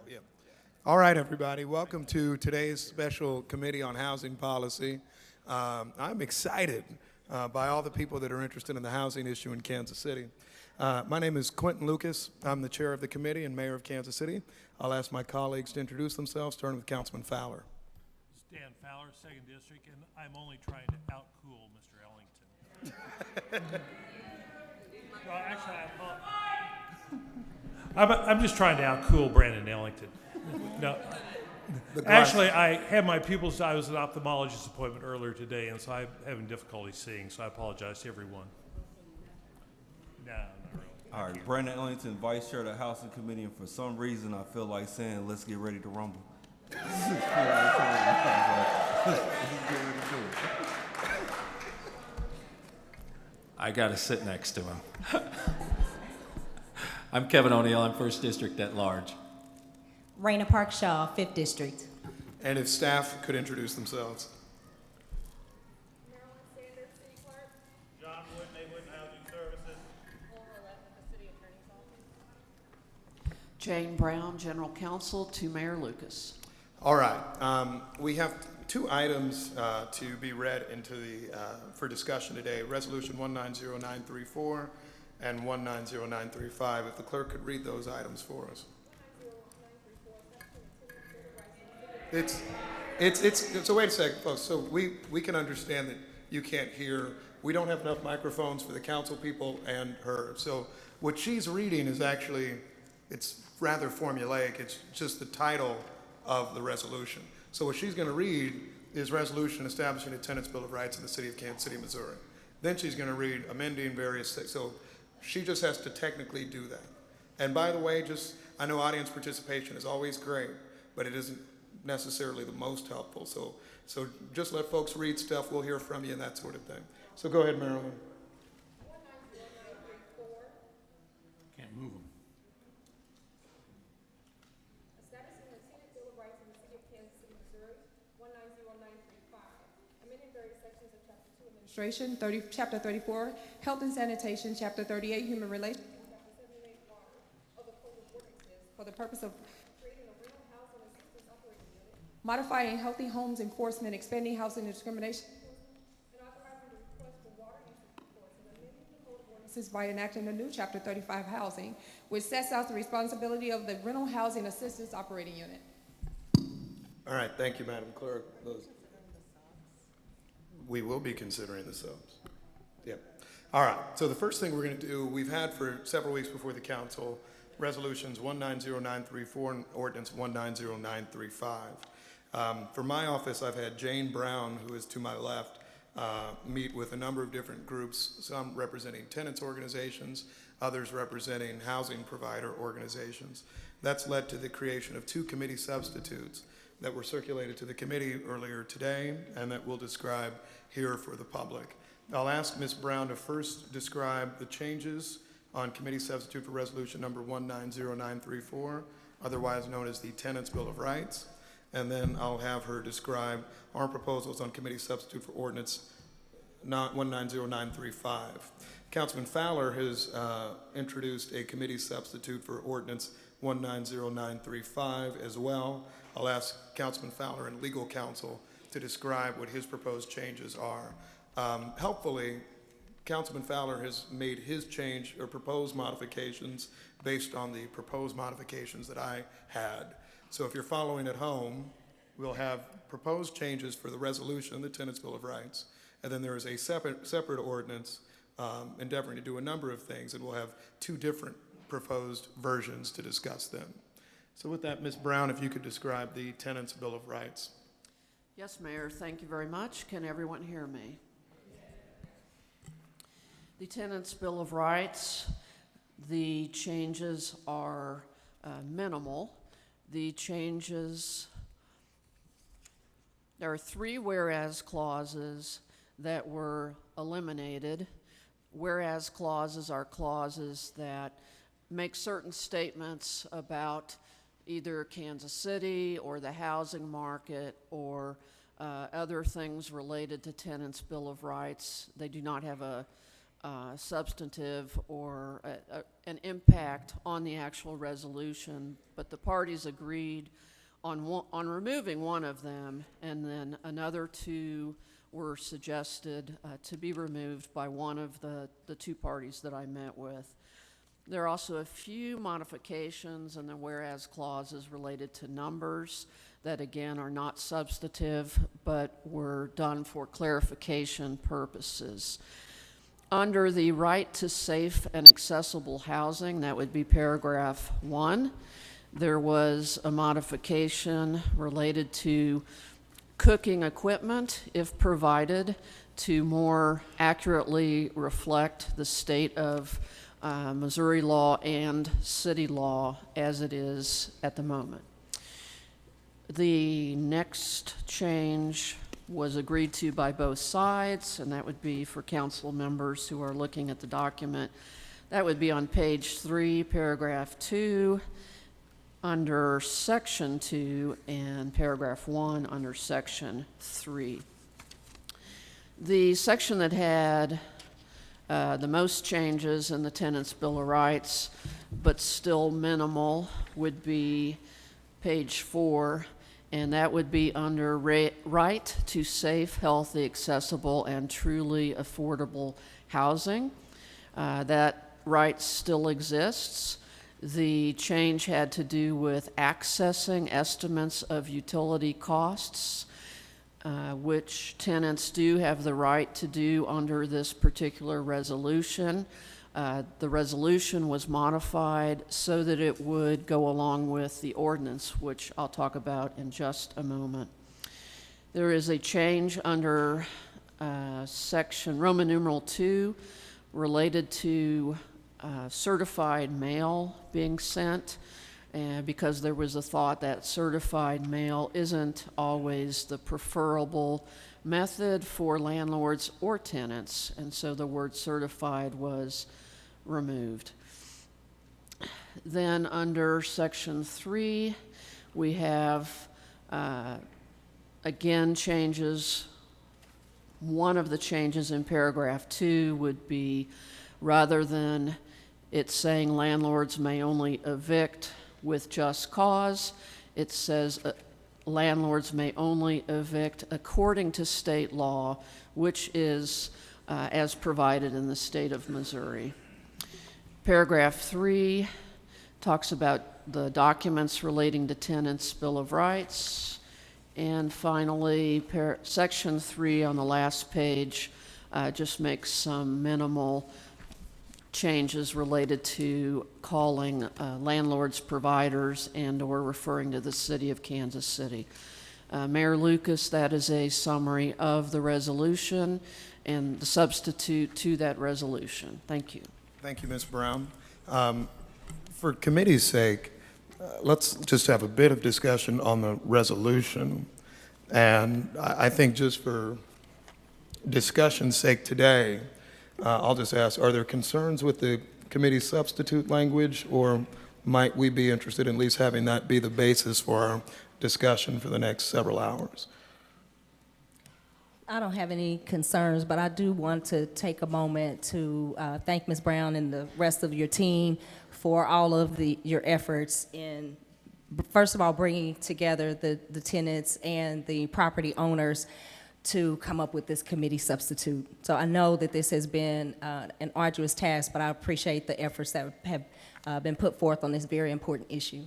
Yeah. All right, everybody. Welcome to today's special committee on housing policy. I'm excited by all the people that are interested in the housing issue in Kansas City. My name is Quentin Lucas. I'm the chair of the committee and mayor of Kansas City. I'll ask my colleagues to introduce themselves, starting with Councilman Fowler. Dan Fowler, 2nd District, and I'm only trying to outcool Mr. Ellington. Well, actually, I'm just trying to outcool Brandon Ellington. No, actually, I had my pupils. I was at an ophthalmologist appointment earlier today, and so I'm having difficulty seeing. So I apologize to everyone. No, not really. All right, Brandon Ellington, Vice Chair of the Housing Committee, and for some reason I feel like saying, let's get ready to rumble. I got to sit next to him. I'm Kevin O'Neill. I'm 1st District at large. Raina Park Shaw, 5th District. And if staff could introduce themselves. Marilyn Sanders, City Clerk. John Wood, Neighborhood and Housing Services. Laura Levin, the City Attorney's Office. Jane Brown, General Counsel to Mayor Lucas. All right. We have two items to be read into for discussion today. Resolution 190934 and 190935. If the clerk could read those items for us. So wait a second, folks. So we can understand that you can't hear. We don't have enough microphones for the council people and her. So what she's reading is actually, it's rather formulaic. It's just the title of the resolution. So what she's going to read is resolution establishing a tenants' bill of rights in the city of Kansas City, Missouri. Then she's going to read amending various things. So she just has to technically do that. And by the way, I know audience participation is always great, but it isn't necessarily the most helpful. So just let folks read stuff. We'll hear from you and that sort of thing. So go ahead, Marilyn. 190934. Can't move them. Establishing the tenant bill of rights in the city of Kansas City, Missouri. 190935. Amending various sections of Chapter 2 Administration. Chapter 34, Health and Sanitation, Chapter 38, Human Relations, Chapter 78 Water of the Code of Ordinances. for the purpose of Creating a rental housing assistance operating unit. modifying healthy homes enforcement, expanding housing discrimination And authorizing the request for water usage reports and amending the Code of Ordinances. by enacting a new Chapter 35 housing, which sets out the responsibility of the rental housing assistance operating unit. All right, thank you, Madam Clerk. We will be considering the subs. Yep. All right, so the first thing we're going to do, we've had for several weeks before the council, resolutions 190934 and ordinance 190935. For my office, I've had Jane Brown, who is to my left, meet with a number of different groups, some representing tenants organizations, others representing housing provider organizations. That's led to the creation of 2 committee substitutes that were circulated to the committee earlier today and that we'll describe here for the public. I'll ask Ms. Brown to first describe the changes on committee substitute for resolution number 190934, otherwise known as the Tenants' Bill of Rights, and then I'll have her describe our proposals on committee substitute for ordinance 190935. Councilman Fowler has introduced a committee substitute for ordinance 190935 as well. I'll ask Councilman Fowler and legal counsel to describe what his proposed changes are. Helpfully, Councilman Fowler has made his change or proposed modifications based on the proposed modifications that I had. So if you're following at home, we'll have proposed changes for the resolution, the Tenants' Bill of Rights, and then there is a separate ordinance endeavoring to do a number of things, and we'll have 2 different proposed versions to discuss them. So with that, Ms. Brown, if you could describe the Tenants' Bill of Rights. Yes, Mayor, thank you very much. Can everyone hear me? The Tenants' Bill of Rights, the changes are minimal. The changes, there are 3 whereas clauses that were eliminated. Whereas clauses are clauses that make certain statements about either Kansas City or the housing market or other things related to Tenants' Bill of Rights. They do not have a substantive or an impact on the actual resolution, but the parties agreed on removing one of them, and then another two were suggested to be removed by one of the two parties that I met with. There are also a few modifications in the whereas clauses related to numbers that again are not substantive, but were done for clarification purposes. Under the right to safe and accessible housing, that would be paragraph 1, there was a modification related to cooking equipment, if provided, to more accurately reflect the state of Missouri law and city law as it is at the moment. The next change was agreed to by both sides, and that would be for council members who are looking at the document. That would be on page 3, paragraph 2, under section 2, and paragraph 1 under section 3. The section that had the most changes in the Tenants' Bill of Rights, but still minimal, would be page 4, and that would be under right to safe, healthy, accessible, and truly affordable housing. That right still exists. The change had to do with accessing estimates of utility costs, which tenants do have the right to do under this particular resolution. The resolution was modified so that it would go along with the ordinance, which I'll talk about in just a moment. There is a change under section Roman numeral 2 related to certified mail being sent, because there was a thought that certified mail isn't always the preferable method for landlords or tenants, and so the word certified was removed. Then under section 3, we have again changes. One of the changes in paragraph 2 would be, rather than it saying landlords may only evict with just cause, it says landlords may only evict according to state law, which is as provided in the state of Missouri. Paragraph 3 talks about the documents relating to Tenants' Bill of Rights. And finally, section 3 on the last page just makes some minimal changes related to calling landlords providers and or referring to the city of Kansas City. Mayor Lucas, that is a summary of the resolution and the substitute to that resolution. Thank you. Thank you, Ms. Brown. For committee's sake, let's just have a bit of discussion on the resolution. And I think just for discussion's sake today, I'll just ask, are there concerns with the committee's substitute language, or might we be interested in at least having that be the basis for our discussion for the next several hours? I don't have any concerns, but I do want to take a moment to thank Ms. Brown and the rest of your team for all of your efforts in, first of all, bringing together the tenants and the property owners to come up with this committee substitute. So I know that this has been an arduous task, but I appreciate the efforts that have been put forth on this very important issue.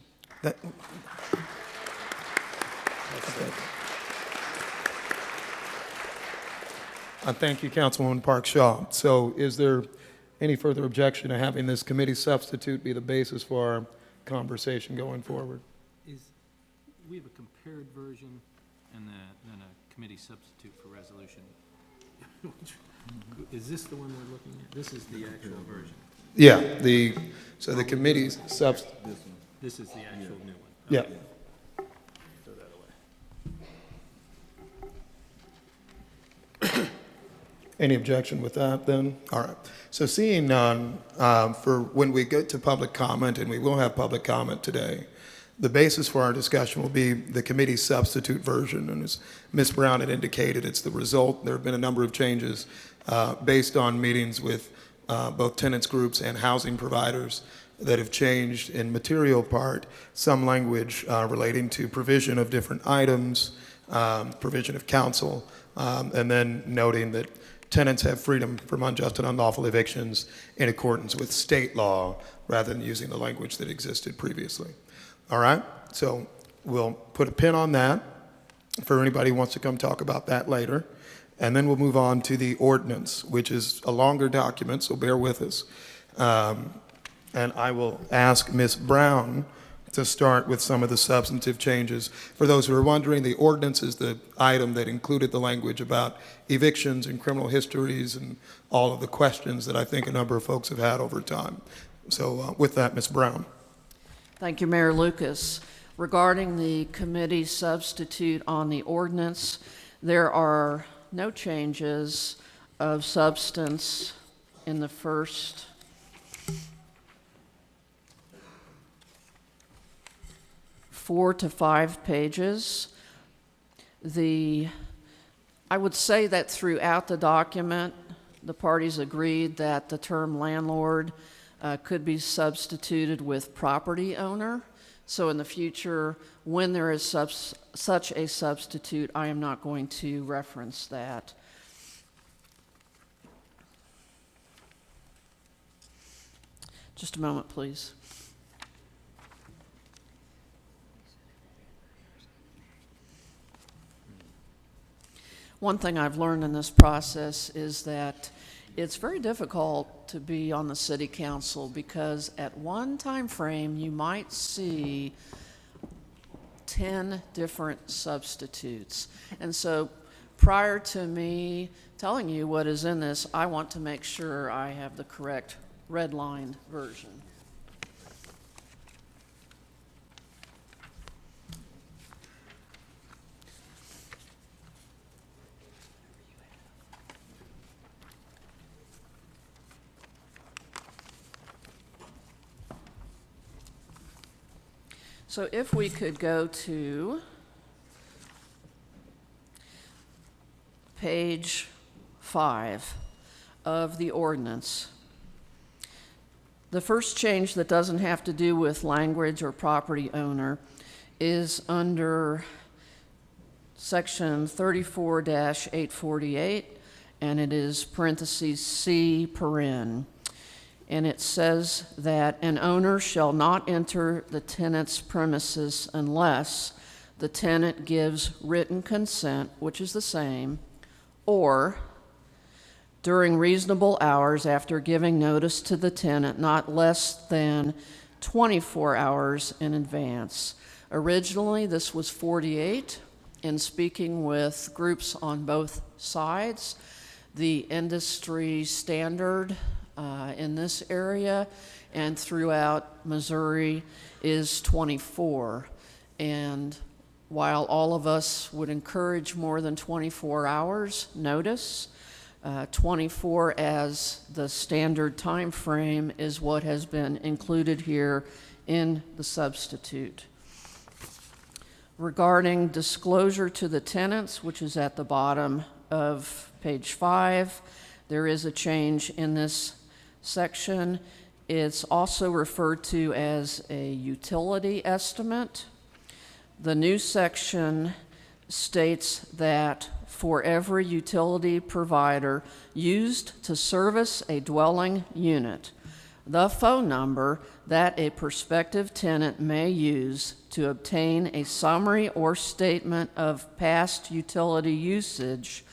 Thank you, Councilwoman Park Shaw. So is there any further objection to having this committee substitute be the basis for our conversation going forward? We have a compared version and then a committee substitute for resolution. Is this the one we're looking at? This is the actual version. Yeah, so the committee's This is the actual new one. yeah. Okay. Throw that away. Any objection with that then? All right. So seeing none, for when we get to public comment, and we will have public comment today, the basis for our discussion will be the committee substitute version. And as Ms. Brown had indicated, it's the result. There have been a number of changes based on meetings with both tenants groups and housing providers that have changed in material part some language relating to provision of different items, provision of counsel, and then noting that tenants have freedom from unjust and unlawful evictions in accordance with state law rather than using the language that existed previously. All right, so we'll put a pin on that for anybody who wants to come talk about that later. And then we'll move on to the ordinance, which is a longer document, so bear with us. And I will ask Ms. Brown to start with some of the substantive changes. For those who are wondering, the ordinance is the item that included the language about evictions and criminal histories and all of the questions that I think a number of folks have had over time. So with that, Ms. Brown. Thank you, Mayor Lucas. Regarding the committee substitute on the ordinance, there are no changes of substance in the first 4 to 5 pages. I would say that throughout the document, the parties agreed that the term landlord could be substituted with property owner. So in the future, when there is such a substitute, I am not going to reference that. Just a moment, please. One thing I've learned in this process is that it's very difficult to be on the city council because at one time frame you might see 10 different substitutes. And so prior to me telling you what is in this, I want to make sure I have the correct redlined version. So if we could go to page 5 of the ordinance. The first change that doesn't have to do with language or property owner is under section 34-848, and it is parentheses C paren. And it says that an owner shall not enter the tenant's premises unless the tenant gives written consent, which is the same, or during reasonable hours after giving notice to the tenant, not less than 24 hours in advance. Originally, this was 48. In speaking with groups on both sides, the industry standard in this area and throughout Missouri is 24. And while all of us would encourage more than 24 hours notice, 24 as the standard time frame is what has been included here in the substitute. Regarding disclosure to the tenants, which is at the bottom of page 5, there is a change in this section. It's also referred to as a utility estimate. The new section states that for every utility provider used to service a dwelling unit, the phone number that a prospective tenant may use to obtain a summary or statement of past utility usage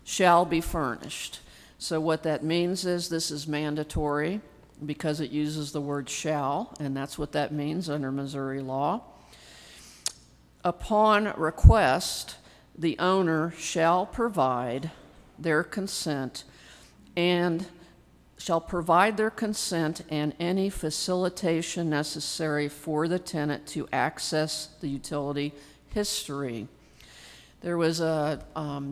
shall be furnished. So what that means is this is mandatory because it uses the word shall, and that's what that means under Missouri law. Upon request, the owner shall provide their consent and any facilitation necessary for the tenant to access the utility history. There was a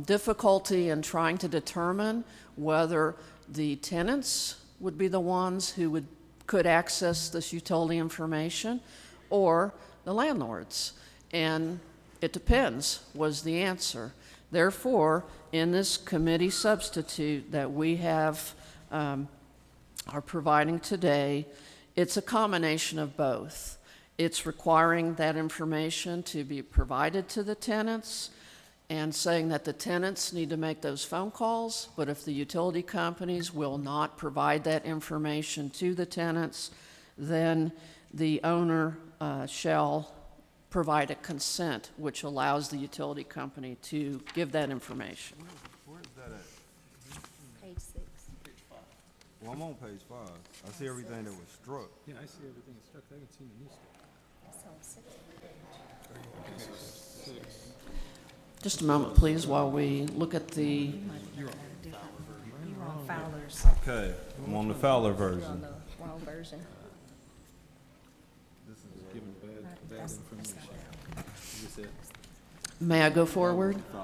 difficulty in trying to determine whether the tenants would be the ones who could access this utility information or the landlords. And it depends, was the answer. Therefore, in this committee substitute that we have are providing today, it's a combination of both. It's requiring that information to be provided to the tenants and saying that the tenants need to make those phone calls, but if the utility companies will not provide that information to the tenants, then the owner shall provide a consent, which allows the utility company to give that information. Where is that at? Page 6. Well, I'm on page 5. I see everything that was struck. Yeah, I see everything stuck. I haven't seen the new stuff. Just a moment, please, while we look at the, You're on Fowler's. Okay, I'm on the Fowler You're on version. the wrong version. Given bad information. You said, may I go forward? That's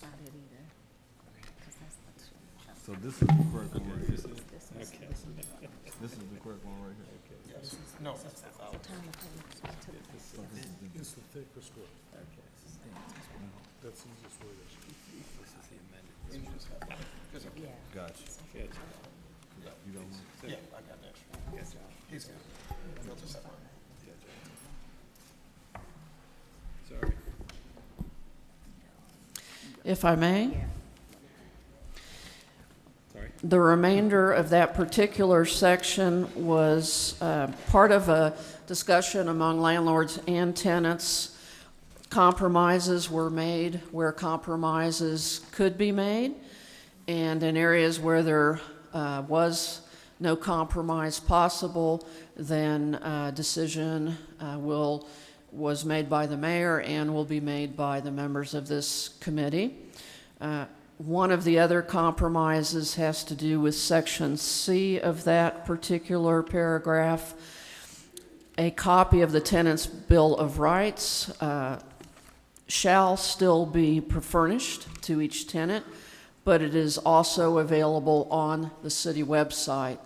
not it either. 'Cause that's not So this is the correct one right here. This is the correct one right here. No, that's the Fowler. It's the thickest one. That's the easiest way to. Gotcha. You don't want- Yeah, I got that. He's good. He'll just have one. sorry. If I may? Sorry. The remainder of that particular section was part of a discussion among landlords and tenants. Compromises were made where compromises could be made, and in areas where there was no compromise possible, then a decision was made by the mayor and will be made by the members of this committee. One of the other compromises has to do with section C of that particular paragraph. A copy of the tenant's Bill of Rights shall still be furnished to each tenant, but it is also available on the city website.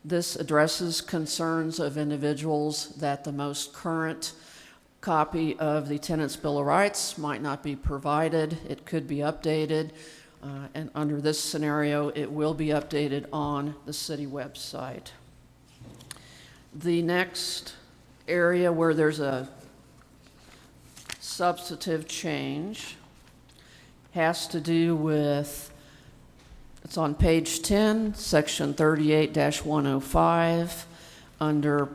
This addresses concerns of individuals that the most current copy of the tenant's Bill of Rights might not be provided. It could be updated. And under this scenario, it will be updated on the city website. The next area where there's a substantive change has to do with, it's on page 10, section 38-105, under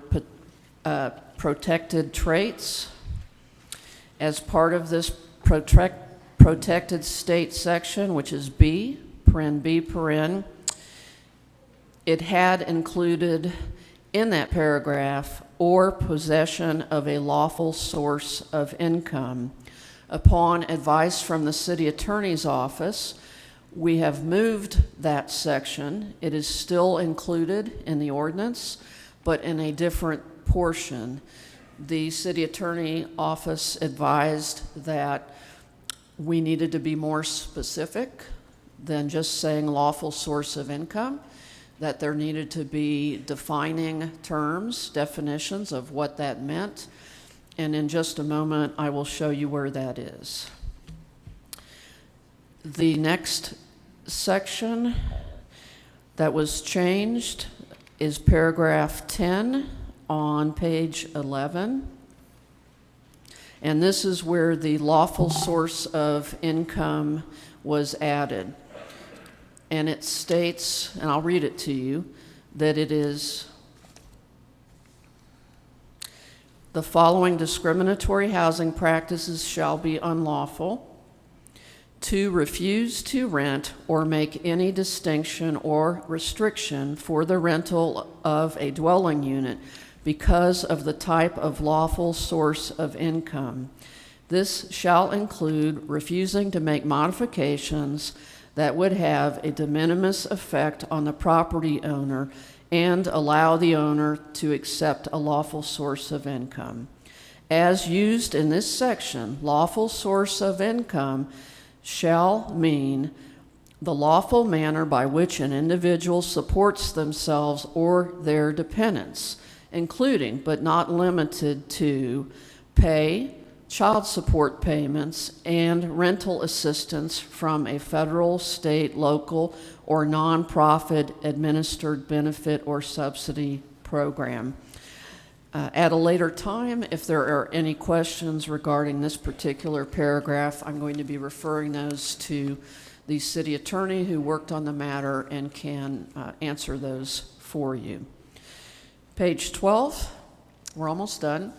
protected traits. As part of this protected state section, which is B, it had included in that paragraph, or possession of a lawful source of income. Upon advice from the city attorney's office, we have moved that section. It is still included in the ordinance, but in a different portion. The city attorney office advised that we needed to be more specific than just saying lawful source of income, that there needed to be defining terms, definitions of what that meant, and in just a moment I will show you where that is. The next section that was changed is paragraph 10 on page 11. And this is where the lawful source of income was added. And it states, and I'll read it to you, that it is the following discriminatory housing practices shall be unlawful: to refuse to rent or make any distinction or restriction for the rental of a dwelling unit because of the type of lawful source of income. This shall include refusing to make modifications that would have a de minimis effect on the property owner and allow the owner to accept a lawful source of income. As used in this section, lawful source of income shall mean the lawful manner by which an individual supports themselves or their dependents, including but not limited to pay, child support payments, and rental assistance from a federal, state, local, or nonprofit administered benefit or subsidy program. At a later time, if there are any questions regarding this particular paragraph, I'm going to be referring those to the city attorney who worked on the matter and can answer those for you. Page 12, we're almost done.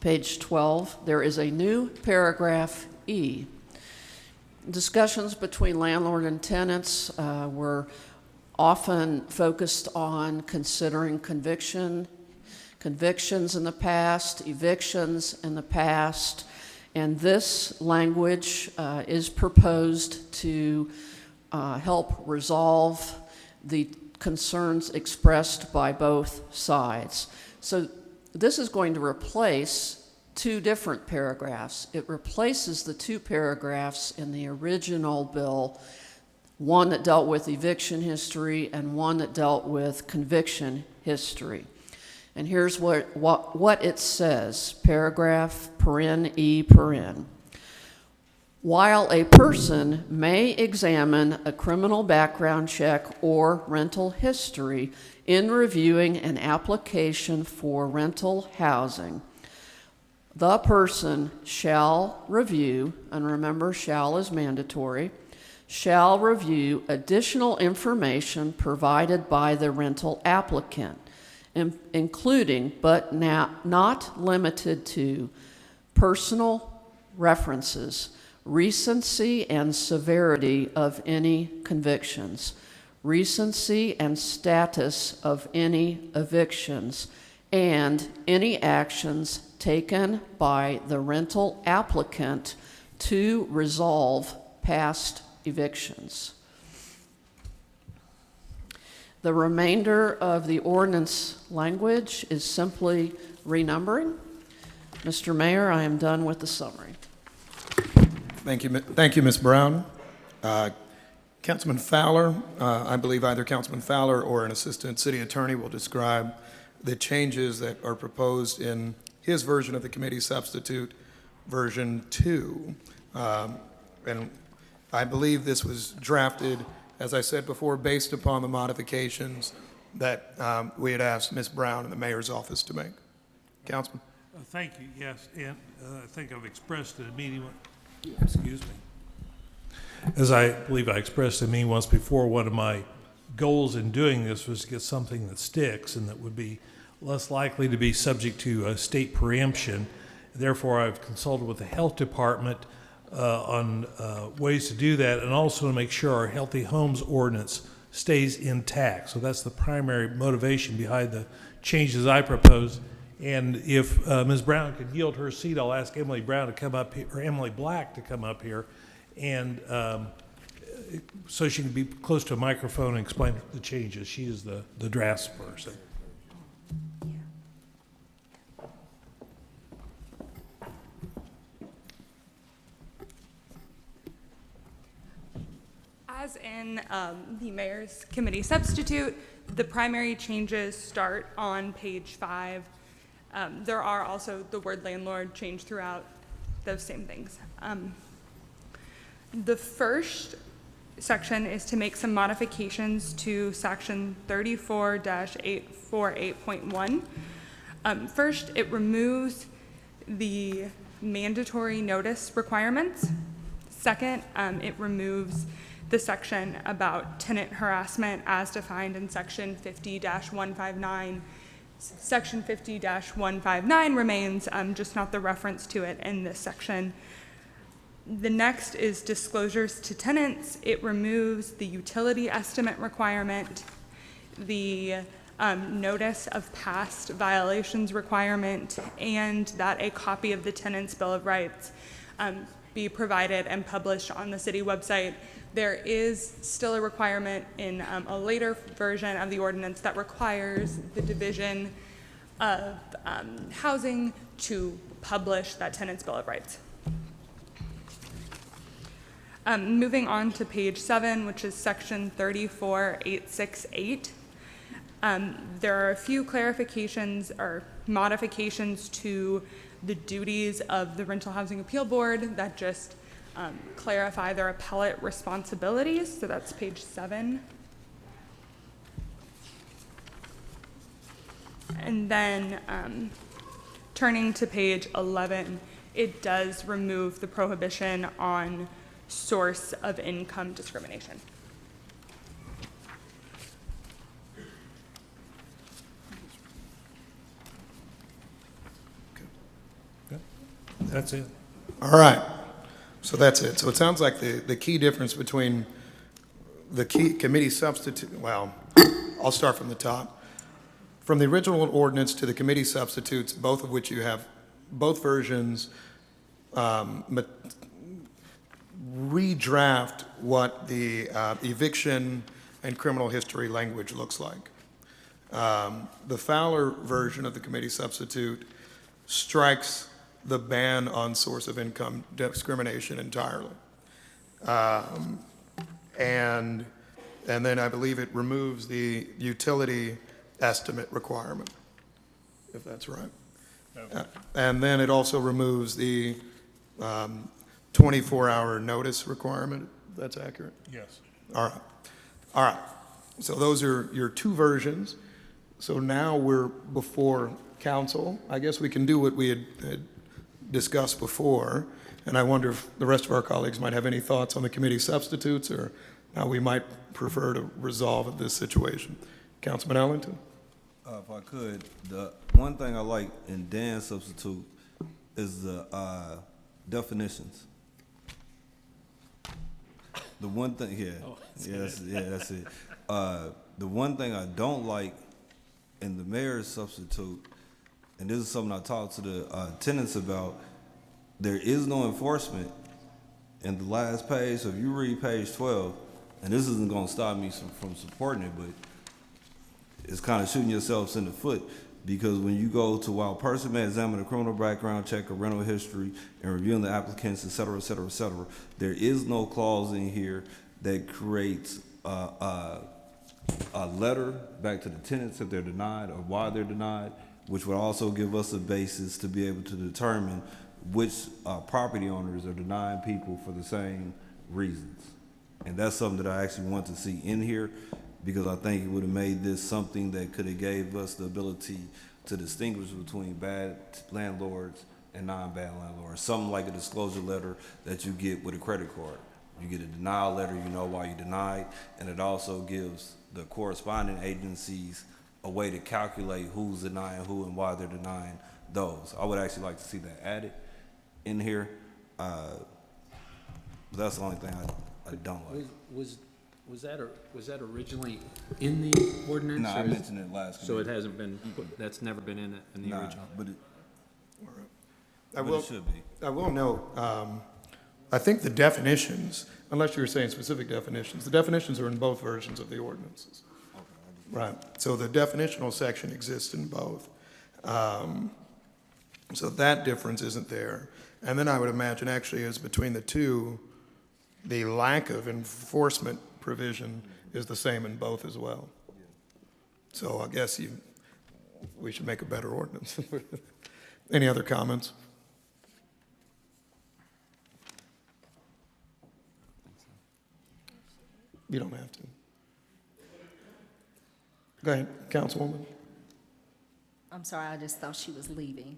Page 12, there is a new paragraph E. Discussions between landlord and tenants were often focused on considering convictions in the past, evictions in the past, and this language is proposed to help resolve the concerns expressed by both sides. So this is going to replace two different paragraphs. It replaces the two paragraphs in the original bill, one that dealt with eviction history and one that dealt with conviction history. And here's what it says, paragraph (E). While a person may examine a criminal background check or rental history in reviewing an application for rental housing, the person shall review, and remember, shall is mandatory, shall review additional information provided by the rental applicant, including, but not limited to, personal references, recency and severity of any convictions, recency and status of any evictions, and any actions taken by the rental applicant to resolve past evictions. The remainder of the ordinance language is simply renumbering. Mr. Mayor, I am done with the summary. Thank you, Ms. Brown. Councilman Fowler, I believe either Councilman Fowler or an assistant city attorney will describe the changes that are proposed in his version of the committee substitute, version 2. And I believe this was drafted, as I said before, based upon the modifications that we had asked Ms. Brown and the mayor's office to make. Councilman? Thank you, yes, and I think I've expressed at a meeting, excuse me, as I believe I expressed to me once before, one of my goals in doing this was to get something that sticks and that would be less likely to be subject to state preemption. Therefore, I've consulted with the health department on ways to do that, and also to make sure our healthy homes ordinance stays intact. So that's the primary motivation behind the changes I propose. And if Ms. Brown could yield her seat, I'll ask Emily Brown to come up here, or Emily Black to come up here, and so she can be close to a microphone and explain the changes. She is the drafts person. As in the mayor's committee substitute, the primary changes start on page 5. There are also the word landlord changed throughout, those same things. The first section is to make some modifications to section 34-848.1. First, it removes the mandatory notice requirements. Second, it removes the section about tenant harassment as defined in section 50-159. Section 50-159 remains, just not the reference to it in this section. The next is disclosures to tenants. It removes the utility estimate requirement, the notice of past violations requirement, and that a copy of the tenant's Bill of Rights be provided and published on the city website. There is still a requirement in a later version of the ordinance that requires the Division of Housing to publish that tenant's Bill of Rights. Moving on to page 7, which is section 34-868. There are a few clarifications or modifications to the duties of the Rental Housing Appeal Board that just clarify their appellate responsibilities. So that's page 7. And then turning to page 11, it does remove the prohibition on source of income discrimination. That's it. All right, so that's it. So it sounds like the key difference between the key committee substitute, well, I'll start from the top. From the original ordinance to the committee substitutes, both of which you have, both versions redraft what the eviction and criminal history language looks like. The Fowler version of the committee substitute strikes the ban on source of income discrimination entirely. And then I believe it removes the utility estimate requirement, if that's right. And then it also removes the 24-hour notice requirement, if that's accurate? Yes. All right. All right. So those are your two versions. So now we're before council. I guess we can do what we had discussed before, and I wonder if the rest of our colleagues might have any thoughts on the committee substitutes or how we might prefer to resolve this situation. Councilman Ellington? If I could, the one thing I like in Dan's substitute is the definitions. The one thing, that's it. The one thing I don't like in the mayor's substitute, and this is something I talked to the tenants about, there is no enforcement in the last page. So if you read page 12, and this isn't going to stop me from supporting it, but it's kind of shooting yourselves in the foot, because when you go to, while a person may examine a criminal background check or rental history and reviewing the applicants, et cetera, et cetera, et cetera, there is no clause in here that creates a letter back to the tenants if they're denied or why they're denied, which would also give us a basis to be able to determine which property owners are denying people for the same reasons. And that's something that I actually want to see in here, because I think it would have made this something that could have gave us the ability to distinguish between bad landlords and non-bad landlords. Something like a disclosure letter that you get with a credit card. You get a denial letter, you know why you denied, and it also gives the corresponding agencies a way to calculate who's denying who and why they're denying those. I would actually like to see that added in here. That's the only thing I don't like. Was that originally in the ordinance? No, I mentioned it last. So it hasn't been, that's never been in the original? But it, It should be. I will note, I think the definitions, unless you were saying specific definitions, the definitions are in both versions of the ordinances. Right, so the definitional section exists in both. So that difference isn't there. And then I would imagine actually is between the two, the lack of enforcement provision is the same in both as well. So I guess we should make a better ordinance. Any other comments? You don't have to. Go ahead, Councilwoman. I'm sorry, I just thought she was leaving.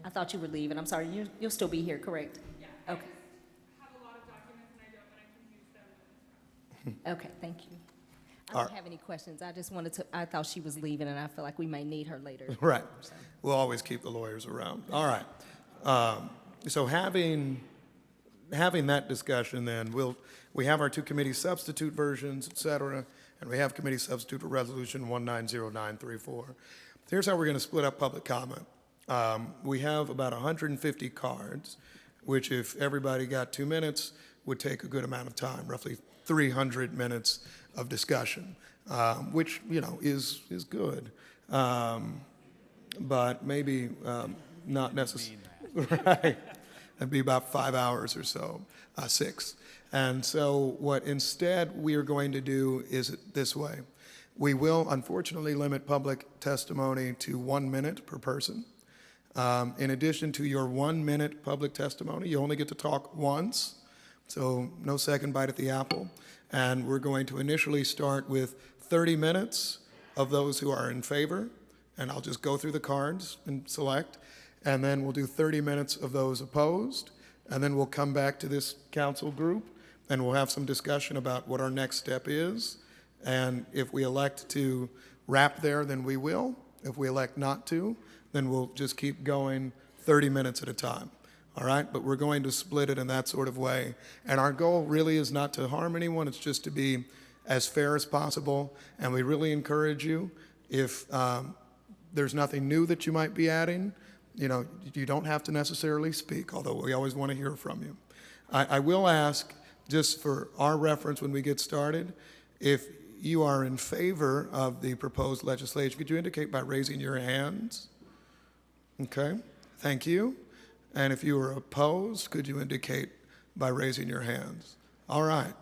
I thought you were leaving. I'm sorry, you'll still be here, correct? Yeah. Okay. I have a lot of documents and I don't, but I can use them. Okay, thank you. I don't have any questions. I just wanted to, I thought she was leaving, and I feel like we may need her later. Right. We'll always keep the lawyers around. All right. So having that discussion, then we have our two committee substitute versions, et cetera, and we have committee substitute for resolution 190934. Here's how we're going to split up public comment. We have about 150 cards, which if everybody got 2 minutes, would take a good amount of time, roughly 300 minutes of discussion, which, is good. But maybe not necessarily. Right. That'd be about 5 hours or so, 6. And so what instead we are going to do is this way. We will unfortunately limit public testimony to 1 minute per person. In addition to your 1-minute public testimony, you only get to talk once, so no second bite at the apple. And we're going to initially start with 30 minutes of those who are in favor, and I'll just go through the cards and select, and then we'll do 30 minutes of those opposed, and then we'll come back to this council group, and we'll have some discussion about what our next step is. And if we elect to wrap there, then we will. If we elect not to, then we'll just keep going 30 minutes at a time. All right? But we're going to split it in that sort of way. And our goal really is not to harm anyone. It's just to be as fair as possible. And we really encourage you, if there's nothing new that you might be adding, you don't have to necessarily speak, although we always want to hear from you. I will ask, just for our reference when we get started, if you are in favor of the proposed legislation, could you indicate by raising your hands? Okay, thank you. And if you are opposed, could you indicate by raising your hands? All right,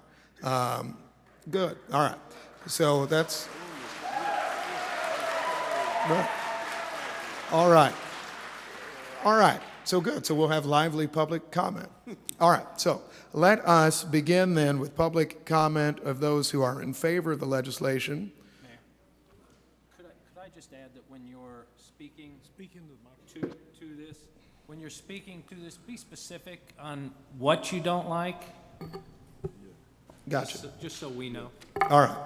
good, all right. So that's, right. All right. All right, so good. So we'll have lively public comment. All right, so let us begin then with public comment of those who are in favor of the legislation. Mayor, could I just add that when you're speaking to this, be specific on what you don't like? Gotcha. Just so we know. All right.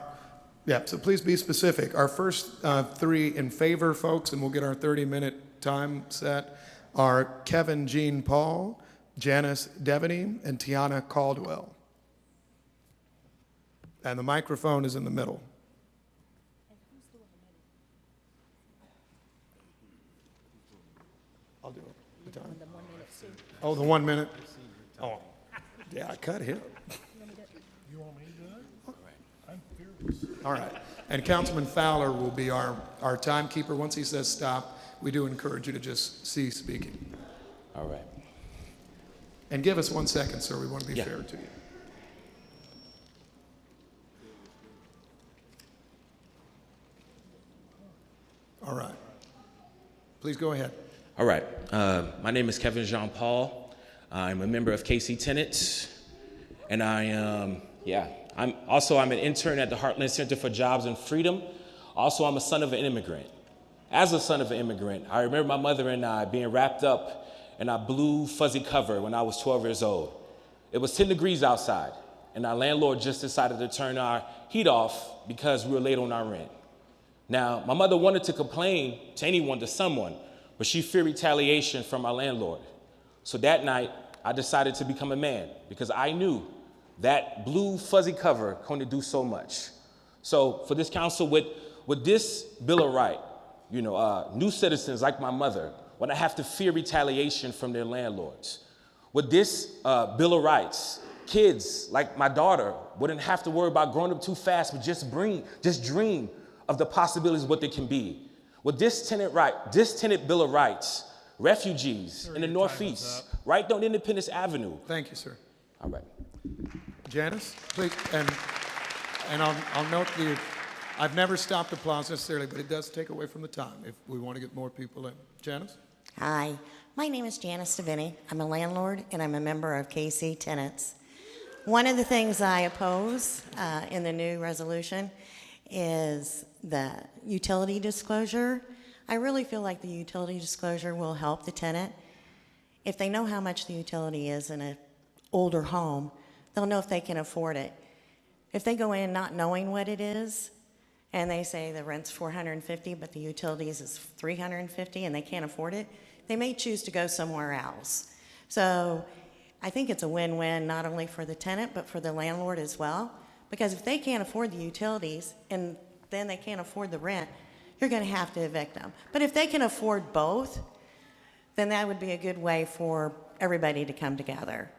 Yeah, so please be specific. Our first three in favor folks, and we'll get our 30-minute time set, are Kevin Jean Paul, Janice Devaney, and Tiana Caldwell. And the microphone is in the middle. I'll do it. The time? Oh, the 1 minute? Oh, yeah, I cut him. You want me to do it? I'm fearless. All right. And Councilman Fowler will be our timekeeper. Once he says stop, we do encourage you to just cease speaking. All right. And give us 1 second, sir. We want to be Yeah. fair to you. All right. Please go ahead. All right. My name is Kevin Jean Paul. I'm a member of KC Tenants, and I'm an intern at the Heartland Center for Jobs and Freedom. Also, I'm a son of an immigrant. As a son of an immigrant, I remember my mother and I being wrapped up in our blue fuzzy cover when I was 12 years old. It was 10 degrees outside, and our landlord just decided to turn our heat off because we were late on our rent. Now, my mother wanted to complain to someone, but she feared retaliation from our landlord. So that night, I decided to become a man because I knew that blue fuzzy cover couldn't do so much. So for this council, with this Bill of Rights, new citizens like my mother would not have to fear retaliation from their landlords. With this Bill of Rights, kids like my daughter wouldn't have to worry about growing up too fast, but just dream of the possibilities of what they can be. With this tenant Bill of Rights, refugees in the Northeast, right down Independence Avenue. Thank you, sir. All right. Janice, please, and I'll note I've never stopped applause necessarily, but it does take away from the time if we want to get more people in. Janice? Hi, my name is Janice Devaney. I'm a landlord and I'm a member of KC Tenants. One of the things I oppose in the new resolution is the utility disclosure. I really feel like the utility disclosure will help the tenant. If they know how much the utility is in an older home, they'll know if they can afford it. If they go in not knowing what it is, and they say the rent's $450, but the utilities is $350, and they can't afford it, they may choose to go somewhere else. So I think it's a win-win not only for the tenant, but for the landlord as well. Because if they can't afford the utilities and then they can't afford the rent, you're going to have to evict them. But if they can afford both, then that would be a good way for everybody to come together.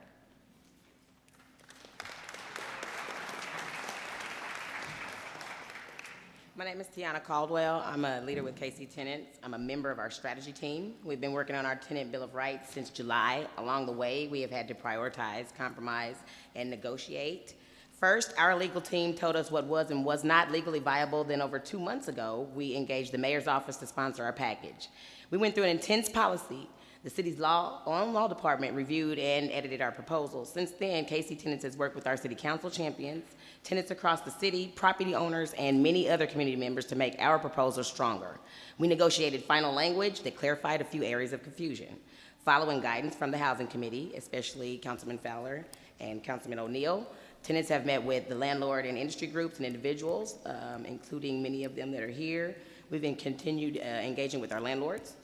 My name is Tiana Caldwell. I'm a leader with KC Tenants. I'm a member of our strategy team. We've been working on our Tenant Bill of Rights since July. Along the way, we have had to prioritize, compromise, and negotiate. First, our legal team told us what was and was not legally viable. Then over 2 months ago, we engaged the mayor's office to sponsor our package. We went through an intense policy. The city's law department reviewed and edited our proposal. Since then, KC Tenants has worked with our city council champions, tenants across the city, property owners, and many other community members to make our proposal stronger. We negotiated final language that clarified a few areas of confusion. Following guidance from the Housing Committee, especially Councilman Fowler and Councilman O'Neill, tenants have met with the landlord and industry groups and individuals, including many of them that are here. We've been continued engaging with our landlords,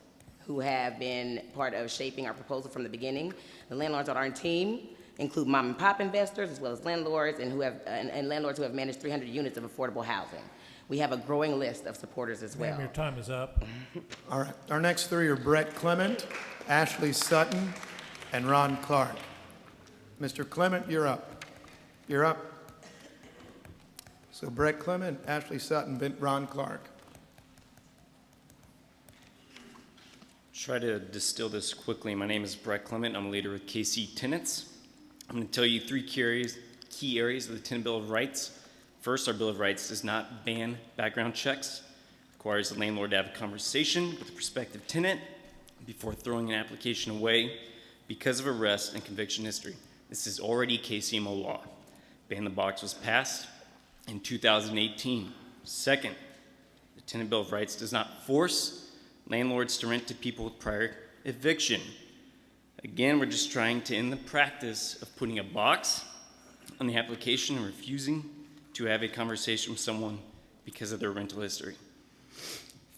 who have been part of shaping our proposal from the beginning. The landlords on our team include mom and pop investors as well as landlords and landlords who have managed 300 units of affordable housing. We have a growing list of supporters as well. Ma'am, your time is up. All right, our next three are Brett Clement, Ashley Sutton, and Ron Clark. Mr. Clement, you're up. You're up. So Brett Clement, Ashley Sutton, Ron Clark. Try to distill this quickly. My name is Brett Clement. I'm a leader with KC Tenants. I'm going to tell you three key areas of the Tenant Bill of Rights. First, our Bill of Rights does not ban background checks. It requires the landlord to have a conversation with the prospective tenant before throwing an application away because of arrest and conviction history. This is already KCMO law. Ban the Box was passed in 2018. Second, the Tenant Bill of Rights does not force landlords to rent to people with prior eviction. Again, we're just trying to end the practice of putting a box on the application and refusing to have a conversation with someone because of their rental history.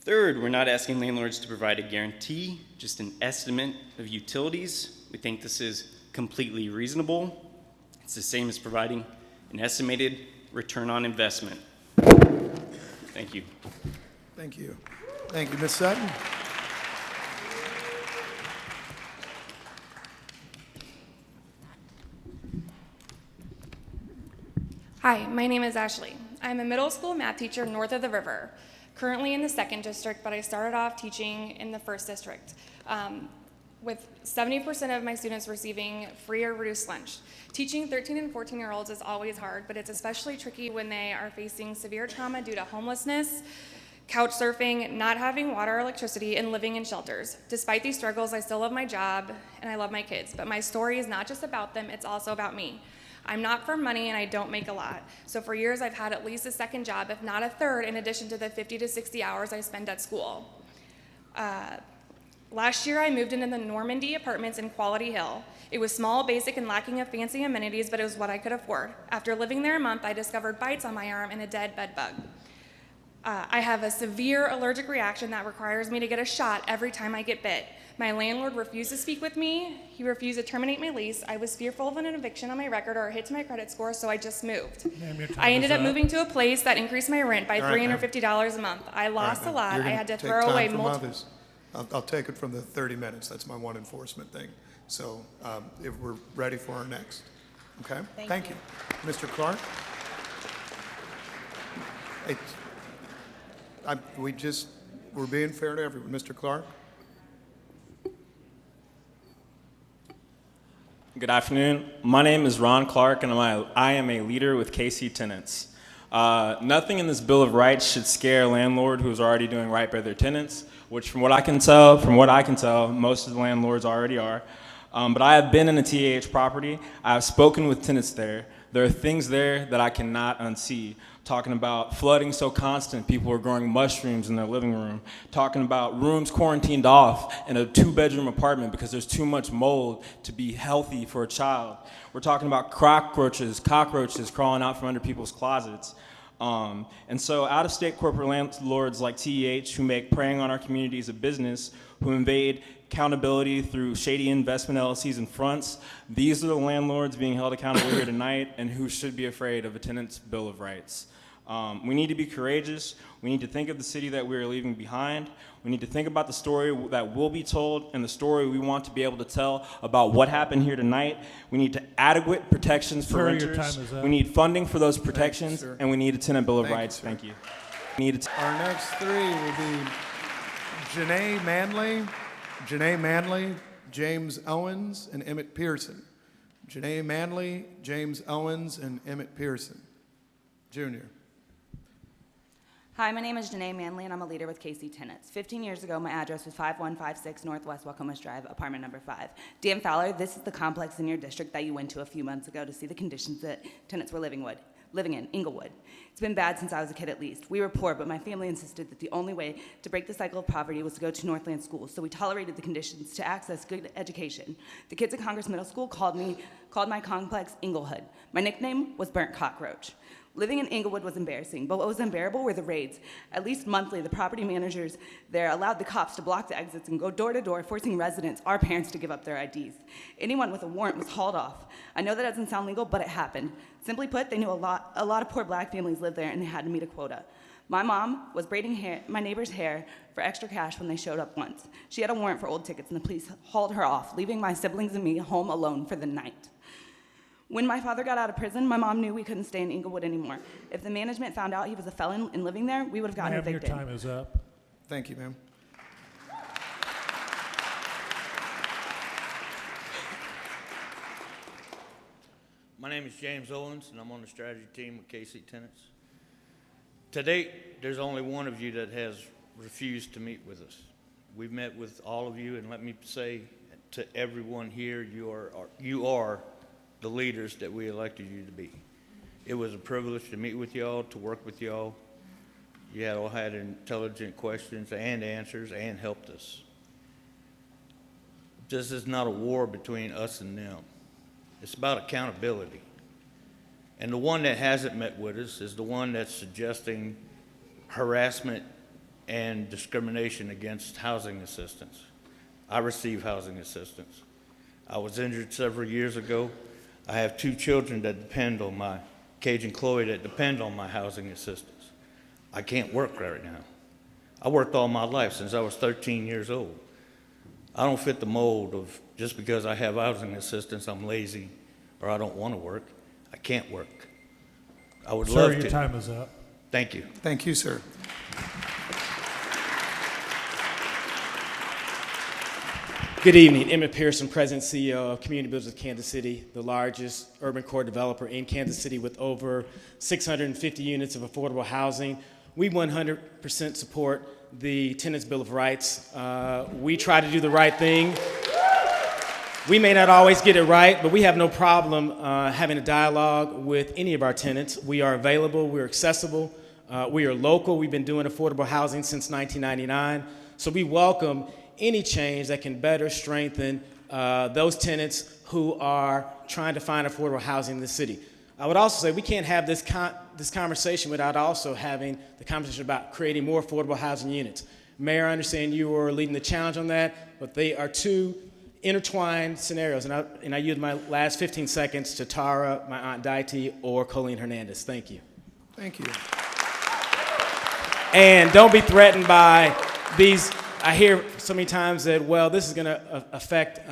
Third, we're not asking landlords to provide a guarantee, just an estimate of utilities. We think this is completely reasonable. It's the same as providing an estimated return on investment. Thank you. Thank you. Thank you, Ms. Sutton. Hi, my name is Ashley. I'm a middle school math teacher north of the river, currently in the 2nd district, but I started off teaching in the 1st district, with 70% of my students receiving free or reduced lunch. Teaching 13 and 14-year-olds is always hard, but it's especially tricky when they are facing severe trauma due to homelessness, couch surfing, not having water or electricity, and living in shelters. Despite these struggles, I still love my job and I love my kids, but my story is not just about them, it's also about me. I'm not for money and I don't make a lot. So for years I've had at least a second job, if not a third, in addition to the 50 to 60 hours I spend at school. Last year I moved into the Normandy apartments in Quality Hill. It was small, basic, and lacking of fancy amenities, but it was what I could afford. After living there a month, I discovered bites on my arm and a dead bed bug. I have a severe allergic reaction that requires me to get a shot every time I get bit. My landlord refused to speak with me. He refused to terminate my lease. I was fearful of an eviction on my record or a hit to my credit score, so I just moved. I ended up moving to a place that increased my rent by $350 a month. I lost a lot. I had to throw away multiple. I'll take it from the 30 minutes. That's my one enforcement thing. So if we're ready for our next. Okay? Thank you. Mr. Clark? We're being fair to everyone. Mr. Clark? Good afternoon. My name is Ron Clark, and I am a leader with KC Tenants. Nothing in this Bill of Rights should scare a landlord who's already doing right by their tenants, which from what I can tell, most of the landlords already are. But I have been in a TAH property. I have spoken with tenants there. There are things there that I cannot unsee. Talking about flooding so constant, people are growing mushrooms in their living room. Talking about rooms quarantined off in a 2-bedroom apartment because there's too much mold to be healthy for a child. We're talking about cockroaches crawling out from under people's closets. And so out-of-state corporate landlords like TEH who make preying on our communities a business, who invade accountability through shady investment LLCs and fronts, these are the landlords being held accountable here tonight and who should be afraid of a tenant's Bill of Rights. We need to be courageous. We need to think of the city that we are leaving behind. We need to think about the story that will be told and the story we want to be able to tell about what happened here tonight. We need adequate protections for renters. We need funding for those protections, and we need a tenant Bill of Rights. Thank you. Our next three will be Janae Manley, James Owens, and Emmett Pearson. Janae Manley, James Owens, and Emmett Pearson, Jr. Hi, my name is Janae Manley, and I'm a leader with KC Tenants. 15 years ago, my address was 5156 Northwest Wacomas Drive, apartment number 5. Dan Fowler, this is the complex in your district that you went to a few months ago to see the conditions that tenants were living in, Inglewood. It's been bad since I was a kid, at least. We were poor, but my family insisted that the only way to break the cycle of poverty was to go to Northland schools, so we tolerated the conditions to access good education. The kids at Congress Middle School called my complex Inglehood. My nickname was Burnt Cockroach. Living in Inglewood was embarrassing, but what was unbearable were the raids. At least monthly, the property managers there allowed the cops to block the exits and go door to door, forcing residents, our parents, to give up their IDs. Anyone with a warrant was hauled off. I know that doesn't sound legal, but it happened. Simply put, they knew a lot of poor black families lived there, and they had to meet a quota. My mom was braiding my neighbor's hair for extra cash when they showed up once. She had a warrant for old tickets, and the police hauled her off, leaving my siblings and me home alone for the night. When my father got out of prison, my mom knew we couldn't stay in Inglewood anymore. If the management found out he was a felon and living there, we would have gotten evicted. Your time is up. Thank you, ma'am. My name is James Owens, and I'm on the strategy team with KC Tenants. To date, there's only one of you that has refused to meet with us. We've met with all of you, and let me say to everyone here, you are the leaders that we elected you to be. It was a privilege to meet with y'all, to work with y'all. You all had intelligent questions and answers and helped us. This is not a war between us and them. It's about accountability. And the one that hasn't met with us is the one that's suggesting harassment and discrimination against housing assistance. I receive housing assistance. I was injured several years ago. I have 2 children that depend on my, Cage and Chloe, that depend on my housing assistance. I can't work right now. I worked all my life since I was 13 years old. I don't fit the mold of just because I have housing assistance, I'm lazy, or I don't want to work. I can't work. I would love to. Sir, your time is up. Thank you. Thank you, sir. Good evening. Emmett Pearson, President and CEO of Community Builders of Kansas City, the largest urban core developer in Kansas City with over 650 units of affordable housing. We 100% support the Tenants Bill of Rights. We try to do the right thing. We may not always get it right, but we have no problem having a dialogue with any of our tenants. We are available, we're accessible, we are local. We've been doing affordable housing since 1999. So we welcome any change that can better strengthen those tenants who are trying to find affordable housing in the city. I would also say we can't have this conversation without also having the conversation about creating more affordable housing units. Mayor, I understand you are leading the challenge on that, but they are 2 intertwined scenarios. And I yield my last 15 seconds to Tara, my Aunt Daiti, or Colleen Hernandez. Thank you. Thank you. And don't be threatened by these. I hear so many times that, well, this is going to affect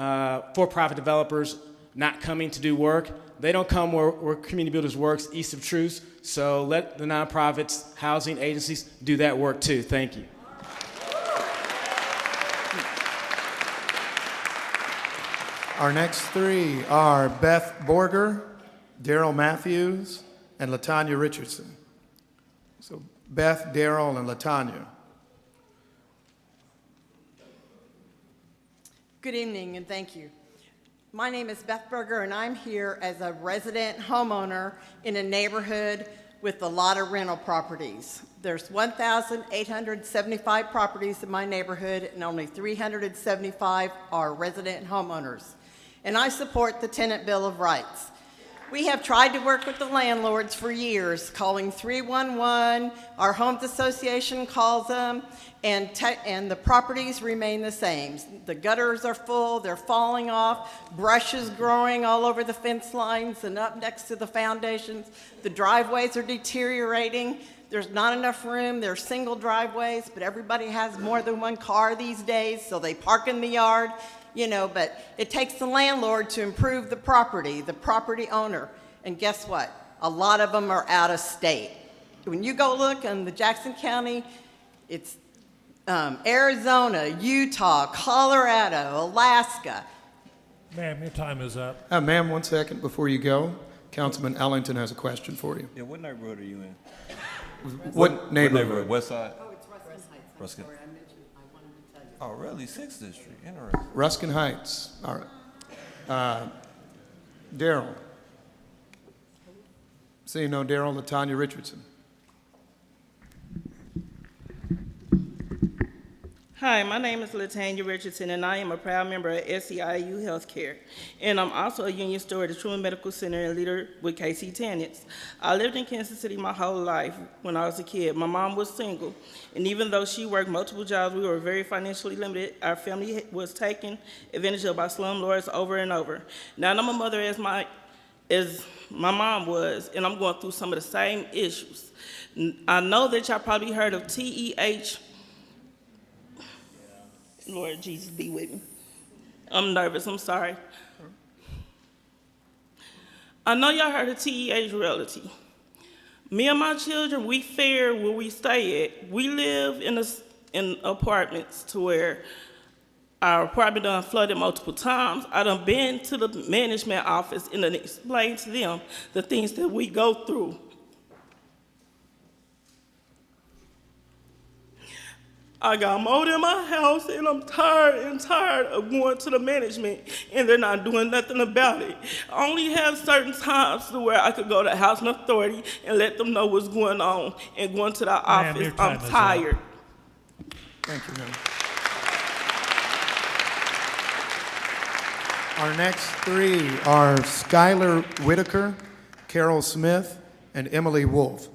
for-profit developers not coming to do work. They don't come where Community Builders works, east of Truce, so let the nonprofits, housing agencies do that work too. Thank you. Our next 3 are Beth Borger, Daryl Matthews, and LaTanya Richardson. So Beth, Daryl, and LaTanya. Good evening and thank you. My name is Beth Berger and I'm here as a resident homeowner in a neighborhood with a lot of rental properties. There's 1,875 properties in my neighborhood and only 375 are resident homeowners. And I support the Tenant Bill of Rights. We have tried to work with the landlords for years, calling 311, our homes association calls them, and the properties remain the same. The gutters are full, they're falling off, brush is growing all over the fence lines and up next to the foundations. The driveways are deteriorating. There's not enough room, they're single driveways, but everybody has more than one car these days, so they park in the yard. You know, but it takes the landlord to improve the property owner. And guess what? A lot of them are out of state. When you go look in the Jackson County, it's Arizona, Utah, Colorado, Alaska. Ma'am, your time is up. Ma'am, 1 second before you go. Councilman Ellington has a question for you. Yeah, what neighborhood are you in? What neighborhood? West Side? Oh, it's Ruskin Heights. Ruskin. Sorry, I wanted to tell you. Oh, really? 6th District. Interesting. Ruskin Heights. All right. Daryl. Seeing no Daryl, LaTanya Richardson. Hi, my name is LaTanya Richardson, and I am a proud member of SEIU Healthcare. And I'm also a union steward at Truman Medical Center and leader with KC Tenants. I lived in Kansas City my whole life when I was a kid. My mom was single, and even though she worked multiple jobs, we were very financially limited. Our family was taken advantage of by slumlords over and over. Now I'm a mother as my mom was, and I'm going through some of the same issues. I know that y'all probably heard of TEH. Lord Jesus, be with me. I'm nervous, I'm sorry. I know y'all heard of TEH Realty. Me and my children, we fare where we stay at. We live in apartments to where our apartment done flooded multiple times. I done been to the management office and done explained to them the things that we go through. I got mold in my house, and I'm tired of going to the management, and they're not doing nothing about it. I only have certain times to where I could go to Housing Authority and let them know what's going on, and going to the office. I'm tired. Thank you, ma'am. Our next three are Skylar Whitaker, Carol Smith, and Emily Wolf.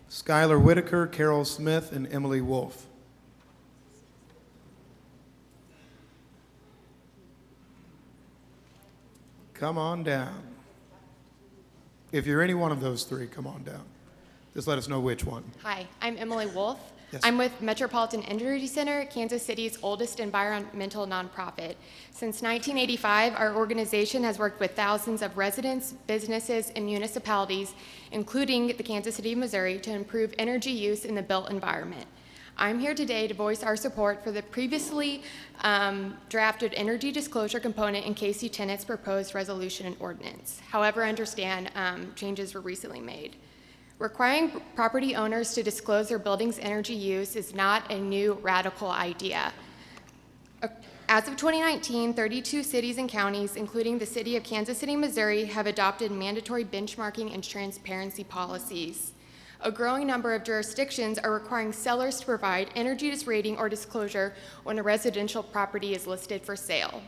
Skylar Whitaker, Carol Smith, and Emily Wolf. Come on down. If you're any one of those three, come on down. Just let us know which one. Hi, I'm Emily Wolf. Yes. I'm with Metropolitan Injury Center, Kansas City's oldest environmental nonprofit. Since 1985, our organization has worked with thousands of residents, businesses, and municipalities, including the Kansas City, Missouri, to improve energy use in the built environment. I'm here today to voice our support for the previously drafted energy disclosure component in KC Tenant's proposed resolution and ordinance. However, understand changes were recently made. Requiring property owners to disclose their building's energy use is not a new radical idea. As of 2019, 32 cities and counties, including the city of Kansas City, Missouri, have adopted mandatory benchmarking and transparency policies. A growing number of jurisdictions are requiring sellers to provide energy rating or disclosure when a residential property is listed for sale.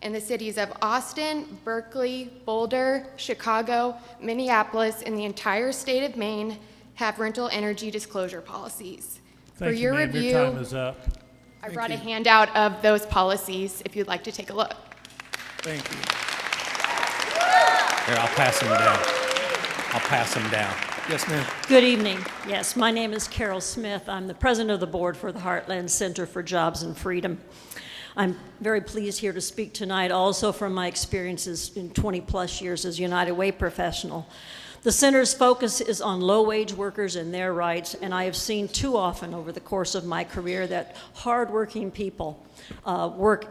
In the cities of Austin, Berkeley, Boulder, Chicago, Minneapolis, and the entire state of Maine have rental energy disclosure policies. Thank For you, your ma'am. review, Your time is up. I brought a handout of those policies if you'd like to take a look. Thank you. Here, I'll pass them down. I'll pass them down. Yes, ma'am. Good evening. Yes, my name is Carol Smith. I'm the president of the board for the Heartland Center for Jobs and Freedom. I'm very pleased here to speak tonight also from my experiences in 20-plus years as United Way professional. The center's focus is on low-wage workers and their rights, and I have seen too often over the course of my career that hardworking people work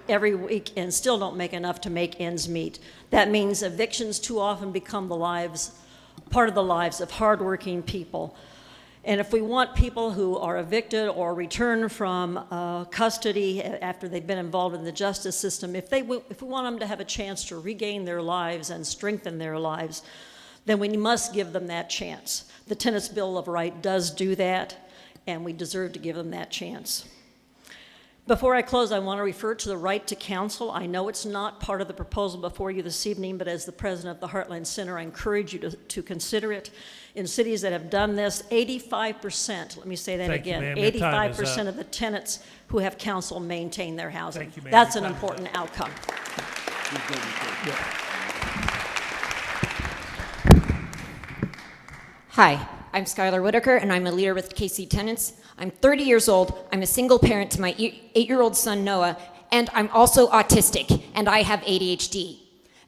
every week and still don't make enough to make ends meet. That means evictions too often become part of the lives of hardworking people. And if we want people who are evicted or return from custody after they've been involved in the justice system, if we want them to have a chance to regain their lives and strengthen their lives, then we must give them that chance. The Tenants' Bill of Rights does do that, and we deserve to give them that chance. Before I close, I want to refer to the right to counsel. I know it's not part of the proposal before you this evening, but as the president of the Heartland Center, I encourage you to consider it. In cities that have done this, 85%, let me say that Thank you, again, ma'am. Your time is 85% up. of the tenants who have counsel maintain their housing. Thank you, ma'am. That's Your an time is important up. outcome. Hi, I'm Skylar Whitaker, and I'm a leader with KC Tenants. I'm 30 years old, I'm a single parent to my 8-year-old son, Noah, and I'm also autistic, and I have ADHD.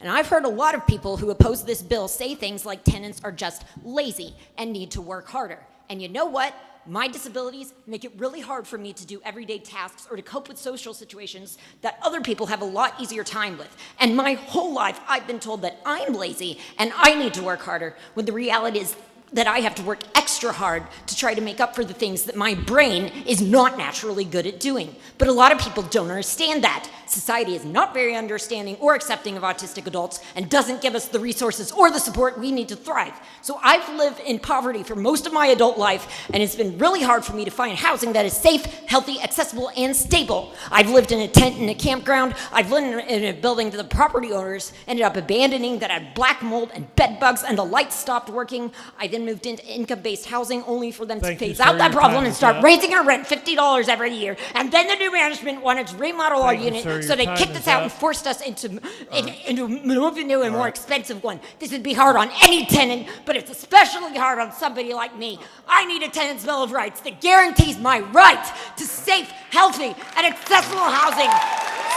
And I've heard a lot of people who oppose this bill say things like tenants are just lazy and need to work harder. And you know what? my disabilities make it really hard for me to do everyday tasks or to cope with social situations that other people have a lot easier time with. And my whole life, I've been told that I'm lazy and I need to work harder, when the reality is that I have to work extra hard to try to make up for the things that my brain is not naturally good at doing. But a lot of people don't understand that. Society is not very understanding or accepting of autistic adults and doesn't give us the resources or the support we need to thrive. So I've lived in poverty for most of my adult life, and it's been really hard for me to find housing that is safe, healthy, accessible, and stable. I've lived in a tent in a campground. I've lived in a building that the property owners ended up abandoning that had black mold and bed bugs, and the lights stopped working. I then moved into income-based housing only for them to phase out that problem and start raising our rent $50 every year. And then the new management wanted to remodel our unit, so they kicked us out and forced us into moving to a more expensive one. This would be hard on any tenant, but it's especially hard on somebody like me. I need a tenant's bill of rights that guarantees my right to safe, healthy, and accessible housing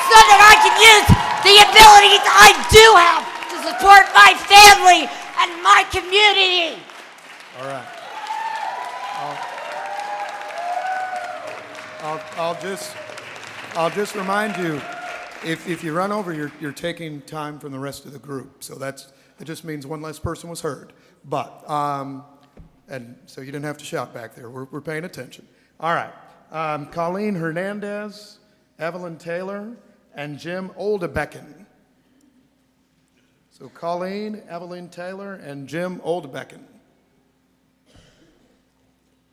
so that I can use the abilities I do have to support my family and my community. All right. I'll just remind you, if you run over, you're taking time from the rest of the group. So it just means one less person was heard. But, and so you didn't have to shout back there. We're paying attention. All right. Colleen Hernandez, Evelyn Taylor, and Jim Oldebecken. So Colleen, Evelyn Taylor, and Jim Oldebecken.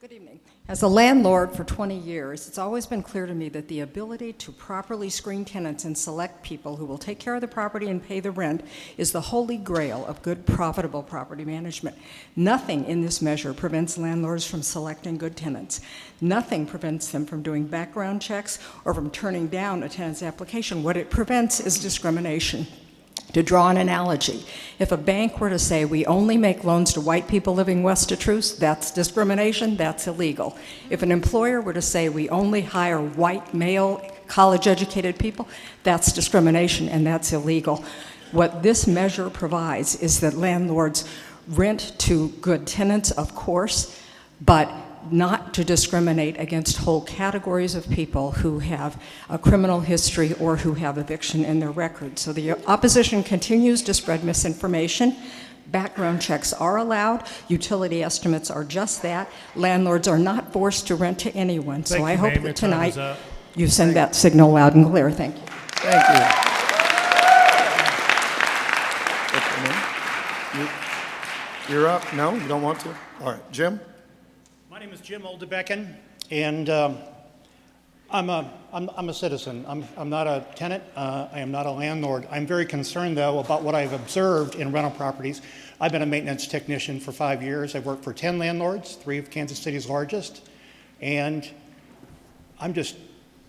Good evening. As a landlord for 20 years, it's always been clear to me that the ability to properly screen tenants and select people who will take care of the property and pay the rent is the holy grail of good, profitable property management. Nothing in this measure prevents landlords from selecting good tenants. Nothing prevents them from doing background checks or from turning down a tenant's application. What it prevents is discrimination. To draw an analogy, if a bank were to say we only make loans to white people living west of Truce, that's discrimination, that's illegal. If an employer were to say we only hire white, male, college-educated people, that's discrimination and that's illegal. What this measure provides is that landlords rent to good tenants, of course, but not to discriminate against whole categories of people who have a criminal history or who have eviction in their record. So the opposition continues to spread misinformation. Background checks are allowed. Utility estimates are just that. Landlords are not forced to rent to anyone. So I hope that tonight you send that signal loud and clear. Thank you. Thank you. You're up? No, you don't want to? All right, Jim? My name is Jim Oldebecken, and I'm a citizen. I'm not a tenant. I am not a landlord. I'm very concerned, though, about what I've observed in rental properties. I've been a maintenance technician for 5 years. I've worked for 10 landlords, 3 of Kansas City's largest, and I'm just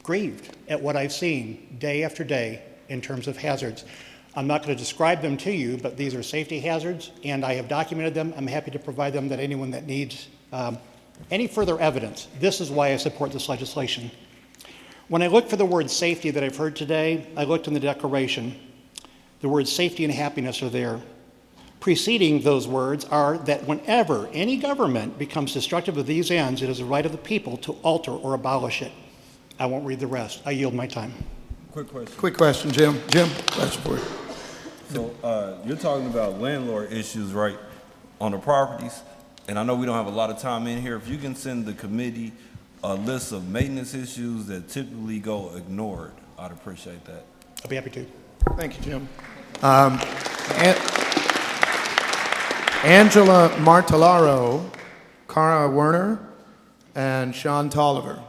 grieved at what I've seen day after day in terms of hazards. I'm not going to describe them to you, but these are safety hazards, and I have documented them. I'm happy to provide them to anyone that needs any further evidence. This is why I support this legislation. When I look for the word safety that I've heard today, I looked in the Declaration. The words safety and happiness are there. Preceding those words are that whenever any government becomes destructive of these ends, it is the right of the people to alter or abolish it. I won't read the rest. I yield my time. Quick question. Quick question, Jim. Jim, question for you. So you're talking about landlord issues, right, on the properties? And I know we don't have a lot of time in here. If you can send the committee a list of maintenance issues that typically go ignored, I'd appreciate that. I'll be happy to. Thank you, Jim. Angela Martellaro, Cara Werner, and Sean Tolliver.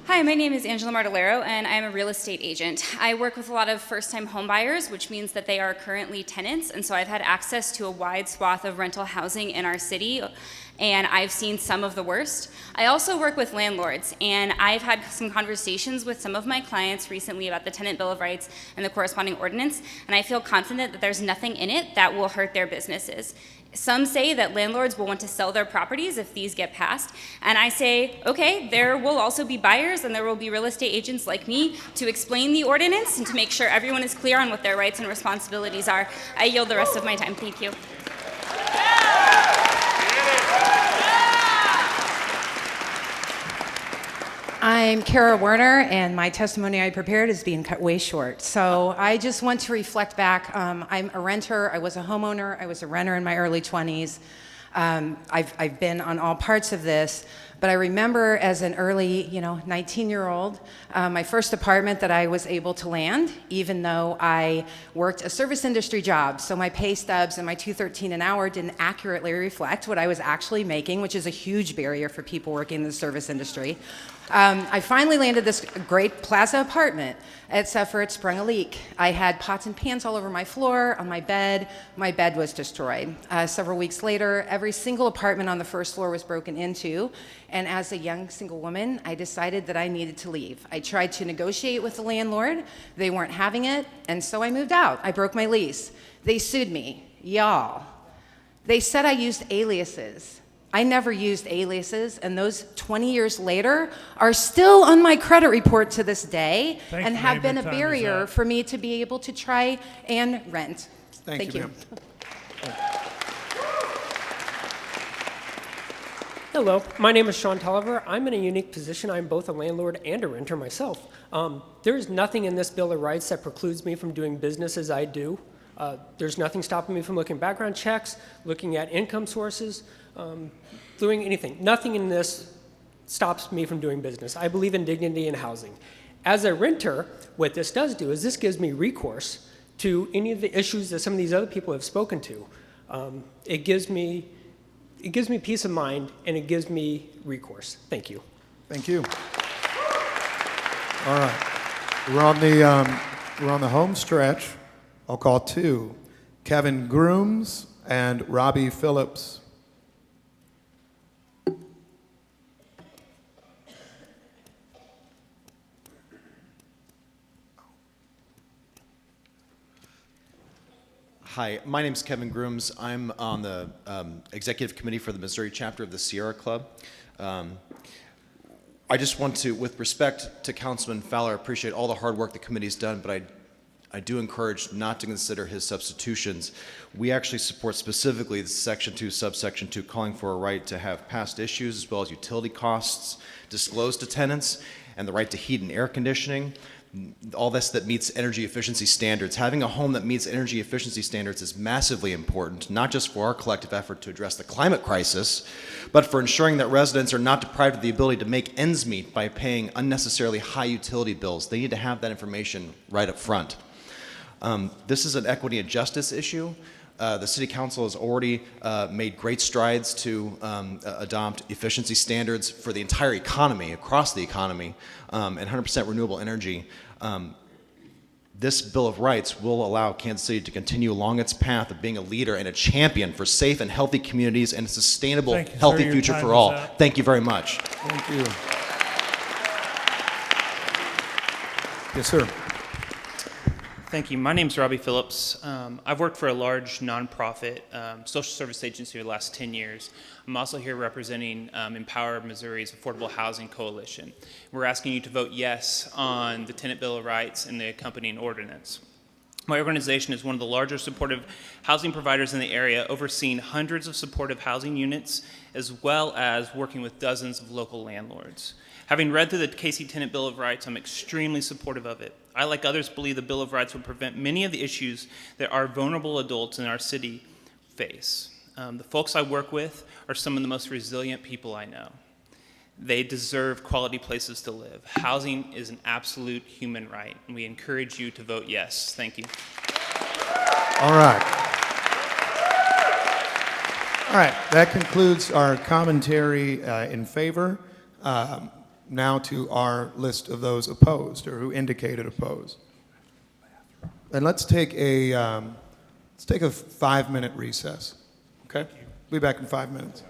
Hi, my name is Angela Martellaro, and I'm a real estate agent. I work with a lot of first-time home buyers, which means that they are currently tenants, and so I've had access to a wide swath of rental housing in our city, and I've seen some of the worst. I also work with landlords, and I've had some conversations with some of my clients recently about the Tenant Bill of Rights and the corresponding ordinance, and I feel confident that there's nothing in it that will hurt their businesses. Some say that landlords will want to sell their properties if these get passed, and I say, okay, there will also be buyers and there will be real estate agents like me to explain the ordinance and to make sure everyone is clear on what their rights and responsibilities are. I yield the rest of my time. Thank you. I'm Kara Werner, and my testimony I prepared is being cut way short. So I just want to reflect back. I'm a renter. I was a homeowner. I was a renter in my early 20s. I've been on all parts of this, but I remember as an early, 19-year-old, my first apartment that I was able to land, even though I worked a service industry job. So my pay stubs and my $2.13 an hour didn't accurately reflect what I was actually making, which is a huge barrier for people working in the service industry. I finally landed this great plaza apartment, except for it sprung a leak. I had pots and pans all over my floor, on my bed. My bed was destroyed. Several weeks later, every single apartment on the first floor was broken into, and as a young single woman, I decided that I needed to leave. I tried to negotiate with the landlord. They weren't having it, and so I moved out. I broke my lease. They sued me. Y'all. They said I used aliases. I never used aliases, and those 20 years later are still on my credit report to this day and have been a barrier for me to be able to try and rent. Thank you. Ma'am. Hello, my name is Sean Tolliver. I'm in a unique position. I'm both a landlord and a renter myself. There is nothing in this Bill of Rights that precludes me from doing business as I do. There's nothing stopping me from looking at background checks, looking at income sources, doing anything. Nothing in this stops me from doing business. I believe in dignity in housing. As a renter, what this does do is this gives me recourse to any of the issues that some of these other people have spoken to. It gives me peace of mind, and it gives me recourse. Thank you. Thank you. All right. We're on the home stretch. I'll call two. Kevin Grooms and Robbie Phillips. Hi, my name is Kevin Grooms. I'm on the executive committee for the Missouri chapter of the Sierra Club. I just want to, with respect to Councilman Fowler, appreciate all the hard work the committee's done, but I do encourage not to consider his substitutions. We actually support specifically the Section 2, Subsection 2, calling for a right to have past issues as well as utility costs disclosed to tenants, and the right to heat and air conditioning. All this that meets energy efficiency standards. Having a home that meets energy efficiency standards is massively important, not just for our collective effort to address the climate crisis, but for ensuring that residents are not deprived of the ability to make ends meet by paying unnecessarily high utility bills. They need to have that information right up front. This is an equity and justice issue. The City Council has already made great strides to adopt efficiency standards for the entire economy, across the economy, and 100% renewable energy. This Bill of Rights will allow Kansas City to continue along its path of being a leader and a champion for safe and healthy communities and a sustainable, healthy future for all. Thank you very much. Thank you. Yes, sir. Thank you. My name's Robbie Phillips. I've worked for a large nonprofit social service agency for the last 10 years. I'm also here representing Empower Missouri's Affordable Housing Coalition. We're asking you to vote yes on the Tenant Bill of Rights and the accompanying ordinance. My organization is one of the larger supportive housing providers in the area, overseeing hundreds of supportive housing units, as well as working with dozens of local landlords. Having read through the KC Tenant Bill of Rights, I'm extremely supportive of it. I, like others, believe the Bill of Rights will prevent many of the issues that our vulnerable adults in our city face. The folks I work with are some of the most resilient people I know. They deserve quality places to live. Housing is an absolute human right, and we encourage you to vote yes. Thank you. All right. All right, that concludes our commentary in favor. Now to our list of those opposed or who indicated opposed. And let's take a 5-minute recess. Okay? Be back in 5 minutes.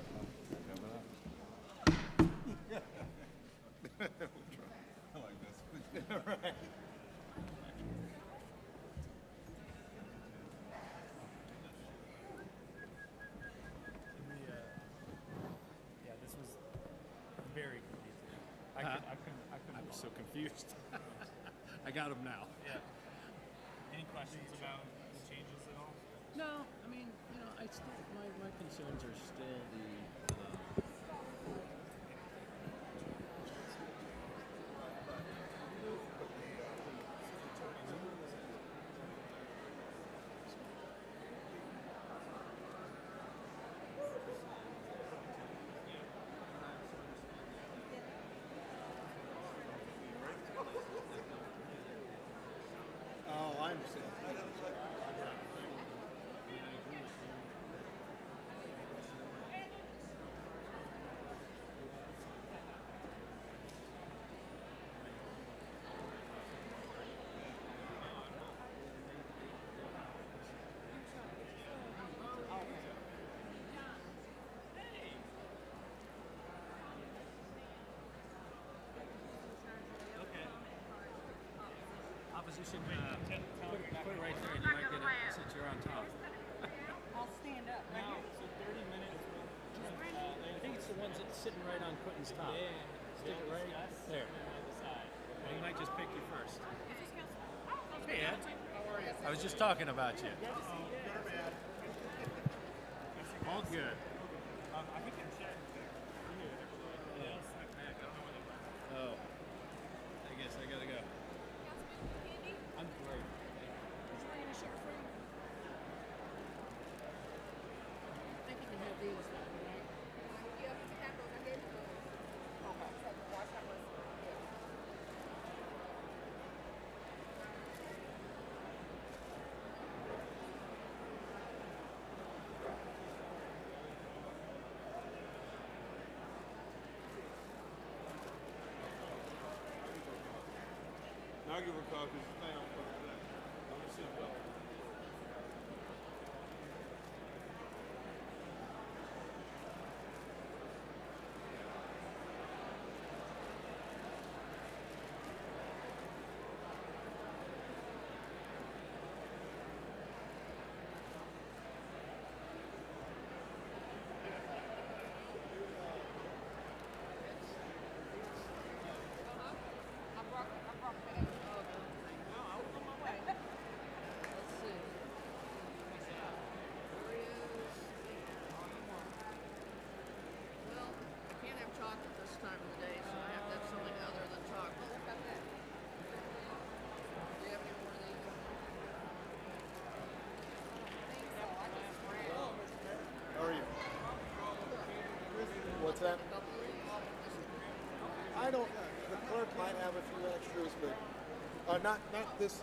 I was so confused. I got them now. Yeah. Any questions about the changes at all? No, I mean, I still, my concerns are still the, Oh, I understand. opposition, put it right there and you might get it since you're on top. I'll stand up. Now, so 30 minutes. I think it's the ones that's sitting right on Quentin's top. Stick it right there. Well, he might just pick you first. Hey, Ed. How are you? I was just talking about you. All good. I think I'm checked. Oh. I guess I gotta go. I'm great. I think you can have these. I'll give her a call because she's playing on today. I'm going to see her. What's that? I don't, the clerk might have a few extras, but not this.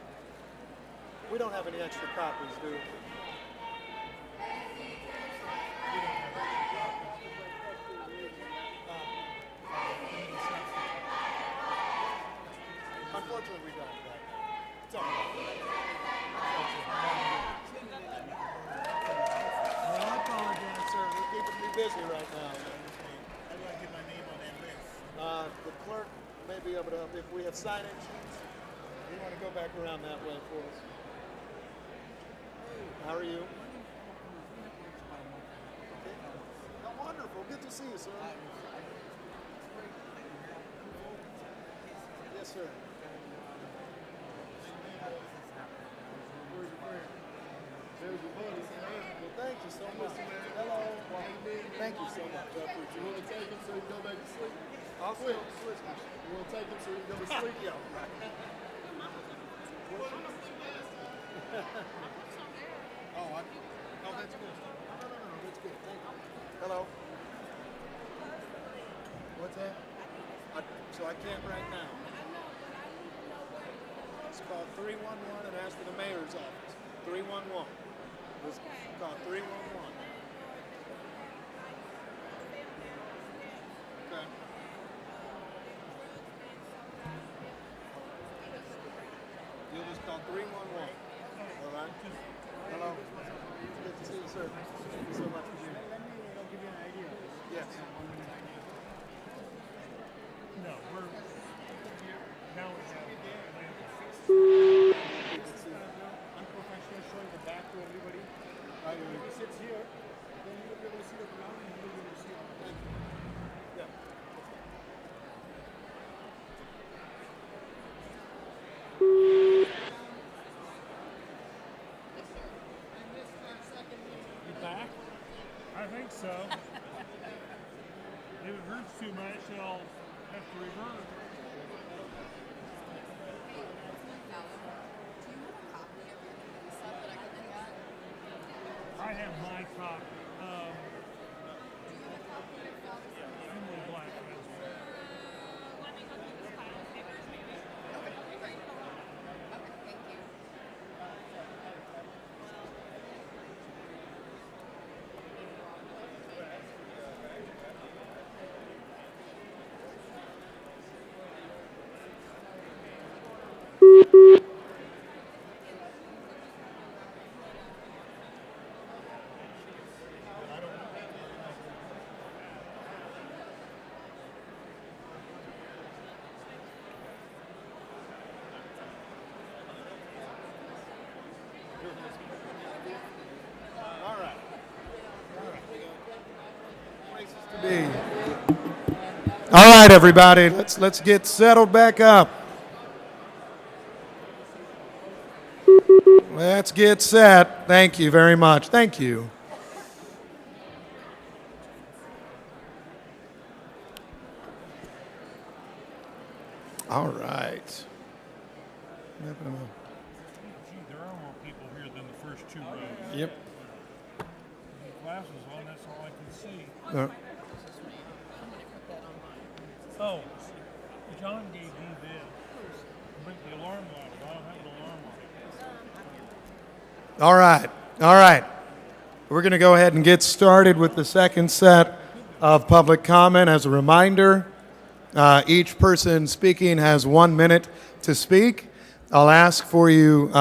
We don't have any extra copies, do we? Unfortunately, we don't. It's all right. Well, I apologize, sir. We're keeping me busy right now. How do I get my name on that list? The clerk may be able to, if we have sign-in sheets, you want to go back around that way for us. How are you? Oh, wonderful. Good to see you, sir. Yes, sir. There's your buddy, Well, thank you so much. Hello. Thank you so much. I appreciate it. You want to take him so you can go back to sleep? I'll switch. You want to take him so you can go to sleep? Yeah. Oh, that's good. No, that's good. Thank you. Hello. What's that? So I can't right now. It's called 311 and ask for the mayor's office. 311. It's called 311. Okay. You'll just call 311. All right? Hello. Good to see you, sir. Thank you so much for being here. Let me give you an idea. Yes. No, we're, now we have. Unprofessional showing the back to everybody. If he sits here, then you'll be able to see the ground and you'll be able to see all the Yeah. hurts too much, they'll have to revert. I have my copy. Emily Black has one. All right, everybody, let's get settled back up. Let's get set. Thank you very much. Thank you. All right. Gee, there are more people here than the first two rows. Yep. The glasses on, that's all I can see. Oh, John gave you this. But the alarm light, I don't have an alarm light. All right. All right. We're going to go ahead and get started with the second set of public comment. As a reminder, each person speaking has 1 minute to speak. I'll ask for you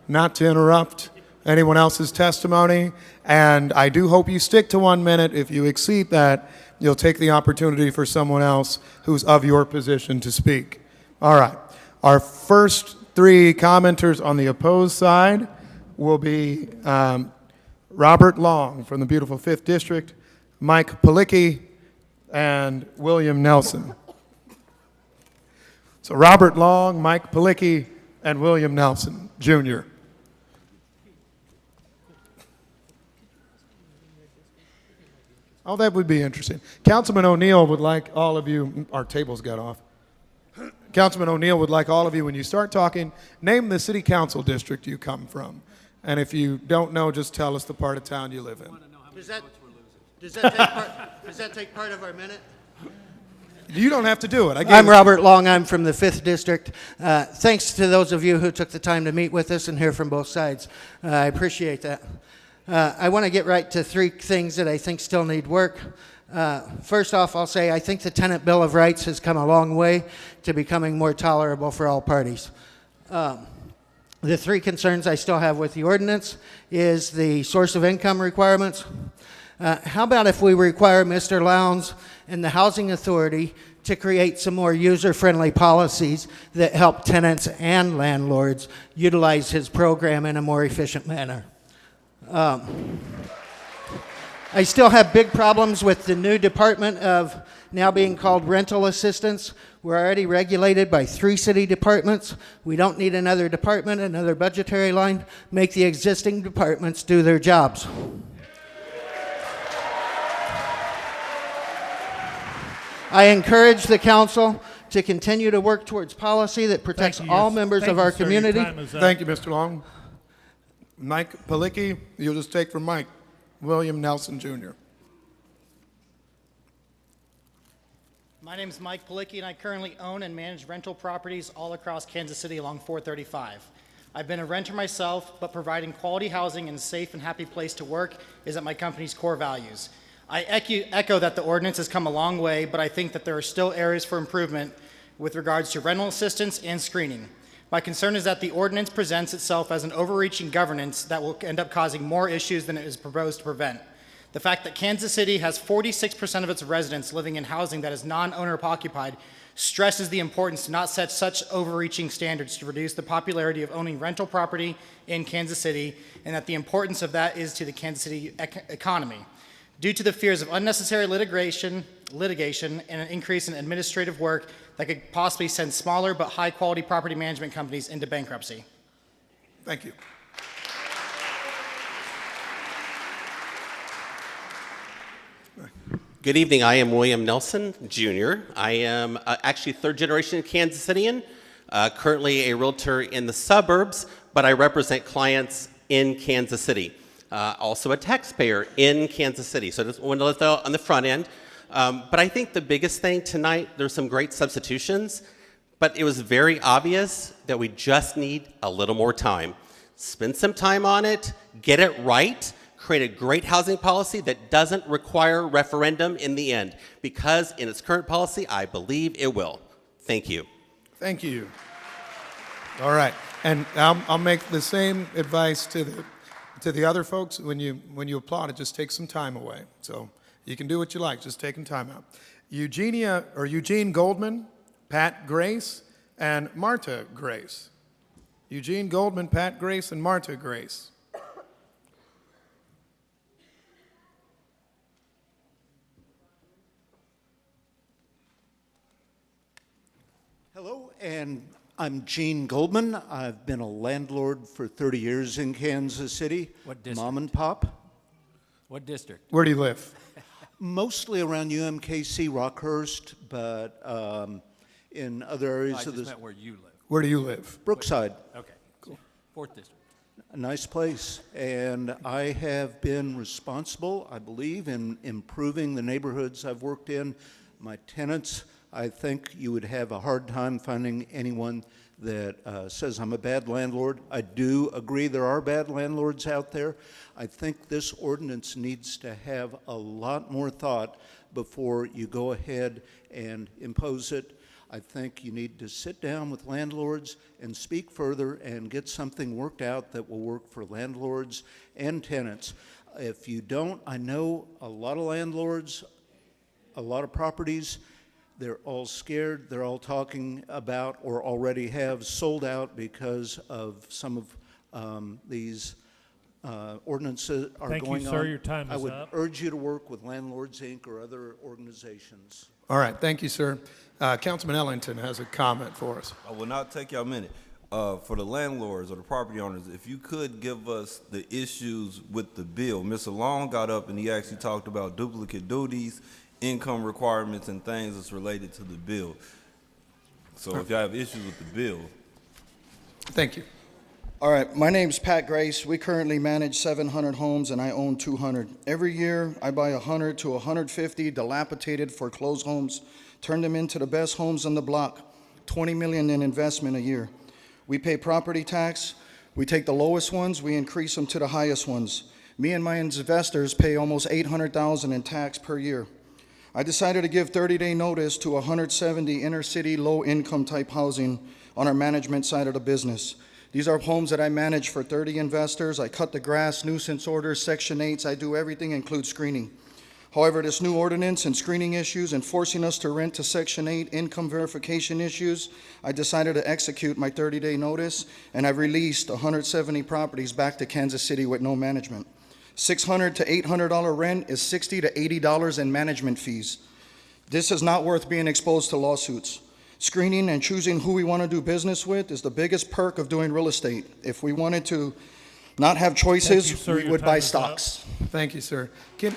not to interrupt anyone else's testimony, and I do hope you stick to 1 minute. If you exceed that, you'll take the opportunity for someone else who's of your position to speak. All right. Our first three commenters on the opposed side will be Robert Long from the beautiful 5th District, Mike Palicki, and William Nelson. So Robert Long, Mike Palicki, and William Nelson, Jr. Oh, that would be interesting. Councilman O'Neill would like all of you, our tables got off. Councilman O'Neill would like all of you, when you start talking, name the city council district you come from. And if you don't know, just tell us the part of town you live in. Does that take part of our minute? You don't have to do it. I'm Robert Long. I'm from the 5th District. Thanks to those of you who took the time to meet with us and hear from both sides. I appreciate that. I want to get right to three things that I think still need work. First off, I'll say I think the Tenant Bill of Rights has come a long way to becoming more tolerable for all parties. The three concerns I still have with the ordinance is the source of income requirements. How about if we require Mr. Lowndes and the Housing Authority to create some more user-friendly policies that help tenants and landlords utilize his program in a more efficient manner? I still have big problems with the new department of now being called rental assistance. We're already regulated by 3 city departments. We don't need another department, another budgetary line. Make the existing departments do their jobs. I encourage the council to continue to work towards policy that protects all members of our community. Thank you, Mr. Long. Mike Palicki, you'll just take from Mike. William Nelson, Jr. My name is Mike Palicki, and I currently own and manage rental properties all across Kansas City along 435. I've been a renter myself, but providing quality housing and a safe and happy place to work is at my company's core values. I echo that the ordinance has come a long way, but I think that there are still areas for improvement with regards to rental assistance and screening. My concern is that the ordinance presents itself as an overreaching governance that will end up causing more issues than it is proposed to prevent. The fact that Kansas City has 46% of its residents living in housing that is non-owner occupied stresses the importance to not set such overreaching standards to reduce the popularity of owning rental property in Kansas City, and that the importance of that is to the Kansas City economy. Due to the fears of unnecessary litigation, and an increase in administrative work that could possibly send smaller but high-quality property management companies into bankruptcy. Thank you. Good evening. I am William Nelson, Jr. I am actually third generation Kansas Cityan, currently a realtor in the suburbs, but I represent clients in Kansas City. Also a taxpayer in Kansas City. So I just wanted to let that out on the front end. But I think the biggest thing tonight, there's some great substitutions, but it was very obvious that we just need a little more time. Spend some time on it, get it right, create a great housing policy that doesn't require referendum in the end, because in its current policy, I believe it will. Thank you. Thank you. All right, and I'll make the same advice to the other folks. When you applaud it, just take some time away. So you can do what you like, just taking time out. Eugene Goldman, Pat Grace, and Marta Grace. Eugene Goldman, Pat Grace, and Marta Grace. Hello, and I'm Gene Goldman. I've been a landlord for 30 years in Kansas City. What district? Mom and pop. What district? Where do you live? Mostly around UMKC, Rockhurst, but in other areas I of just the... meant where you live. Where do you live? Brookside. Okay, cool. 4th district. A nice place. And I have been responsible, I believe, in improving the neighborhoods I've worked in. My tenants, I think you would have a hard time finding anyone that says I'm a bad landlord. I do agree there are bad landlords out there. I think this ordinance needs to have a lot more thought before you go ahead and impose it. I think you need to sit down with landlords and speak further and get something worked out that will work for landlords and tenants. If you don't, I know a lot of landlords, a lot of properties, they're all scared. They're all talking about or already have sold out because of some of these ordinances are Thank you, going on. sir. Your time I is would up. urge you to work with Landlords, Inc. or other organizations. All right, thank you, sir. Councilman Ellington has a comment for us. I will not take y'all a minute. For the landlords or the property owners, if you could give us the issues with the bill. Mr. Long got up and he actually talked about duplicate duties, income requirements, and things that's related to the bill. So if y'all have issues with the bill. Thank you. All right, my name's Pat Grace. We currently manage 700 homes and I own 200. Every year, I buy 100 to 150 dilapidated foreclosed homes, turn them into the best homes on the block, $20 million in investment a year. We pay property tax. We take the lowest ones, we increase them to the highest ones. Me and my investors pay almost $800,000 in tax per year. I decided to give 30-day notice to 170 inner-city low-income type housing on our management side of the business. These are homes that I manage for 30 investors. I cut the grass, nuisance orders, Section 8s. I do everything, include screening. However, this new ordinance and screening issues and forcing us to rent to Section 8 income verification issues, I decided to execute my 30-day notice, and I've released 170 properties back to Kansas City with no management. $600 to $800 rent is $60 to $80 in management fees. This is not worth being exposed to lawsuits. Screening and choosing who we want to do business with is the biggest perk of doing real estate. If we wanted to not have choices, Thank you, sir. we Your would time buy is up. stocks. Thank you, sir. Can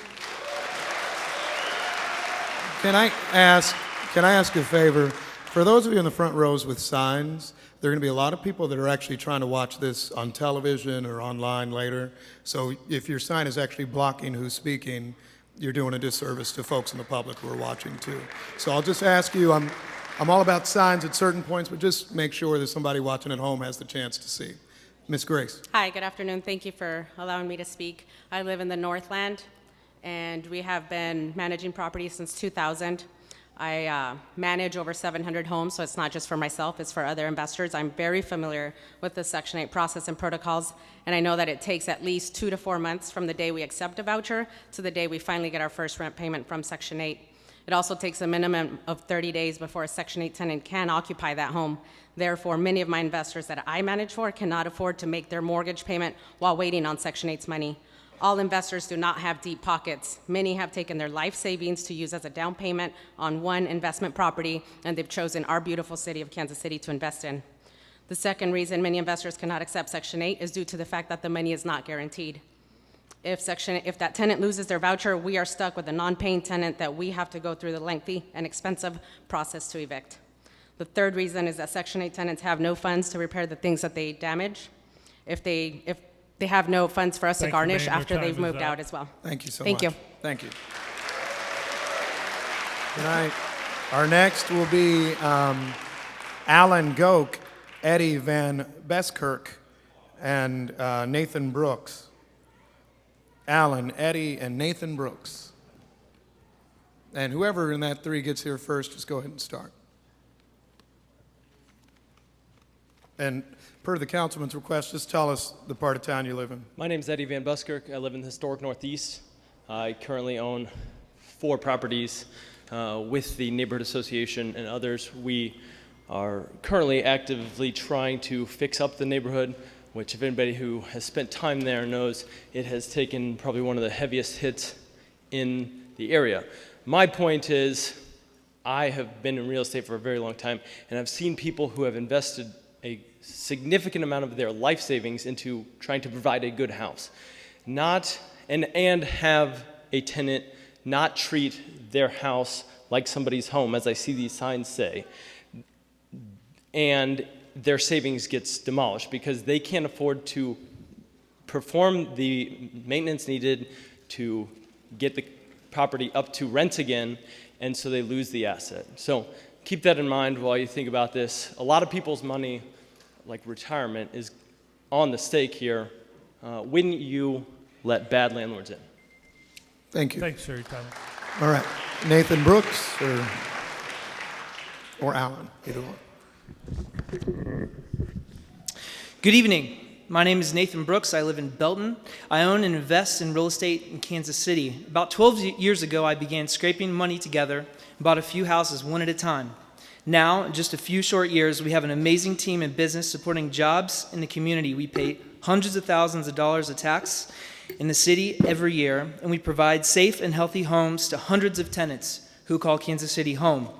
I ask a favor? For those of you in the front rows with signs, there are going to be a lot of people that are actually trying to watch this on television or online later. So if your sign is actually blocking who's speaking, you're doing a disservice to folks in the public who are watching too. So I'll just ask you, I'm all about signs at certain points, but just make sure that somebody watching at home has the chance to see. Ms. Grace. Hi, good afternoon. Thank you for allowing me to speak. I live in the Northland, and we have been managing properties since 2000. I manage over 700 homes, so it's not just for myself, it's for other investors. I'm very familiar with the Section 8 process and protocols, and I know that it takes at least 2 to 4 months from the day we accept a voucher to the day we finally get our first rent payment from Section 8. It also takes a minimum of 30 days before a Section 8 tenant can occupy that home. Therefore, many of my investors that I manage for cannot afford to make their mortgage payment while waiting on Section 8's money. All investors do not have deep pockets. Many have taken their life savings to use as a down payment on one investment property, and they've chosen our beautiful city of Kansas City to invest in. The second reason many investors cannot accept Section 8 is due to the fact that the money is not guaranteed. If that tenant loses their voucher, we are stuck with a non-paying tenant that we have to go through the lengthy and expensive process to evict. The third reason is that Section 8 tenants have no funds to repair the things that they damage. If they have no funds for us to Thank you, garnish ma'am. Your after time they've is moved up. out as well. Thank you so Thank much. you. Thank you. Good night. Our next will be Alan Goke, Eddie Van Beskirk, and Nathan Brooks. Alan, Eddie, and Nathan Brooks. And whoever in that three gets here first, just go ahead and start. And per the councilman's request, just tell us the part of town you live in. My name is Eddie Van Buskirk. I live in the historic Northeast. I currently own 4 properties with the neighborhood association and others. We are currently actively trying to fix up the neighborhood, which if anybody who has spent time there knows, it has taken probably one of the heaviest hits in the area. My point is, I have been in real estate for a very long time, and I've seen people who have invested a significant amount of their life savings into trying to provide a good house, and have a tenant not treat their house like somebody's home, as I see these signs say, and their savings gets demolished because they can't afford to perform the maintenance needed to get the property up to rent again, and so they lose the asset. So keep that in mind while you think about this. A lot of people's money, like retirement, is on the stake here. Wouldn't you let bad landlords in? Thank you. Thanks, sir. Your time. All right. Nathan Brooks or Alan, either one. Good evening. My name is Nathan Brooks. I live in Belton. I own and invest in real estate in Kansas City. About 12 years ago, I began scraping money together and bought a few houses one at a time. Now, in just a few short years, we have an amazing team in business supporting jobs in the community. We pay hundreds of thousands of dollars of tax in the city every year, and we provide safe and healthy homes to hundreds of tenants who call Kansas City home.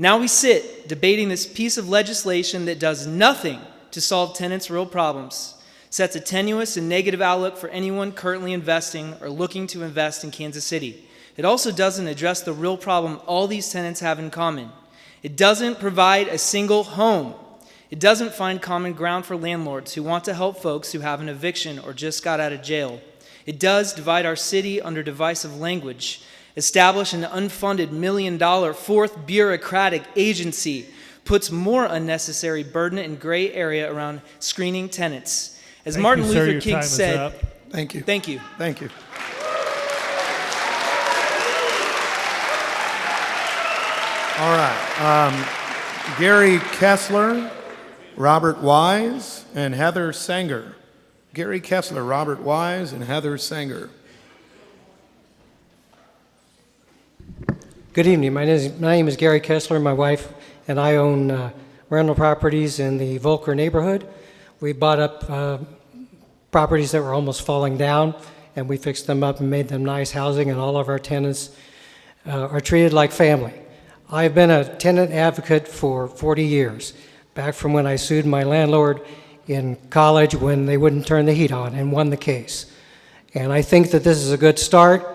Now we sit debating this piece of legislation that does nothing to solve tenants' real problems, sets a tenuous and negative outlook for anyone currently investing or looking to invest in Kansas City. It also doesn't address the real problem all these tenants have in common. It doesn't provide a single home. It doesn't find common ground for landlords who want to help folks who have an eviction or just got out of jail. It does divide our city under divisive language, establish an unfunded $1 million fourth bureaucratic agency, puts more unnecessary burden and gray area around screening tenants. As Thank Martin you, sir. Luther Your King time is said, up. Thank you. Thank you. Thank you. All right. Gary Kessler, Robert Wise, and Heather Sanger. Gary Kessler, Robert Wise, and Heather Sanger. Good evening. My name is Gary Kessler. My wife and I own rental properties in the Volker neighborhood. We bought up properties that were almost falling down, and we fixed them up and made them nice housing, and all of our tenants are treated like family. I've been a tenant advocate for 40 years, back from when I sued my landlord in college when they wouldn't turn the heat on, and won the case. And I think that this is a good start,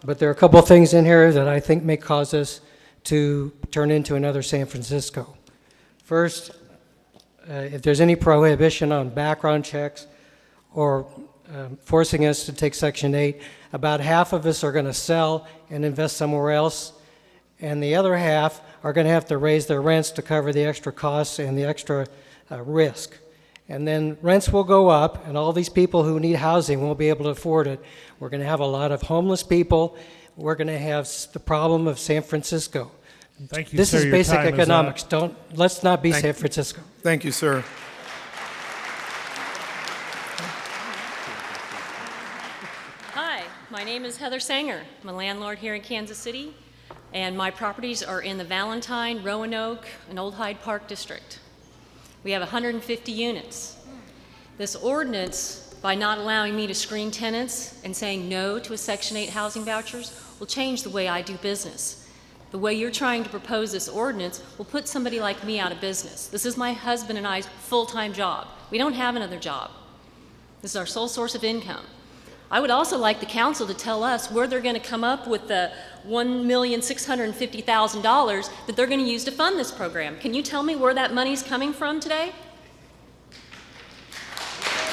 but there are a couple of things in here that I think may cause us to turn into another San Francisco. First, if there's any prohibition on background checks or forcing us to take Section 8, about half of us are going to sell and invest somewhere else, and the other half are going to have to raise their rents to cover the extra costs and the extra risk. And then rents will go up, and all these people who need housing won't be able to afford it. We're going to have a lot of homeless people. We're going to have the problem of San Francisco. Thank you, This sir. is Your basic time is economics. up. Let's not be San Francisco. Thank you, sir. Hi, my name is Heather Sanger. I'm a landlord here in Kansas City, and my properties are in the Valentine, Roanoke, and Old Hyde Park district. We have 150 units. This ordinance, by not allowing me to screen tenants and saying no to a Section 8 housing vouchers, will change the way I do business. The way you're trying to propose this ordinance will put somebody like me out of business. This is my husband and I's full-time job. We don't have another job. This is our sole source of income. I would also like the council to tell us where they're going to come up with the $1,650,000 that they're going to use to fund this program. Can you tell me where that money's coming from today?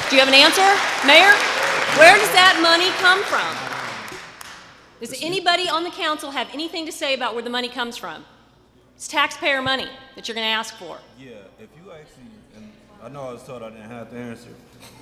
Do you have an answer, Mayor? Where does that money come from? Does anybody on the council have anything to say about where the money comes from? It's taxpayer money that you're going to ask for. Yeah, if you actually, and I know I was told I didn't have to answer.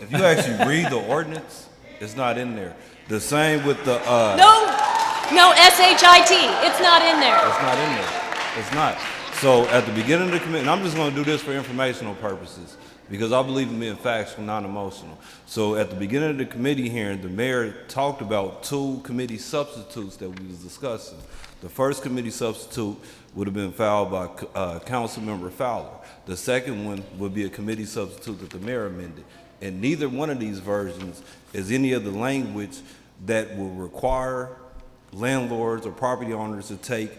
If you actually read the ordinance, it's not in there. The same with the No S-H-I-T. It's not in there. It's not in there. It's not. So at the beginning of the committee, and I'm just going to do this for informational purposes because I believe in being factual, not emotional. So at the beginning of the committee hearing, the mayor talked about 2 committee substitutes that we was discussing. The first committee substitute would have been filed by Council Member Fowler. The second one would be a committee substitute that the mayor amended. And neither one of these versions is any of the language that will require landlords or property owners to take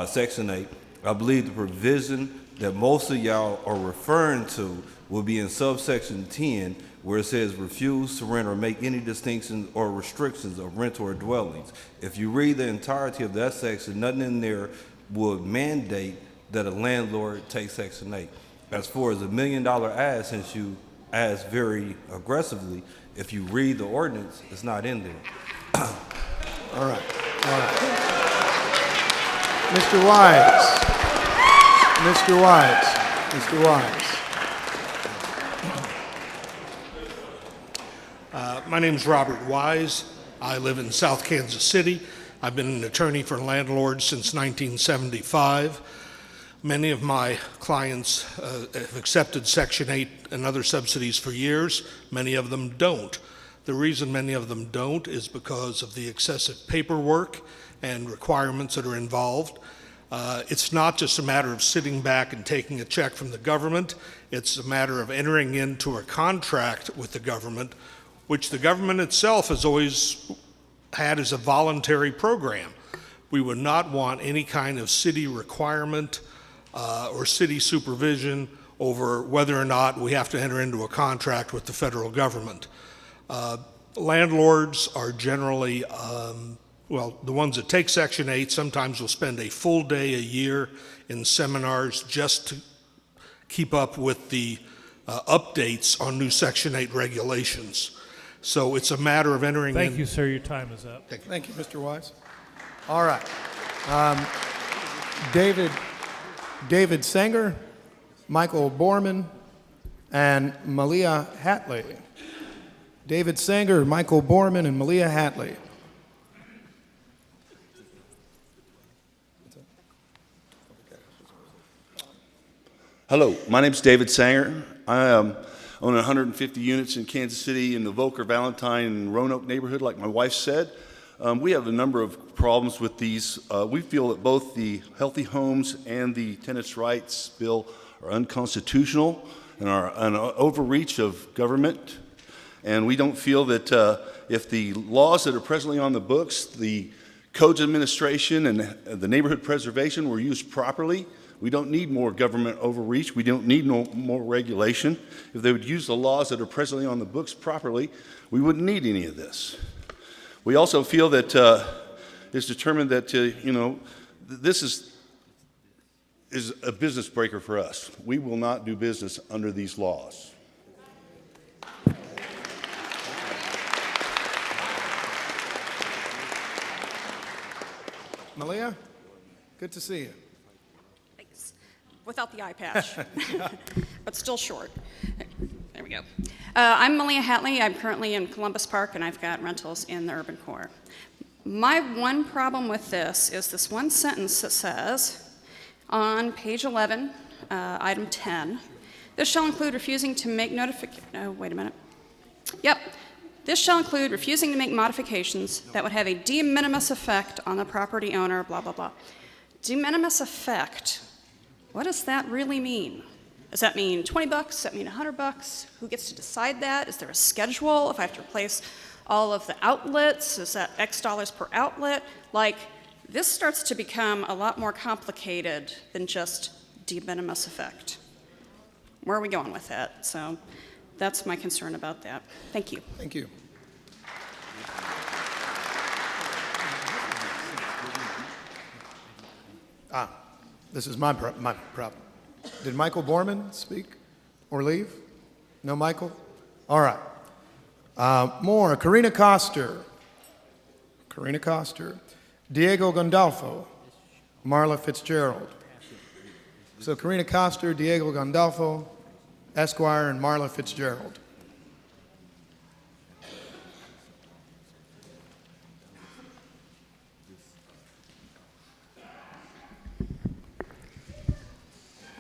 Section 8. I believe the provision that most of y'all are referring to will be in subsection 10, where it says refuse to rent or make any distinctions or restrictions of rent or dwellings. If you read the entirety of that section, nothing in there would mandate that a landlord take Section 8. As far as $1 million ask, since you asked very aggressively, if you read the ordinance, it's not in there. All right. Mr. Wise. Mr. Wise. Mr. Wise. My name's Robert Wise. I live in South Kansas City. I've been an attorney for landlords since 1975. Many of my clients have accepted Section 8 and other subsidies for years. Many of them don't. The reason many of them don't is because of the excessive paperwork and requirements that are involved. It's not just a matter of sitting back and taking a check from the government. It's a matter of entering into a contract with the government, which the government itself has always had as a voluntary program. We would not want any kind of city requirement or city supervision over whether or not we have to enter into a contract with the federal government. Landlords are generally, well, the ones that take Section 8 sometimes will spend a full day a year in seminars just to keep up with the updates on new Section 8 regulations. So it's a matter of entering in. Thank you, sir. Your time is up. Thank you, Mr. Wise. All right. David Sanger, Michael Borman, and Malia Hatley. David Sanger, Michael Borman, and Malia Hatley. Hello, my name is David Sanger. I own 150 units in Kansas City in the Volker, Valentine, and Roanoke neighborhood, like my wife said. We have a number of problems with these. We feel that both the Healthy Homes and the Tenants' Rights Bill are unconstitutional and are an overreach of government. And we don't feel that if the laws that are presently on the books, the codes administration and the neighborhood preservation were used properly, we don't need more government overreach. We don't need no more regulation. If they would use the laws that are presently on the books properly, we wouldn't need any of this. We also feel that it's determined that, this is a business breaker for us. We will not do business under these laws. Malia, good to see you. Thanks. Without the eye patch, but still short. There we go. I'm Malia Hatley. I'm currently in Columbus Park, and I've got rentals in the urban core. My one problem with this is this one sentence that says, on page 11, item 10, this shall include refusing to make wait a minute. Yep. This shall include refusing to make modifications that would have a de minimis effect on the property owner, blah, blah, blah. De minimis effect, what does that really mean? Does that mean 20 bucks? Does that mean 100 bucks? Who gets to decide that? Is there a schedule? If I have to replace all of the outlets, is that X dollars per outlet? Like, this starts to become a lot more complicated than just de minimis effect. Where are we going with that? So that's my concern about that. Thank you. Thank you. This is my problem. Did Michael Borman speak or leave? No, Michael? All right. More. Karina Coster. Diego Gandolfo. Marla Fitzgerald. So Karina Coster, Diego Gandolfo, Esquire, and Marla Fitzgerald.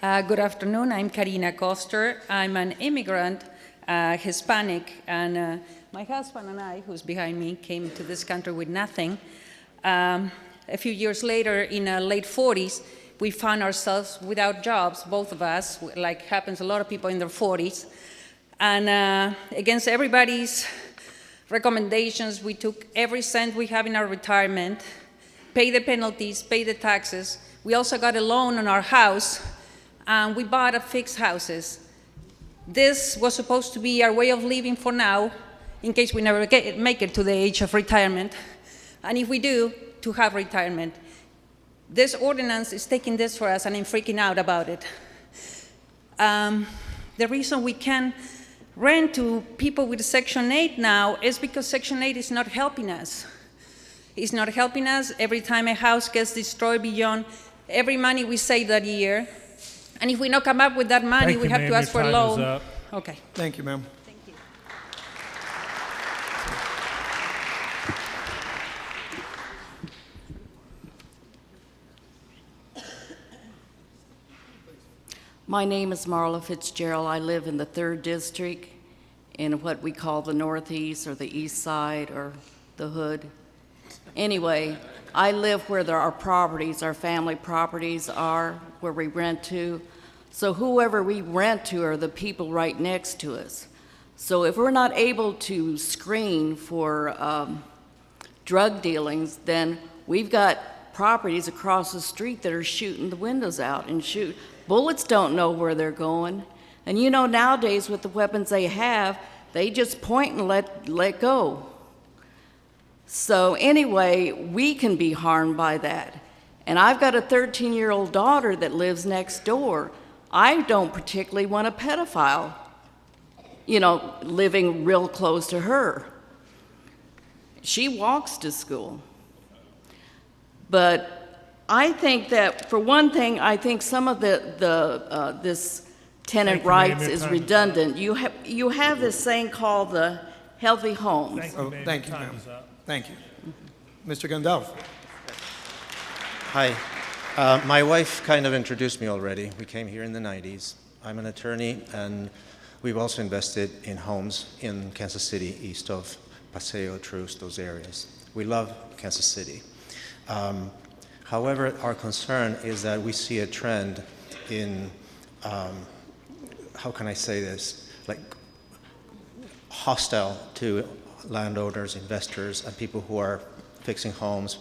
Good afternoon. I'm Karina Koster. I'm an immigrant, Hispanic, and my husband and I, who's behind me, came to this country with nothing. A few years later, in the late 40s, we found ourselves without jobs, both of us, like happens a lot of people in their 40s. And against everybody's recommendations, we took every cent we have in our retirement, paid the penalties, paid the taxes. We also got a loan on our house, and we bought a fixed houses. This was supposed to be our way of living for now, in case we never make it to the age of retirement. And if we do, to have retirement. This ordinance is taking this for us, and I'm freaking out about it. The reason we can rent to people with Section 8 now is because Section 8 is not helping us. It's not helping us. Every time a house gets destroyed beyond every money we save that year, and if we don't come up with that money, we have to ask for a loan. Okay. Thank you, ma'am. Thank you. My name is Marla Fitzgerald. I live in the 3rd District in what we call the Northeast or the East Side or the Hood. Anyway, I live where there are properties, our family properties are, where we rent to. So whoever we rent to are the people right next to us. So if we're not able to screen for drug dealings, then we've got properties across the street that are shooting the windows out and shoot. Bullets don't know where they're going. And you know, nowadays with the weapons they have, they just point and let go. So anyway, we can be harmed by that. And I've got a 13-year-old daughter that lives next door. I don't particularly want a pedophile, you know, living real close to her. She walks to school. But I think that, for one thing, I think some of this tenant rights is redundant. You have this thing called the healthy homes. Thank you, ma'am. Thank you. Mr. Gandolfo. Hi. My wife kind of introduced me already. We came here in the 90s. I'm an attorney, and we've also invested in homes in Kansas City, east of Paseo, Troost, those areas. We love Kansas City. However, our concern is that we see a trend in, how can I say this, like hostile to landowners, investors, and people who are fixing homes,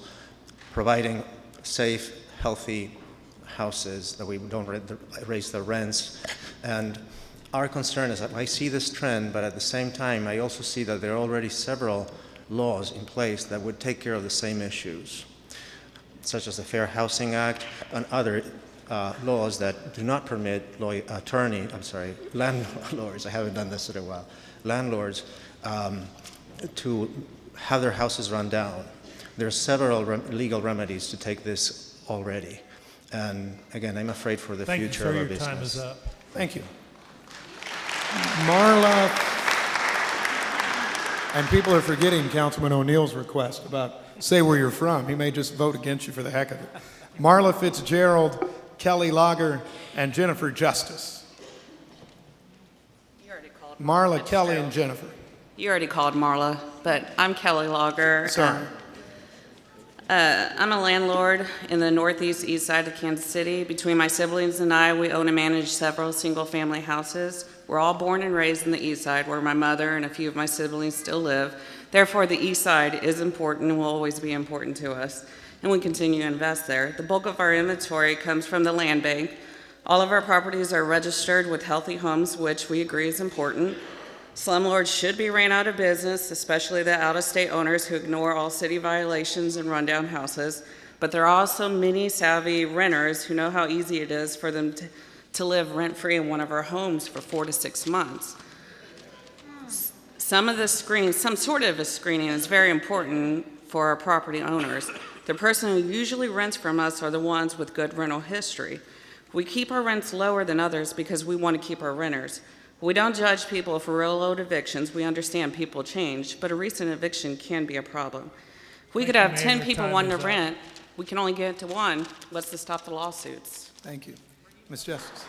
providing safe, healthy houses that we don't raise the rents. And our concern is that I see this trend, but at the same time, I also see that there are already several laws in place that would take care of the same issues, such as the Fair Housing Act and other laws that do not permit landlords, I haven't done this in a while, landlords to have their houses run down. There are several legal remedies to take this already. And again, I'm afraid for the future of our business. Thank you, sir. Your time is up. Thank you. Marla, and people are forgetting Councilman O'Neill's request about say where you're from. He may just vote against you for the heck of it. Marla Fitzgerald, Kelly Lager, and Jennifer Justice. You already called Marla, Kelly, and Jennifer. You already called Marla, but I'm Kelly Lager. Sorry. I'm a landlord in the northeast east side of Kansas City. Between my siblings and I, we own and manage several single-family houses. We're all born and raised in the east side, where my mother and a few of my siblings still live. Therefore, the east side is important and will always be important to us, and we continue to invest there. The bulk of our inventory comes from the land bank. All of our properties are registered with healthy homes, which we agree is important. Slumlords should be ran out of business, especially the out-of-state owners who ignore all city violations and run down houses. But there are also many savvy renters who know how easy it is for them to live rent-free in one of our homes for 4 to 6 months. Some sort of a screening is very important for our property owners. The person who usually rents from us are the ones with good rental history. We keep our rents lower than others because we want to keep our renters. We don't judge people for real low evictions. We understand people change, but a recent eviction can be a problem. If we could have 10 people wanting to rent, we can only get to one. Let's just stop the lawsuits. Thank you. Ms. Justice.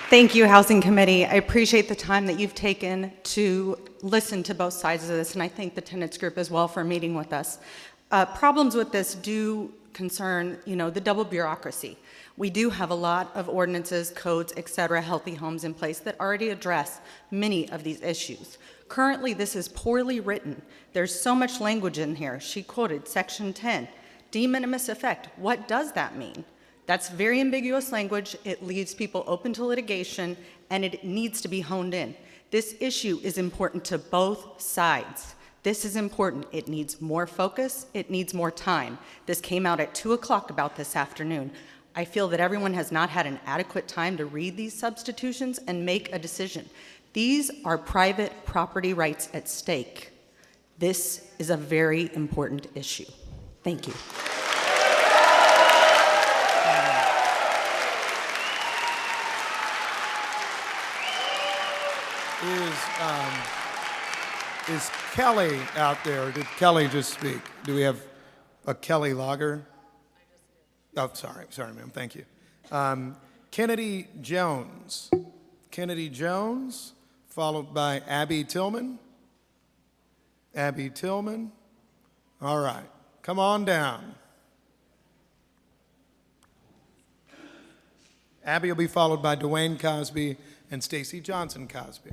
Thank you, Housing Committee. I appreciate the time that you've taken to listen to both sides of this, and I thank the Tenants Group as well for meeting with us. Problems with this do concern, the double bureaucracy. We do have a lot of ordinances, codes, et cetera, healthy homes in place that already address many of these issues. Currently, this is poorly written. There's so much language in here. She quoted Section 10, de minimis effect. What does that mean? That's very ambiguous language. It leaves people open to litigation, and it needs to be honed in. This issue is important to both sides. This is important. It needs more focus. It needs more time. This came out at 2 o'clock about this afternoon. I feel that everyone has not had an adequate time to read these substitutions and make a decision. These are private property rights at stake. This is a very important issue. Thank you. Is Kelly out there? Or did Kelly just speak? Do we have a Kelly Lager? Oh, sorry, ma'am. Thank you. Kennedy Jones. Kennedy Jones, followed by Abby Tillman. Abby Tillman. All right, come on down. Abby will be followed by Duane Cosby and Stacy Johnson Cosby.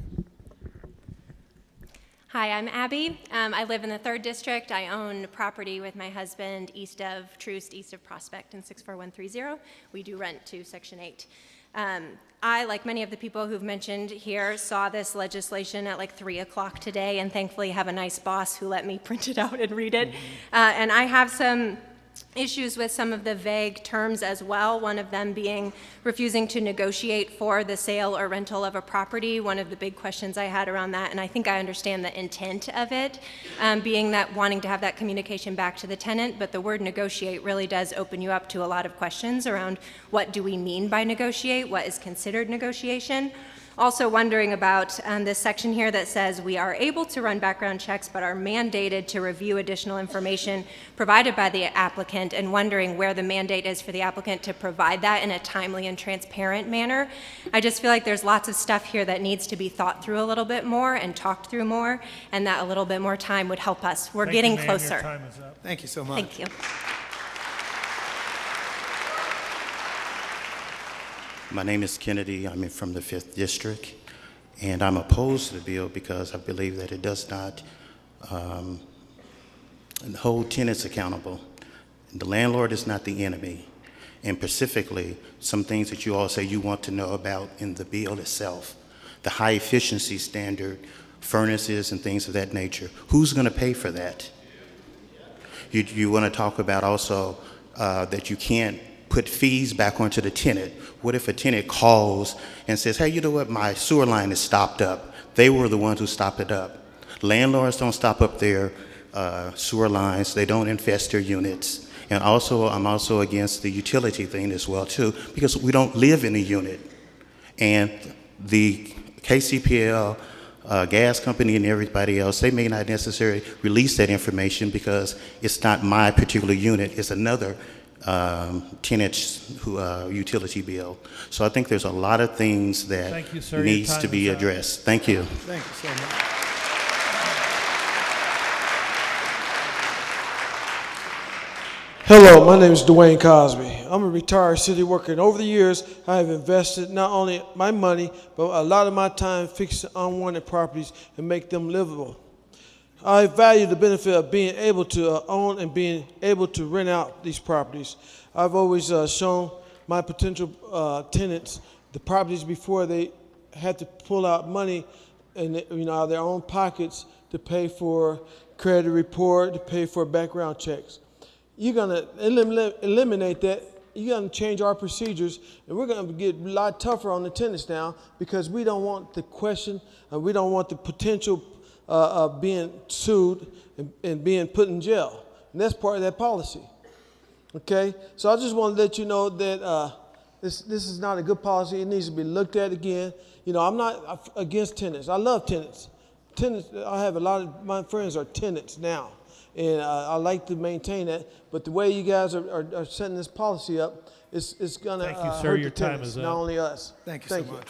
Hi, I'm Abby. I live in the 3rd District. I own property with my husband east of Troost, east of Prospect in 64130. We do rent to Section 8. I, like many of the people who've mentioned here, saw this legislation at like 3 o'clock today, and thankfully have a nice boss who let me print it out and read it. And I have some issues with some of the vague terms as well, one of them being refusing to negotiate for the sale or rental of a property. One of the big questions I had around that, and I think I understand the intent of it, being that wanting to have that communication back to the tenant, but the word negotiate really does open you up to a lot of questions around what do we mean by negotiate, what is considered negotiation. Also wondering about this section here that says we are able to run background checks but are mandated to review additional information provided by the applicant, and wondering where the mandate is for the applicant to provide that in a timely and transparent manner. I just feel like there's lots of stuff here that needs to be thought through a little bit more and talked through more, and that a little bit more time would help us. We're getting closer. Your time is up. Thank you so much. Thank you. My name is Kennedy. I'm from the 5th District, and I'm opposed to the bill because I believe that it does not hold tenants accountable. The landlord is not the enemy. And specifically, some things that you all say you want to know about in the bill itself, the high efficiency standard, furnaces and things of that nature. Who's going to pay for that? You want to talk about also that you can't put fees back onto the tenant. What if a tenant calls and says, hey, you know what, my sewer line is stopped up? They were the ones who stopped it up. Landlords don't stop up their sewer lines. They don't infest their units. And also, I'm also against the utility thing as well too, because we don't live in a unit. And the KCPL, gas company and everybody else, they may not necessarily release that information because it's not my particular unit, it's another tenant's utility bill. So I think there's a lot of things that Thank you, sir. needs to be addressed. Thank you. Thank you so much. Hello, my name is Duane Cosby. I'm a retired city worker, and over the years, I have invested not only my money, but a lot of my time fixing unwanted properties and make them livable. I value the benefit of being able to own and being able to rent out these properties. I've always shown my potential tenants the properties before they had to pull out money and out of their own pockets to pay for credit report, to pay for background checks. You're going to eliminate that. You're going to change our procedures, and we're going to get a lot tougher on the tenants now because we don't want the question, we don't want the potential of being sued and being put in jail. And that's part of that policy. Okay? So I just want to let you know that this is not a good policy. It needs to be looked at again. You know, I'm not against tenants. I love tenants. Tenants, I have a lot of my friends are tenants now. And I like to maintain that, but the way you guys are setting this policy up, it's going to hurt the tenants, not only us. Thank you so much.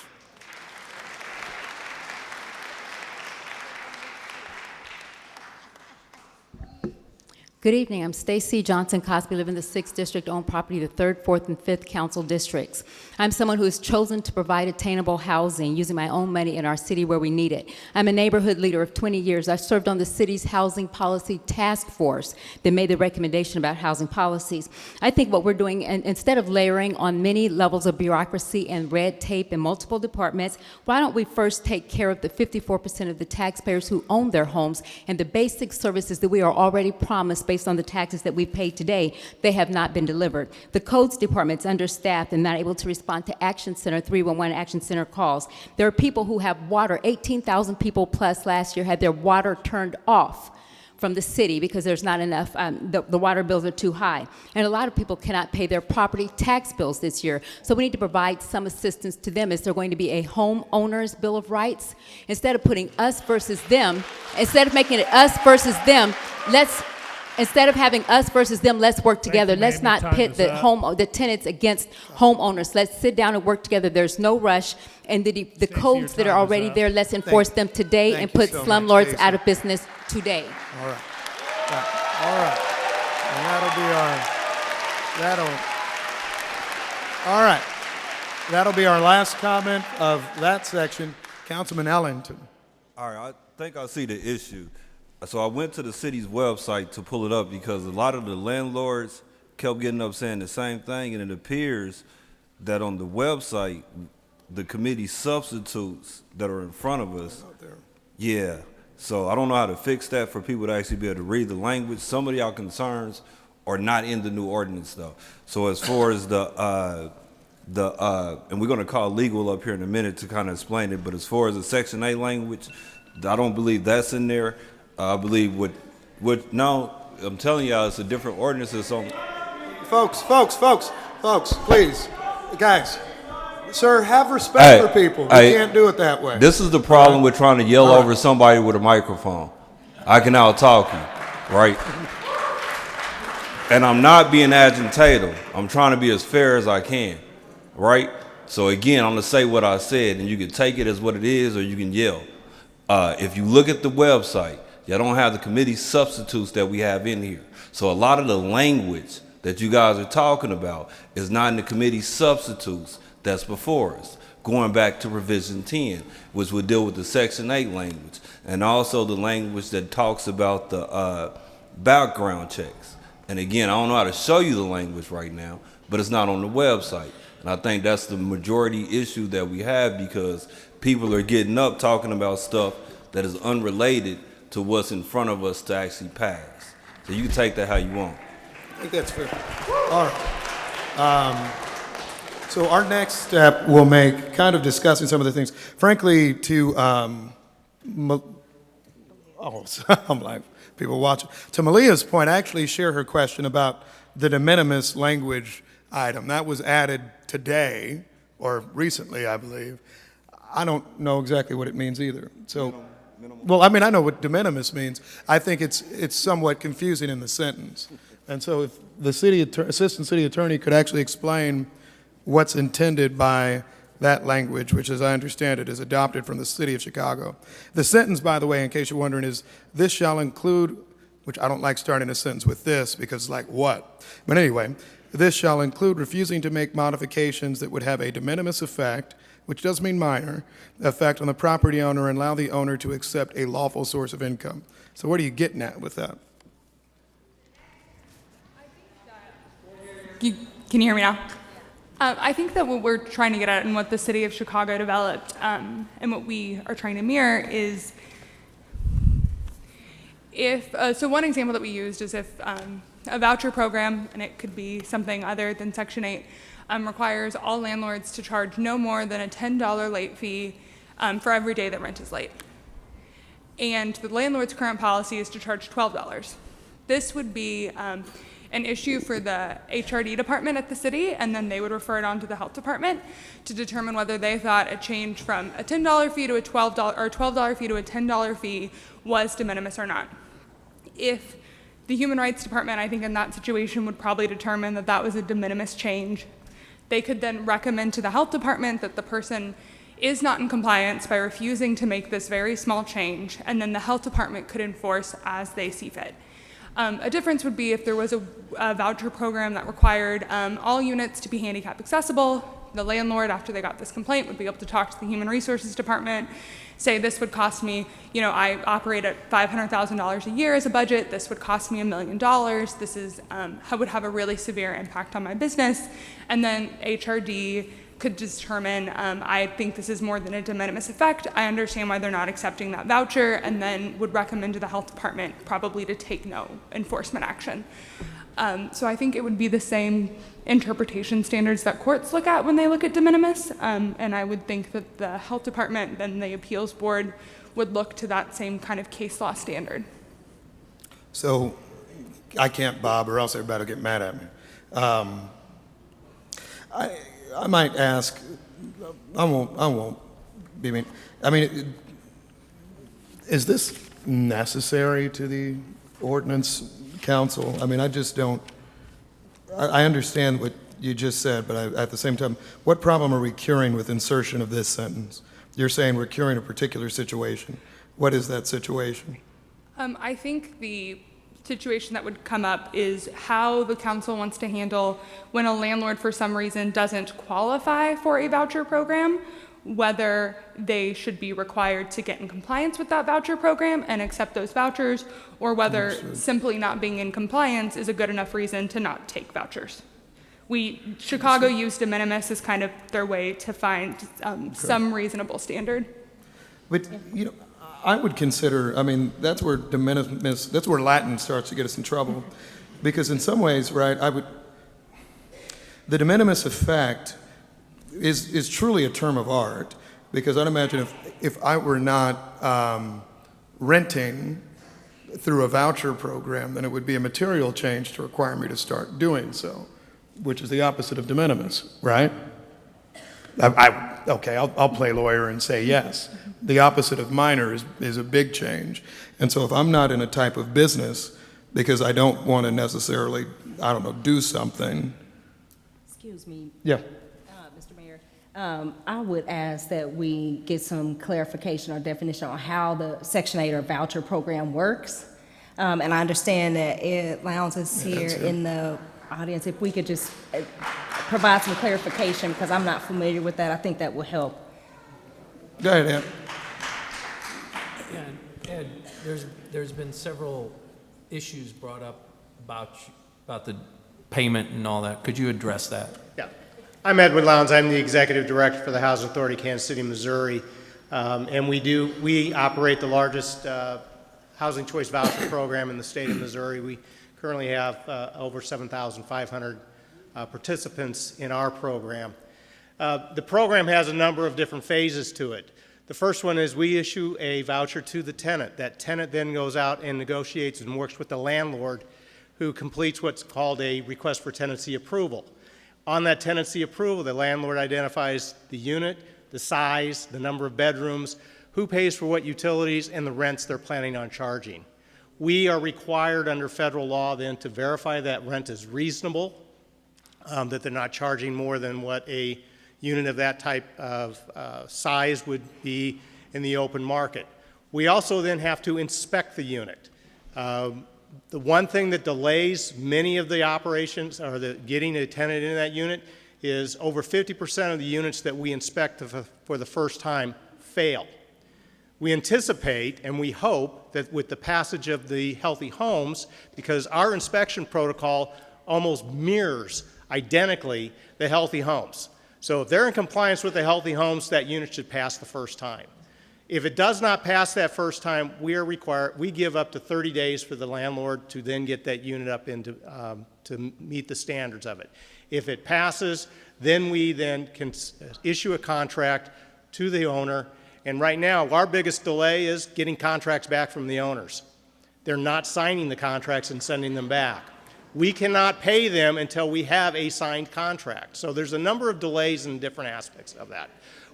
Good evening. I'm Stacy Johnson Cosby, live in the 6th District, own property, the 3rd, 4th, and 5th Council Districts. I'm someone who has chosen to provide attainable housing using my own money in our city where we need it. I'm a neighborhood leader of 20 years. I served on the city's housing policy task force that made the recommendation about housing policies. I think what we're doing, and instead of layering on many levels of bureaucracy and red tape in multiple departments, why don't we first take care of the 54% of the taxpayers who own their homes and the basic services that we are already promised based on the taxes that we've paid today, they have not been delivered. The codes department's understaffed and not able to respond to Action Center 311 Action Center calls. There are people who have water, 18,000 people plus last year had their water turned off from the city because there's not enough, the water bills are too high. And a lot of people cannot pay their property tax bills this year. So we need to provide some assistance to them. Is there going to be a homeowner's bill of rights? Instead of putting us versus them, instead of making it us versus them, instead of having us versus them, let's work together. Let's not pit the tenants against homeowners. Let's sit down and work together. There's no rush. And the codes that are already there, let's enforce them today and put slumlords out of business today. All right. All right. And that'll be our last comment of that section. Councilman Ellington. All right, I think I see the issue. So I went to the city's website to pull it up because a lot of the landlords kept getting up saying the same thing, and it appears that on the website, the committee substitutes that are in front of us, yeah. So I don't know how to fix that for people to actually be able to read the language. Some of y'all concerns are not in the new ordinance though. So as far as and we're gonna call legal up here in a minute to kind of explain it, but as far as the Section 8 language, I don't believe that's in there. I believe no, I'm telling y'all it's a different ordinance that's on. Folks, please, guys. Sir, have respect for people. We can't do it that way. This is the problem with trying to yell over somebody with a microphone. I can out-talk you, right? And I'm not being agitative. I'm trying to be as fair as I can, right? So again, I'm gonna say what I said, and you can take it as what it is, or you can yell. If you look at the website, y'all don't have the committee substitutes that we have in here. So a lot of the language that you guys are talking about is not in the committee substitutes that's before us, going back to revision 10, which would deal with the Section 8 language, and also the language that talks about the background checks. And again, I don't know how to show you the language right now, but it's not on the website. And I think that's the majority issue that we have because people are getting up talking about stuff that is unrelated to what's in front of us to actually pass. So you can take that how you want. I think that's fair. All right. So our next step will make kind of discussing some of the things. Frankly, I'm like, people watching. To Malia's point, I actually share her question about the de minimis language item. That was added today, or recently, I believe. I don't know exactly what it means either. So, well, I mean, I know what de minimis means. I think it's somewhat confusing in the sentence. And so if the assistant city attorney could actually explain what's intended by that language, which as I understand it is adopted from the city of Chicago. The sentence, by the way, in case you're wondering, is this shall include, which I don't like starting a sentence with this because it's like what? But anyway, this shall include refusing to make modifications that would have a de minimis effect, which does mean minor, effect on the property owner and allow the owner to accept a lawful source of income. So what are you getting at with that? Can you hear me now? I think that what we're trying to get at and what the city of Chicago developed and what we are trying to mirror is So one example that we used is if a voucher program, and it could be something other than Section 8, requires all landlords to charge no more than a $10 late fee for every day that rent is late. And the landlord's current policy is to charge $12. This would be an issue for the HRD department at the city, and then they would refer it on to the health department to determine whether they thought a change from a $10 fee to a $12 or $12 fee to a $10 fee was de minimis or not. If the human rights department, I think in that situation, would probably determine that that was a de minimis change, they could then recommend to the health department that the person is not in compliance by refusing to make this very small change, and then the health department could enforce as they see fit. A difference would be if there was a voucher program that required all units to be handicap accessible. The landlord, after they got this complaint, would be able to talk to the human resources department, say this would cost me, I operate at $500,000 a year as a budget, this would cost me $1 million, this is, would have a really severe impact on my business, and then HRD could determine, I think this is more than a de minimis effect, I understand why they're not accepting that voucher, and then would recommend to the health department probably to take no enforcement action. So I think it would be the same interpretation standards that courts look at when they look at de minimis, and I would think that the health department and the appeals board would look to that same kind of case law standard. So I can't bob, or else everybody will get mad at me. I might ask, I won't be mean. I mean, is this necessary to the ordinance council? I mean, I just don't, I understand what you just said, but at the same time, what problem are we curing with insertion of this sentence? You're saying we're curing a particular situation. What is that situation? I think the situation that would come up is how the council wants to handle when a landlord for some reason doesn't qualify for a voucher program, whether they should be required to get in compliance with that voucher program and accept those vouchers, or whether simply not being in compliance is a good enough reason to not take vouchers. Chicago used de minimis as kind of their way to find some reasonable standard. But, I would consider, I mean, that's where de minimis, that's where Latin starts to get us in trouble. Because in some ways, right, the de minimis effect is truly a term of art. Because I'd imagine if I were not renting through a voucher program, then it would be a material change to require me to start doing so, which is the opposite of de minimis, right? Okay, I'll play lawyer and say yes. The opposite of minor is a big change. And so if I'm not in a type of business because I don't want to necessarily, do something. Excuse me. Yeah. Mr. Mayor, I would ask that we get some clarification or definition on how the Section 8 or voucher program works. And I understand that Ed Lowndes is here in the audience. If we could just provide some clarification, because I'm not familiar with that, I think that will help. Go ahead, Ed. Yeah, Ed, there's been several issues brought up about the payment and all that. Could you address that? Yeah. I'm Edwin Lowndes. I'm the Executive Director for the Housing Authority, Kansas City, Missouri. And we operate the largest housing choice voucher program in the state of Missouri. We currently have over 7,500 participants in our program. The program has a number of different phases to it. The first one is we issue a voucher to the tenant. That tenant then goes out and negotiates and works with the landlord, who completes what's called a request for tenancy approval. On that tenancy approval, the landlord identifies the unit, the size, the number of bedrooms, who pays for what utilities, and the rents they're planning on charging. We are required under federal law then to verify that rent is reasonable, that they're not charging more than what a unit of that type of size would be in the open market. We also then have to inspect the unit. The one thing that delays many of the operations or getting a tenant into that unit is over 50% of the units that we inspect for the first time fail. We anticipate and we hope that with the passage of the Healthy Homes, because our inspection protocol almost mirrors identically the Healthy Homes. So if they're in compliance with the Healthy Homes, that unit should pass the first time. If it does not pass that first time, we give up to 30 days for the landlord to then get that unit up into, to meet the standards of it. If it passes, then we then can issue a contract to the owner. And right now, our biggest delay is getting contracts back from the owners. They're not signing the contracts and sending them back. We cannot pay them until we have a signed contract. So there's a number of delays in different aspects of that.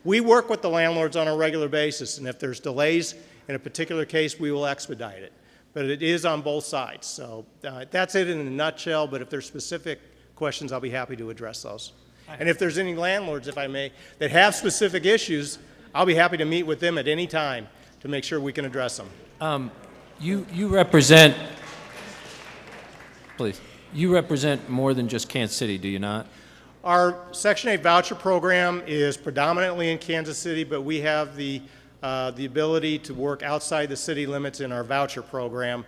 We work with the landlords on a regular basis, and if there's delays in a particular case, we will expedite it. But it is on both sides. So that's it in a nutshell, but if there's specific questions, I'll be happy to address those. And if there's any landlords, if I may, that have specific issues, I'll be happy to meet with them at any time to make sure we can address them. You represent, please, you represent more than just Kansas City, do you not? Our Section 8 voucher program is predominantly in Kansas City, but we have the ability to work outside the city limits in our voucher program.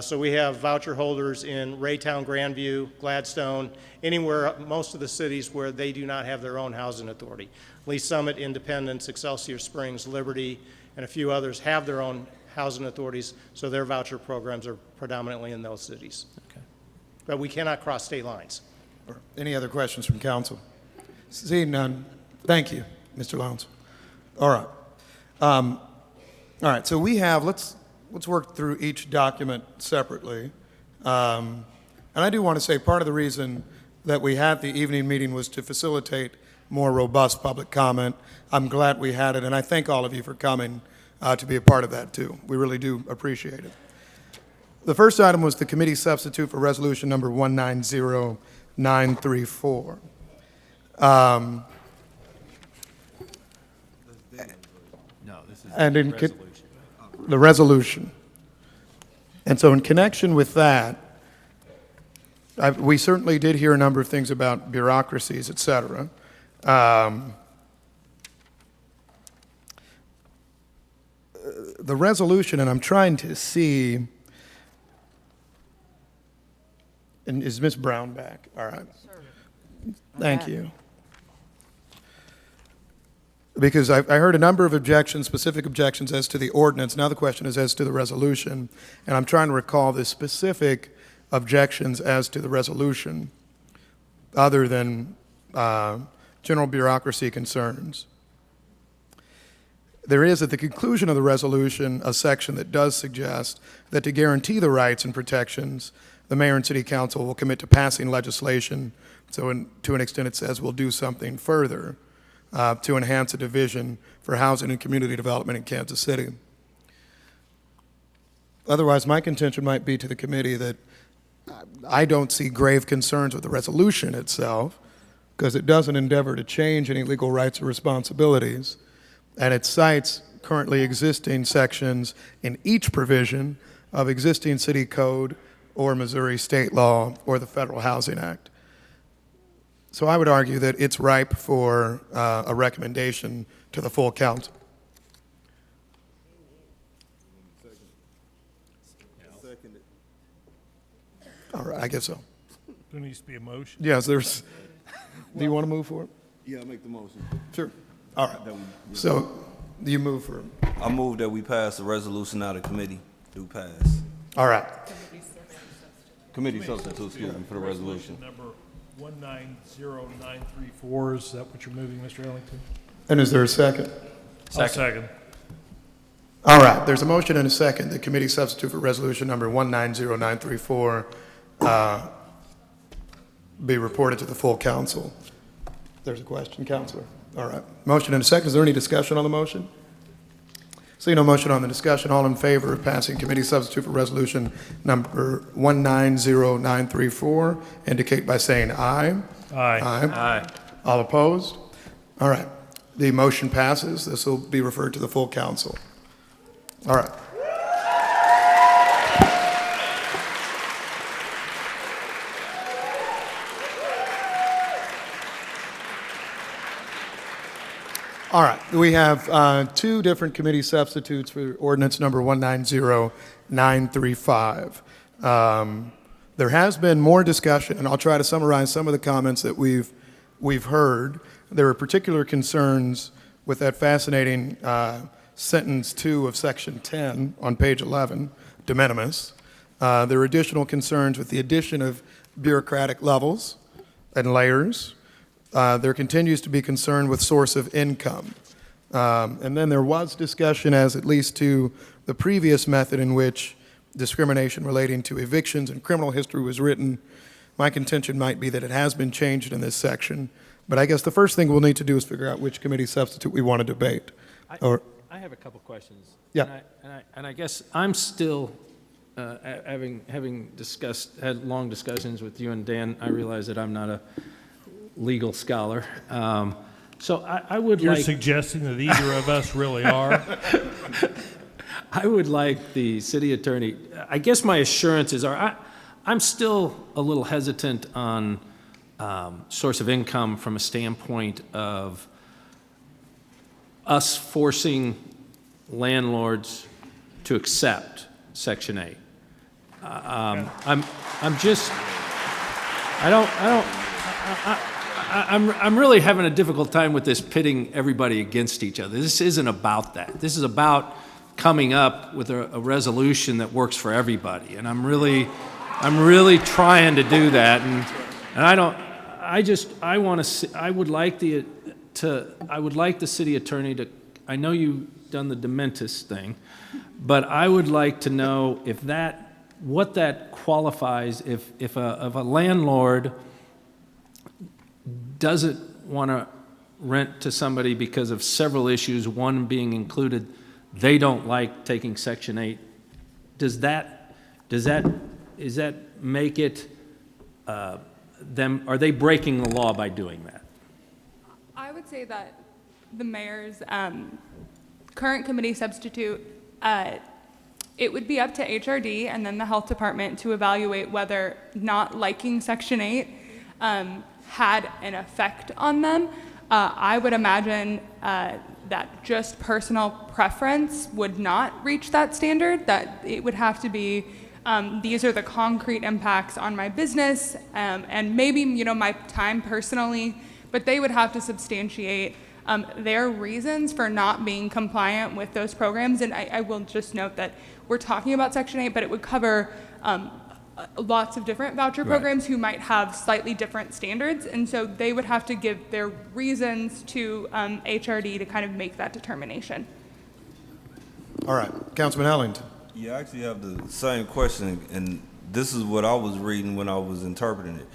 So we have voucher holders in Raytown, Grandview, Gladstone, anywhere, most of the cities where they do not have their own housing authority. Lee Summit, Independence, Excelsior Springs, Liberty, and a few others have their own housing authorities, so their voucher programs are predominantly in those cities. Okay. But we cannot cross state lines. Any other questions from council? Seeing none, thank you, Mr. Lowndes. All right. All right, so we have, let's work through each document separately. And I do want to say part of the reason that we had the evening meeting was to facilitate more robust public comment. I'm glad we had it, and I thank all of you for coming to be a part of that too. We really do appreciate it. The first item was the committee substitute for resolution number 190934. No, this is And in resolution. the resolution. And so in connection with that, we certainly did hear a number of things about bureaucracies, et cetera. The resolution, and I'm trying to see, and is Ms. Brown back? All right. Thank you. Because I heard a number of objections, specific objections as to the ordinance. Now the question is as to the resolution. And I'm trying to recall the specific objections as to the resolution, other than general bureaucracy concerns. There is, at the conclusion of the resolution, a section that does suggest that to guarantee the rights and protections, the mayor and city council will commit to passing legislation. So to an extent it says we'll do something further to enhance a division for housing and community development in Kansas City. Otherwise, my contention might be to the committee that I don't see grave concerns with the resolution itself, because it doesn't endeavor to change any legal rights or responsibilities, and it cites currently existing sections in each provision of existing city code or Missouri state law or the Federal Housing Act. So I would argue that it's ripe for a recommendation to the full council. All right, I guess so. There needs to be a motion. Yes, there's, do you want to move for it? Yeah, I'll make the motion. Sure. All right. So you move for it. I move that we pass the resolution out of committee. Do pass. All right. Committee substitute, excuse me, for the resolution. Number 190934, is that what you're moving, Mr. Ellington? And is there a second? I'll second. All right, there's a motion and a second. The committee substitute for resolution number 190934 be reported to the full council. There's a question, Counselor. All right. Motion and a second. Is there any discussion on the motion? Seeing no motion on the discussion, all in favor of passing committee substitute for resolution number 190934 indicate by saying aye. Aye. Aye. All opposed? All right. The motion passes. This will be referred to the full council. All right. All right, we have two different committee substitutes for ordinance number 190935. There has been more discussion, and I'll try to summarize some of the comments that we've heard. There are particular concerns with that fascinating sentence 2 of section 10 on page 11, de minimis. There are additional concerns with the addition of bureaucratic levels and layers. There continues to be concern with source of income. And then there was discussion as at least to the previous method in which discrimination relating to evictions and criminal history was written. My contention might be that it has been changed in this section, but I guess the first thing we'll need to do is figure out which committee substitute we want to debate. I have a couple questions. Yeah. And I guess I'm still, having had long discussions with you and Dan, I realize that I'm not a legal scholar. So I would You're like... suggesting that either of us really are? I would like the city attorney, I guess my assurances are, I'm still a little hesitant on source of income from a standpoint of us forcing landlords to accept Section 8. I'm really having a difficult time with this pitting everybody against each other. This isn't about that. This is about coming up with a resolution that works for everybody. And I'm really trying to do that. And I would like the city attorney to, I know you've done the de minimis thing, but I would like to know what that qualifies if a landlord doesn't want to rent to somebody because of several issues, one being included, they don't like taking Section 8. Does that make it are they breaking the law by doing that? I would say that the mayor's current committee substitute, it would be up to HRD and then the health department to evaluate whether not liking Section 8 had an effect on them. I would imagine that just personal preference would not reach that standard, that it would have to be, these are the concrete impacts on my business, and maybe, my time personally, but they would have to substantiate their reasons for not being compliant with those programs. And I will just note that we're talking about Section 8, but it would cover lots of different voucher programs who might have slightly different standards, and so they would have to give their reasons to HRD to kind of make that determination. All right, Councilman Ellington. Yeah, I actually have the same question, and this is what I was reading when I was interpreting it.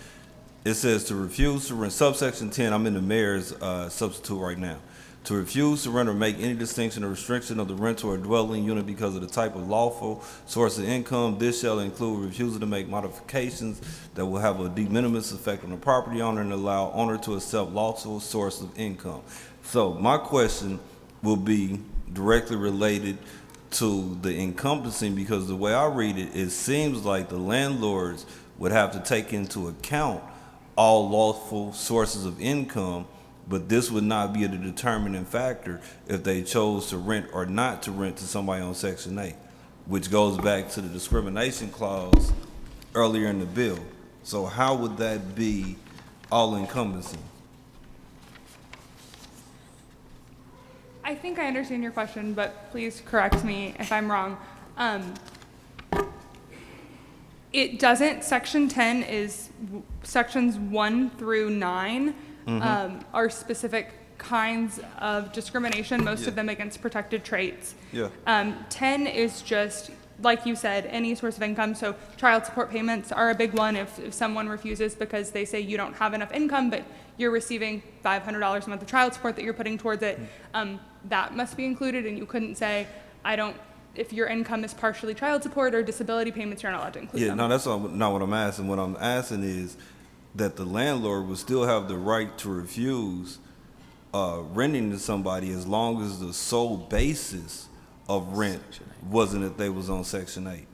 It says to refuse to rent, subsection 10, I'm in the mayor's substitute right now. To refuse to rent or make any distinction or restriction of the rental or dwelling unit because of the type of lawful source of income, this shall include refusal to make modifications that will have a de minimis effect on the property owner and allow owner to accept lawful source of income. So my question will be directly related to the encompassing, because the way I read it, it seems like the landlords would have to take into account all lawful sources of income, but this would not be the determining factor if they chose to rent or not to rent to somebody on Section 8, which goes back to the discrimination clause earlier in the bill. So how would that be all-encompassing? I think I understand your question, but please correct me if I'm wrong. It doesn't. Section 10 is sections 1 through 9 are specific kinds of discrimination, most of them against protected traits. 10 is just, like you said, any source of income. So child support payments are a big one. If someone refuses because they say you don't have enough income, but you're receiving $500 a month of child support that you're putting towards it, that must be included, and you couldn't say, if your income is partially child support or disability payments, you're not allowed to include them. No, that's not what I'm asking. What I'm asking is that the landlord would still have the right to refuse renting to somebody as long as the sole basis of rent wasn't that they was on Section 8.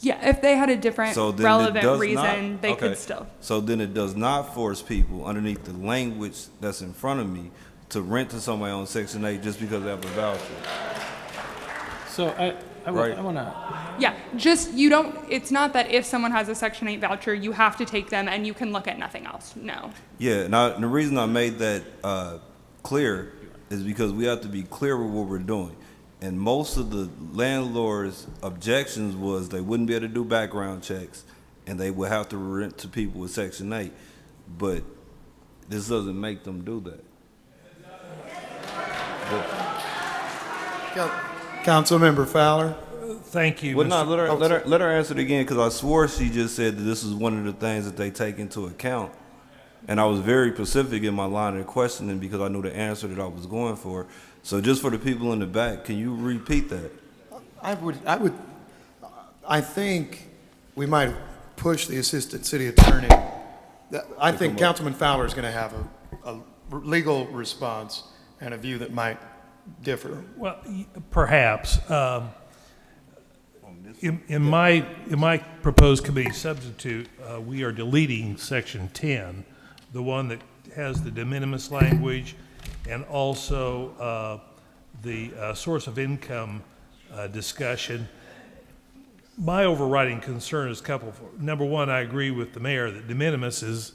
Yeah, if they had a different relevant reason, they could still. So then it does not force people underneath the language that's in front of me to rent to somebody on Section 8 just because they have a voucher. So I want to... Yeah, just you don't, it's not that if someone has a Section 8 voucher, you have to take them and you can look at nothing else. No. Yeah, now the reason I made that clear is because we have to be clear with what we're doing. And most of the landlords' objections was they wouldn't be able to do background checks, and they would have to rent to people with Section 8. But this doesn't make them do that. Councilmember Fowler. Thank you. Well, no, Mr. let her answer it again, because I swore she just said that this is one of the things that they take into account. And I was very specific in my line of questioning because I knew the answer that I was going for. So just for the people in the back, can you repeat that? I think we might push the assistant city attorney. I think Councilman Fowler is going to have a legal response and a view that might differ. Well, perhaps. In my proposed committee substitute, we are deleting Section 10, the one that has the de minimis language and also the source of income discussion. My overriding concern is a couple. Number one, I agree with the mayor that de minimis is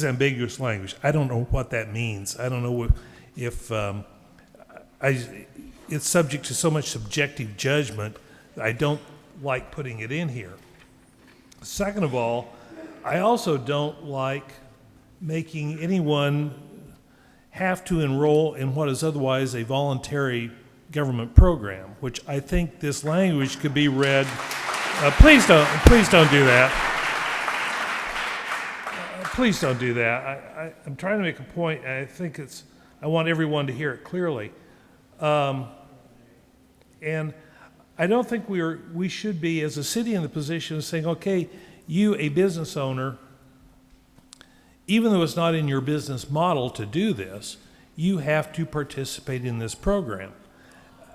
ambiguous language. I don't know what that means. I don't know if it's subject to so much subjective judgment. I don't like putting it in here. Second of all, I also don't like making anyone have to enroll in what is otherwise a voluntary government program, which I think this language could be read. Please don't do that. Please don't do that. I'm trying to make a point, and I think I want everyone to hear it clearly. And I don't think we should be, as a city, in the position of saying, okay, you, a business owner, even though it's not in your business model to do this, you have to participate in this program.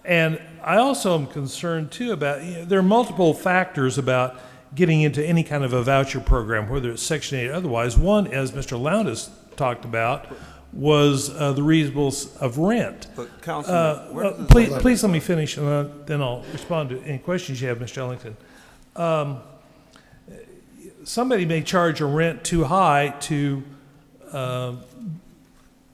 And I also am concerned, too, about, there are multiple factors about getting into any kind of a voucher program, whether it's Section 8 or otherwise. One, as Mr. Lowndes talked about, was the reasonableness of rent. But Councilman, please let me finish, and then I'll respond to any questions you have, Mr. Ellington. Somebody may charge a rent too high to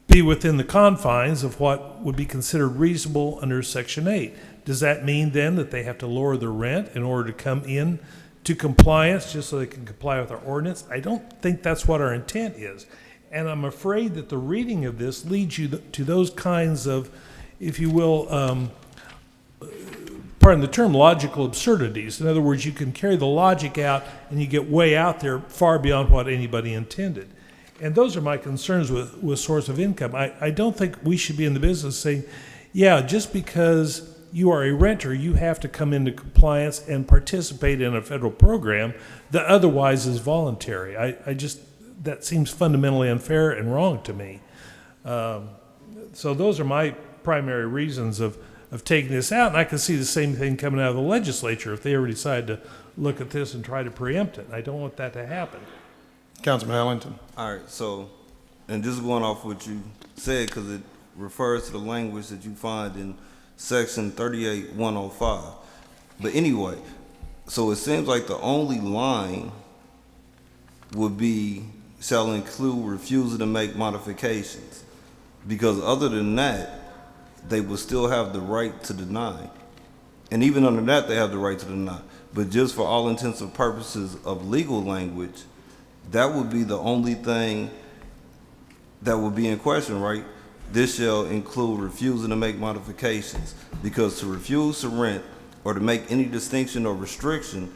be within the confines of what would be considered reasonable under Section 8. Does that mean then that they have to lower their rent in order to come in to compliance just so they can comply with our ordinance? I don't think that's what our intent is. And I'm afraid that the reading of this leads you to those kinds of, if you will, pardon the term, logical absurdities. In other words, you can carry the logic out and you get way out there far beyond what anybody intended. And those are my concerns with source of income. I don't think we should be in the business saying, yeah, just because you are a renter, you have to come into compliance and participate in a federal program that otherwise is voluntary. That seems fundamentally unfair and wrong to me. So those are my primary reasons of taking this out, and I can see the same thing coming out of the legislature if they ever decide to look at this and try to preempt it. I don't want that to happen. Councilman Ellington. All right, so, and just going off what you said, because it refers to the language that you find in Section 38105. But anyway, so it seems like the only line would be shall include refusal to make modifications, because other than that, they will still have the right to deny. And even under that, they have the right to deny. But just for all intents and purposes of legal language, that would be the only thing that would be in question, right? This shall include refusing to make modifications, because to refuse to rent or to make any distinction or restriction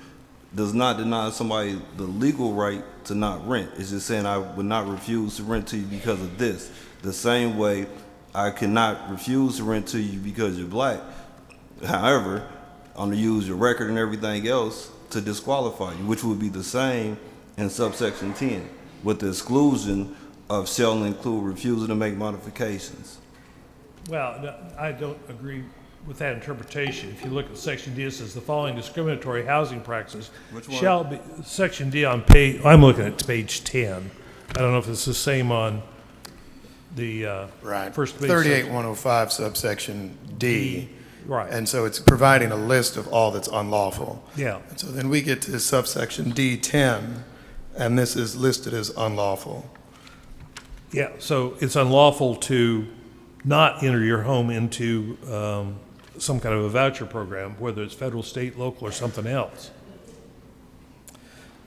does not deny somebody the legal right to not rent. It's just saying I would not refuse to rent to you because of this. The same way I cannot refuse to rent to you because you're black. However, I'm going to use your record and everything else to disqualify you, which would be the same in subsection 10, with the exclusion of shall include refusal to make modifications. Well, no, I don't agree with that interpretation. If you look at Section D, it says the following discriminatory housing practices shall be, Section D on page, I'm looking at page 10. I don't know if it's the same on the first page. 38105 subsection D. Right. And so it's providing a list of all that's unlawful. Yeah. And so then we get to subsection D10, and this is listed as unlawful. Yeah, so it's unlawful to not enter your home into some kind of a voucher program, whether it's federal, state, local, or something else.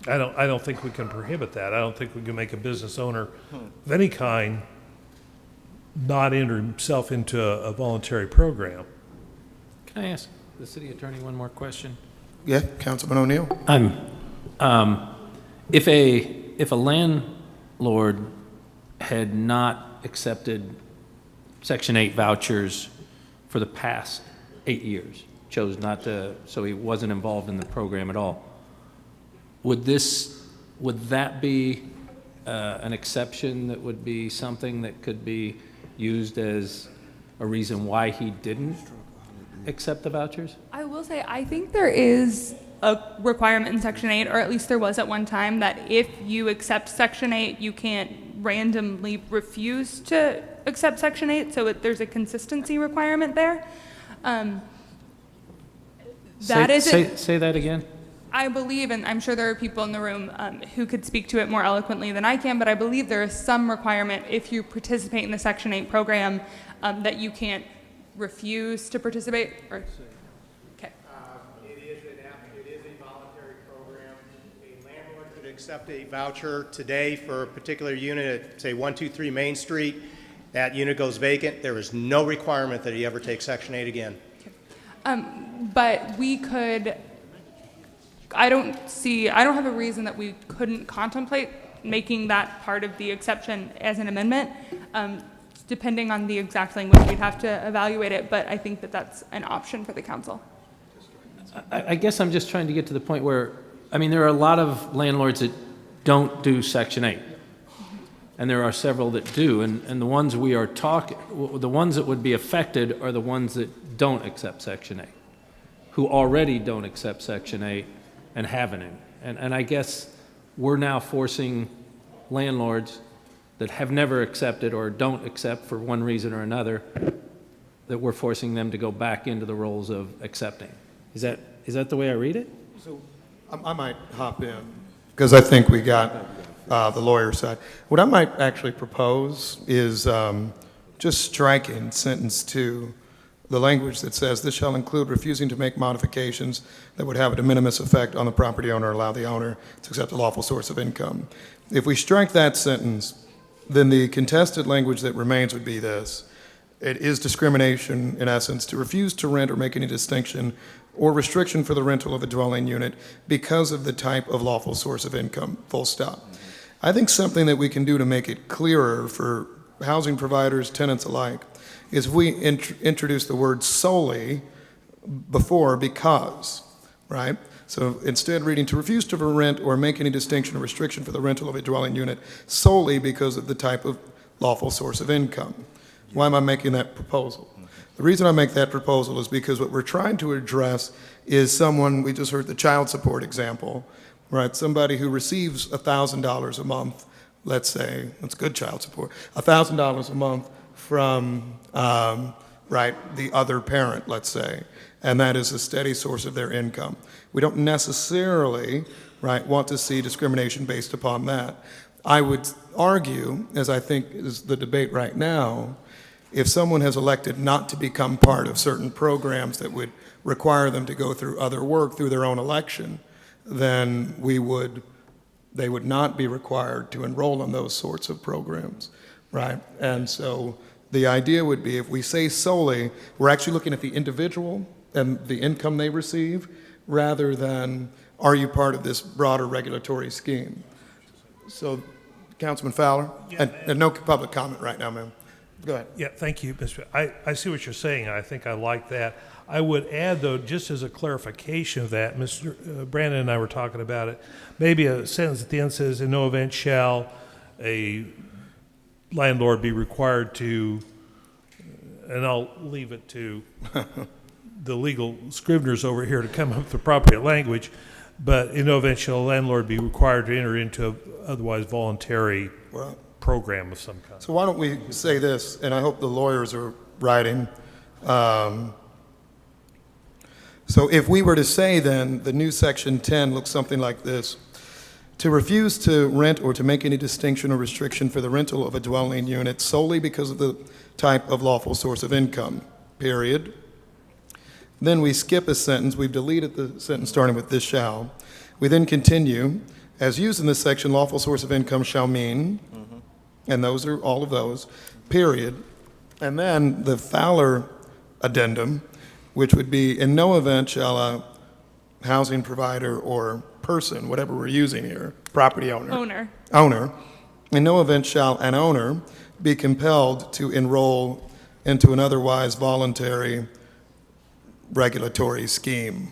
I don't think we can prohibit that. I don't think we can make a business owner of any kind not enter himself into a voluntary program. Can I ask the city attorney one more question? Yeah, Councilman O'Neill. If a landlord had not accepted Section 8 vouchers for the past 8 years, chose not to, so he wasn't involved in the program at all, would that be an exception that would be something that could be used as a reason why he didn't accept the vouchers? I will say, I think there is a requirement in Section 8, or at least there was at one time, that if you accept Section 8, you can't randomly refuse to accept Section 8, so there's a consistency requirement there. Say that again. I believe, and I'm sure there are people in the room who could speak to it more eloquently than I can, but I believe there is some requirement if you participate in the Section 8 program that you can't refuse to participate. Or, okay. It is a voluntary program. A landlord could accept a voucher today for a particular unit at, say, 123 Main Street. That unit goes vacant. There is no requirement that he ever take Section 8 again. Okay. But we could. I don't have a reason that we couldn't contemplate making that part of the exception as an amendment. Depending on the exact language, we'd have to evaluate it, but I think that that's an option for the council. I guess I'm just trying to get to the point where, I mean, there are a lot of landlords that don't do Section 8. And there are several that do, and the ones we are the ones that would be affected are the ones that don't accept Section 8, who already don't accept Section 8 and haven't. And I guess we're now forcing landlords that have never accepted or don't accept for one reason or another, that we're forcing them to go back into the roles of accepting. Is that the way I read it? So I might hop in, because I think we got the lawyer side. What I might actually propose is just striking sentence 2, the language that says, "This shall include refusing to make modifications that would have a de minimis effect on the property owner or allow the owner to accept a lawful source of income." If we strike that sentence, then the contested language that remains would be this: it is discrimination, in essence, to refuse to rent or make any distinction or restriction for the rental of a dwelling unit because of the type of lawful source of income, full stop. I think something that we can do to make it clearer for housing providers, tenants alike, is if we introduce the word solely before because, right? So instead reading, to refuse to rent or make any distinction or restriction for the rental of a dwelling unit solely because of the type of lawful source of income. Why am I making that proposal? The reason I make that proposal is because what we're trying to address is someone, we just heard the child support example, right? Somebody who receives $1,000 a month, let's say, that's good child support, $1,000 a month from, the other parent, let's say, and that is a steady source of their income. We don't necessarily, want to see discrimination based upon that. I would argue, as I think is the debate right now, if someone has elected not to become part of certain programs that would require them to go through other work through their own election, then they would not be required to enroll in those sorts of programs, right? And so the idea would be, if we say solely, we're actually looking at the individual and the income they receive, rather than, are you part of this broader regulatory scheme? So, Councilman Fowler, and no public comment right now, ma'am. Go ahead. Yeah, thank you, Mr. I see what you're saying, and I think I like that. I would add, though, just as a clarification of that, Mr. Brandon and I were talking about it, maybe a sentence at the end says, in no event shall a landlord be required to, and I'll leave it to the legal scriveners over here to come up with the appropriate language, but in no event shall a landlord be required to enter into an otherwise voluntary program of some kind. So why don't we say this, and I hope the lawyers are writing. So if we were to say then, the new section 10 looks something like this: to refuse to rent or to make any distinction or restriction for the rental of a dwelling unit solely because of the type of lawful source of income, period. Then we skip a sentence. We've deleted the sentence starting with this shall. We then continue, as used in this section, lawful source of income shall mean, and those are all of those, period. And then the Fowler addendum, which would be, in no event shall a housing provider or person, whatever we're using here, property owner. Owner. In no event shall an owner be compelled to enroll into an otherwise voluntary regulatory scheme.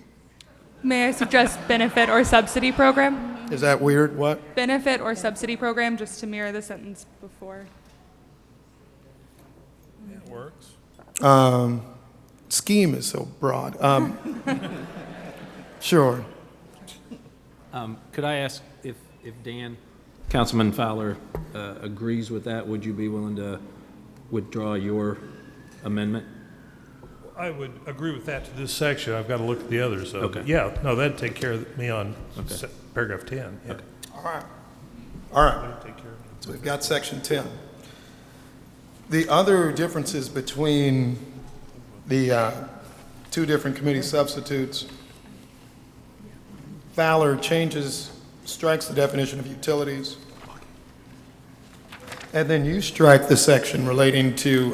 May I suggest benefit or subsidy program? Is that weird? What? Benefit or subsidy program, just to mirror the sentence before. It works. Scheme is so broad. Sure. Could I ask if Dan, Councilman Fowler, agrees with that? Would you be willing to withdraw your amendment? I would agree with that to this section. I've got to look at the others, though. Okay. Yeah, no, that'd take care of me on paragraph 10. Yeah. Okay. All right. All right. That'd take care of me. So we've got section 10. The other differences between the two different committee substitutes, Fowler strikes the definition of utilities, and then you strike the section relating to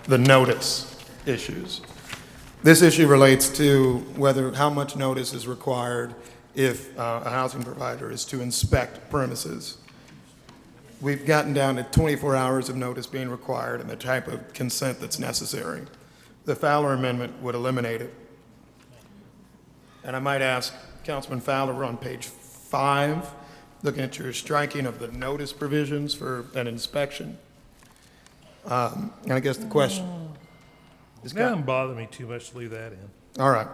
the notice issues. This issue relates to how much notice is required if a housing provider is to inspect premises. We've gotten down to 24 hours of notice being required and the type of consent that's necessary. The Fowler amendment would eliminate it. And I might ask Councilman Fowler, we're on page 5, looking at your striking of the notice provisions for an inspection. And I guess the question is, It doesn't bother me too much to leave that in. all right.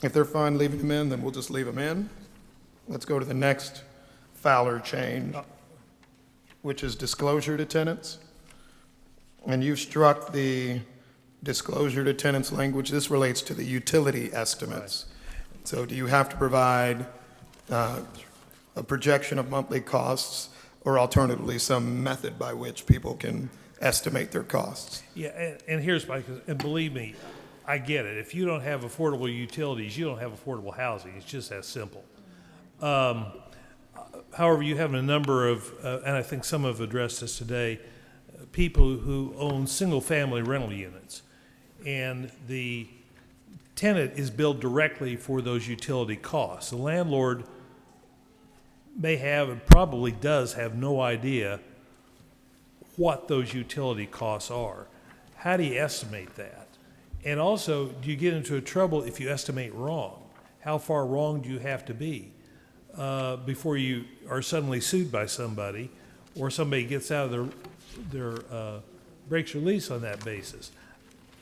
If they're fine leaving them in, then we'll just leave them in. Let's go to the next Fowler change, which is disclosure to tenants. And you've struck the disclosure to tenants language. This relates to the utility estimates. Right. So do you have to provide a projection of monthly costs, or alternatively some method by which people can estimate their costs? Yeah, and here's and believe me, I get it. If you don't have affordable utilities, you don't have affordable housing. It's just that simple. However, you have a number of, and I think some have addressed this today, people who own single-family rental units. And the tenant is billed directly for those utility costs. The landlord may have, and probably does have, no idea what those utility costs are. How do you estimate that? And also, do you get into trouble if you estimate wrong? How far wrong do you have to be before you are suddenly sued by somebody, or somebody gets out of their breaks your lease on that basis?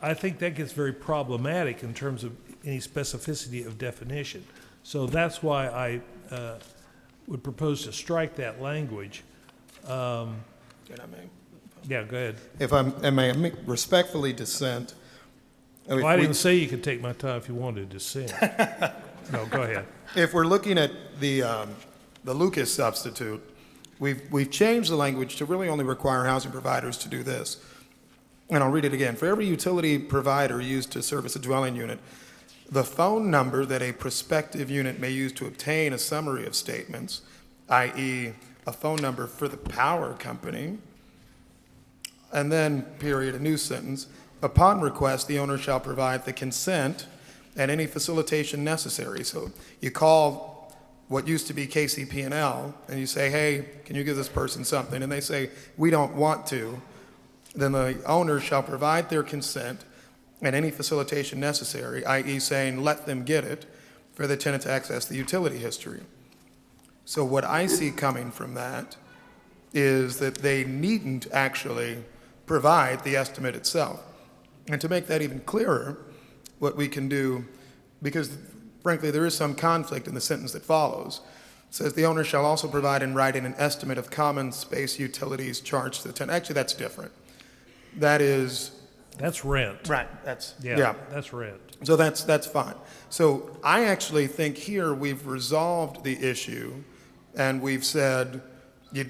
I think that gets very problematic in terms of any specificity of definition. So that's why I would propose to strike that language. Can I make? Yeah, go ahead. If I may respectfully dissent. Well, I didn't say you could take my time if you wanted to dissent. No, go ahead. If we're looking at the Lucas substitute, we've changed the language to really only require housing providers to do this. And I'll read it again. For every utility provider used to service a dwelling unit, the phone number that a prospective unit may use to obtain a summary of statements, i.e. a phone number for the power company, and then, period, a new sentence. Upon request, the owner shall provide the consent and any facilitation necessary. So you call what used to be KCP&L and you say, hey, can you give this person something? And they say, we don't want to. Then the owner shall provide their consent and any facilitation necessary, i.e. saying, let them get it, for the tenant to access the utility history. So what I see coming from that is that they needn't actually provide the estimate itself. And to make that even clearer, what we can do, because frankly there is some conflict in the sentence that follows, it says the owner shall also provide in writing an estimate of common space utilities charged to the tenant. Actually, that's different. That's rent. Right. Yeah, that's rent. So that's fine. So I actually think here we've resolved the issue, and we've said you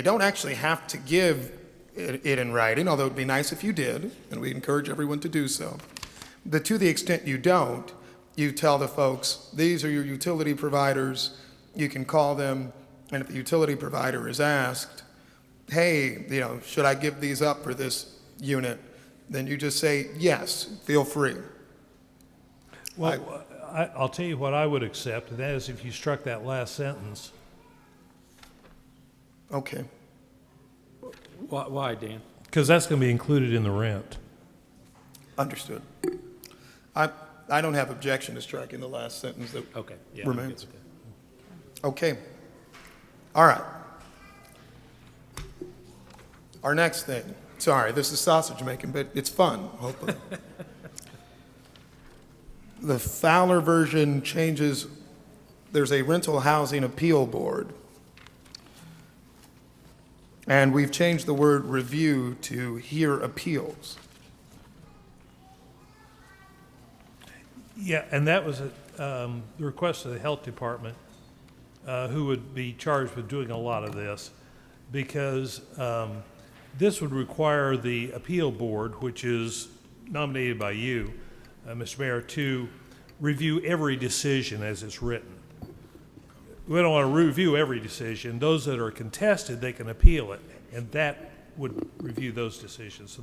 don't actually have to give it in writing, although it'd be nice if you did, and we encourage everyone to do so. To the extent you don't, you tell the folks, these are your utility providers, you can call them, and if the utility provider is asked, hey, should I give these up for this unit? Then you just say, yes, feel free. Well, I'll tell you what I would accept, and that is if you struck that last sentence. Okay. Why, Dan? Because that's going to be included in the rent. Understood. I don't have objection to striking the last sentence that remains. Okay. All right. Our next thing. Sorry, this is sausage making, but it's fun, hopefully. The Fowler version changes, there's a rental housing appeal board. And we've changed the word review to hear appeals. Yeah, and that was the request of the health department, who would be charged with doing a lot of this, because this would require the appeal board, which is nominated by you, Mr. Mayor, to review every decision as it's written. We don't want to review every decision. Those that are contested, they can appeal it, and that would review those decisions. So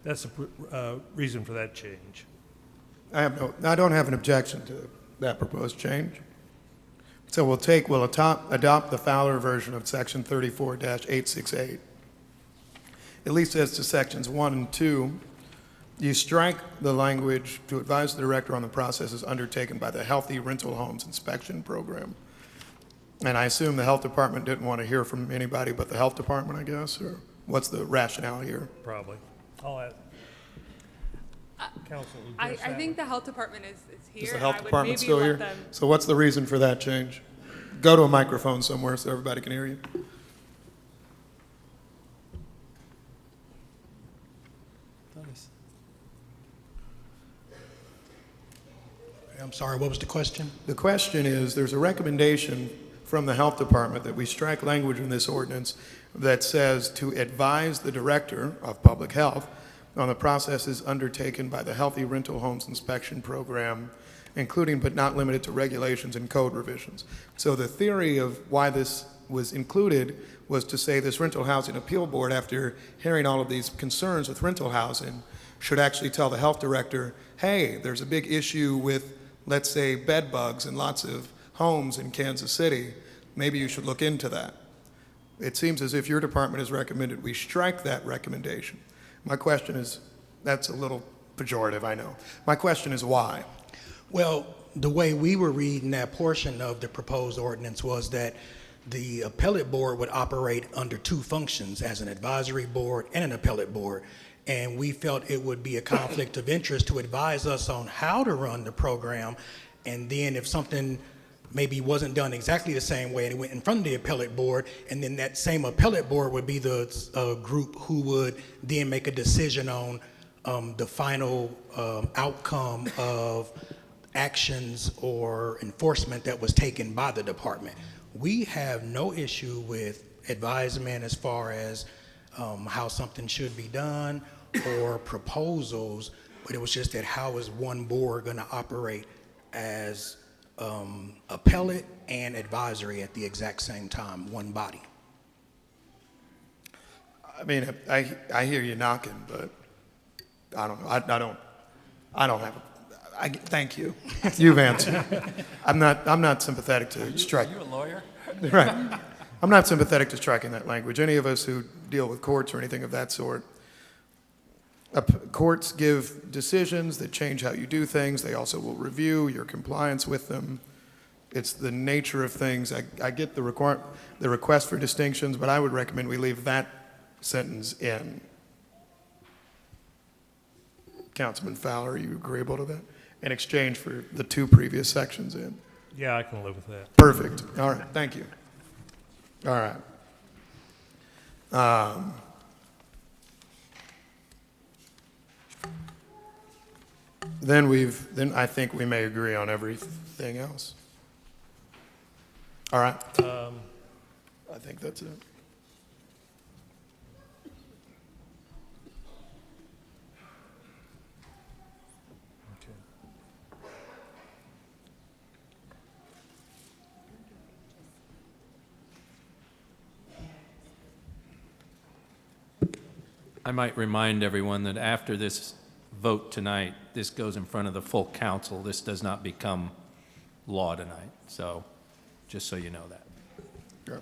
that's the reason for that change. I don't have an objection to that proposed change. So we'll adopt the Fowler version of section 34-868. At least as to sections 1 and 2, you strike the language to advise the director on the processes undertaken by the Healthy Rental Homes Inspection Program. And I assume the health department didn't want to hear from anybody but the health department, I guess, or what's the rationale here? Probably. I'll add. Counsel. I think the health department is here. Is the health and I would department maybe still let here? them- So what's the reason for that change? Go to a microphone somewhere so everybody can hear you. I'm sorry, what was the question? The question is, there's a recommendation from the health department that we strike language in this ordinance that says to advise the director of public health on the processes undertaken by the Healthy Rental Homes Inspection Program, including but not limited to regulations and code revisions. So the theory of why this was included was to say this rental housing appeal board, after hearing all of these concerns with rental housing, should actually tell the health director, hey, there's a big issue with, let's say, bed bugs in lots of homes in Kansas City. Maybe you should look into that. It seems as if your department has recommended we strike that recommendation. My question is, that's a little pejorative, I know. My question is why? Well, the way we were reading that portion of the proposed ordinance was that the appellate board would operate under two functions, as an advisory board and an appellate board. And we felt it would be a conflict of interest to advise us on how to run the program. And then if something maybe wasn't done exactly the same way and it went in front of the appellate board, and then that same appellate board would be the group who would then make a decision on the final outcome of actions or enforcement that was taken by the department. We have no issue with advisement as far as how something should be done or proposals, but it was just that how is one board going to operate as appellate and advisory at the exact same time, one body. I mean, I hear you knocking, but I don't know. I don't have a, thank you. You've answered. I'm not sympathetic to strike. You a lawyer? Right. I'm not sympathetic to striking that language. Any of us who deal with courts or anything of that sort, courts give decisions that change how you do things. They also will review your compliance with them. It's the nature of things. I get the request for distinctions, but I would recommend we leave that sentence in. Councilman Fowler, are you agreeable to that? In exchange for the two previous sections in. Yeah, I can live with that. Perfect. All right. Thank you. All right. Then I think we may agree on everything else. All right. I think that's it. I might remind everyone that after this vote tonight, this goes in front of the full council. This does not become law tonight. So just so you know that. Sure.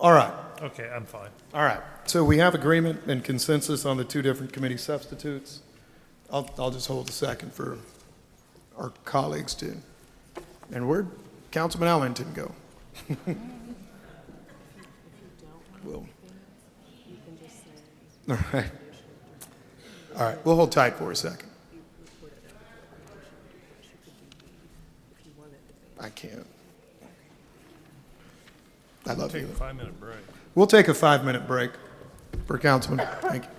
All right. Okay, I'm fine. All right. So we have agreement and consensus on the two different committee substitutes. I'll just hold a second for our colleagues to. And where'd Councilman Ellington go? Will. All right. All right. We'll hold tight for a second. I can't. I love you. Take a 5-minute break. We'll take a 5-minute break for Councilman. Thank you.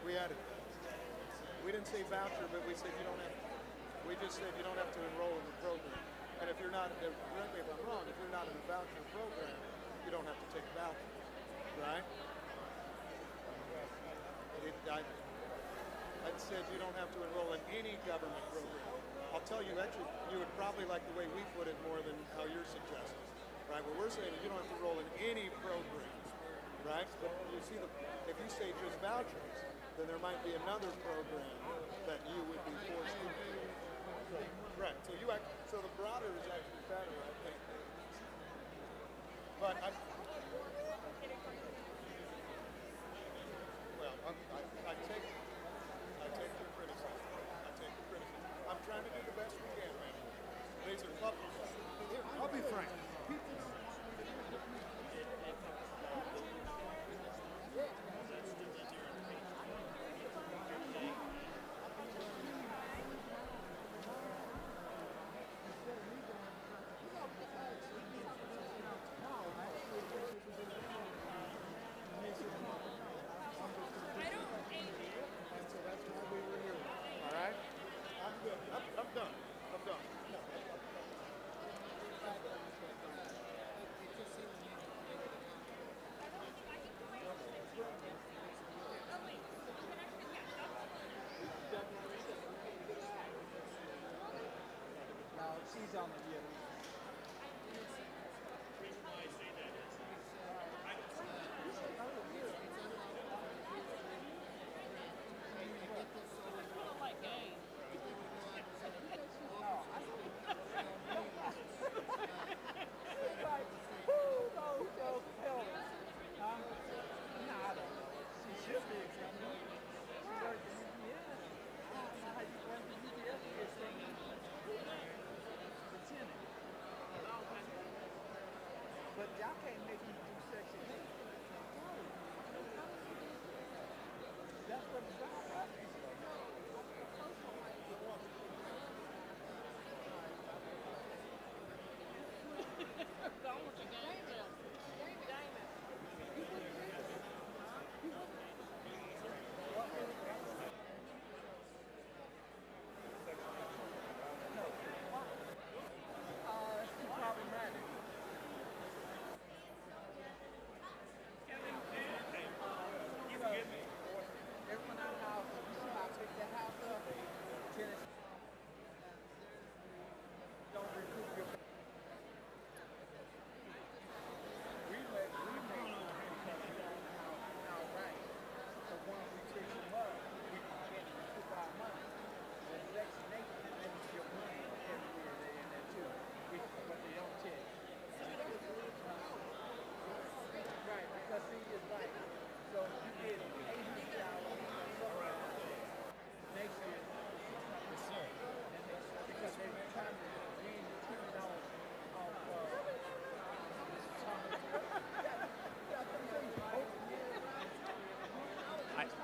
We added. We didn't say voucher, but we said you don't have. We just said you don't have to enroll in the program. And if you're not, correct me if I'm wrong, if you're not in a voucher program, you don't have to take voucher, right? I said you don't have to enroll in any government program. I'll tell you, actually, you would probably like the way we put it more than how you're suggesting, right? What we're saying is you don't have to enroll in any program, right? But you see, if you say just vouchers, then there might be another program that you would be forced to do. Right. So the broader is actually better, I think. But I take your criticism. I'm trying to do the best we can, man. These are couple. Here, I'll be frank.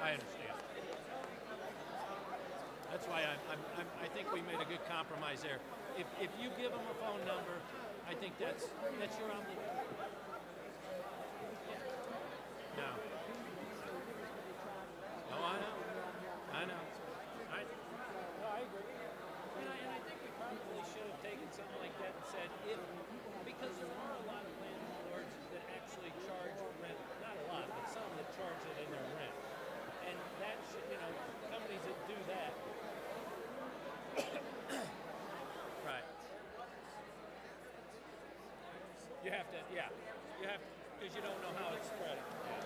I understand. That's why I think we made a good compromise there. If you give them a phone number, I think that's your obligation. No. No, I know. I agree. And I think we probably should have taken something like that and said, because there are a lot of landlords that actually charge rent, not a lot, but some that charge it in their rent. And that should, companies that do that. Right. You have to, because you don't know how it's spreading. Yeah.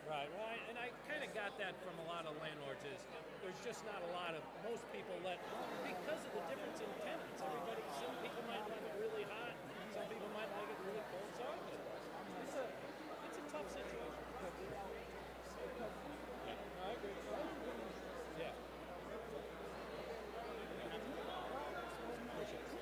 Right, well, and I kind of got that from a lot of landlords is there's just not a lot of, most people because of the difference in tenants. Some people might like it really hot, some people might like it really cold, so it's a tough situation. Yeah, I agree. Yeah. Appreciate it.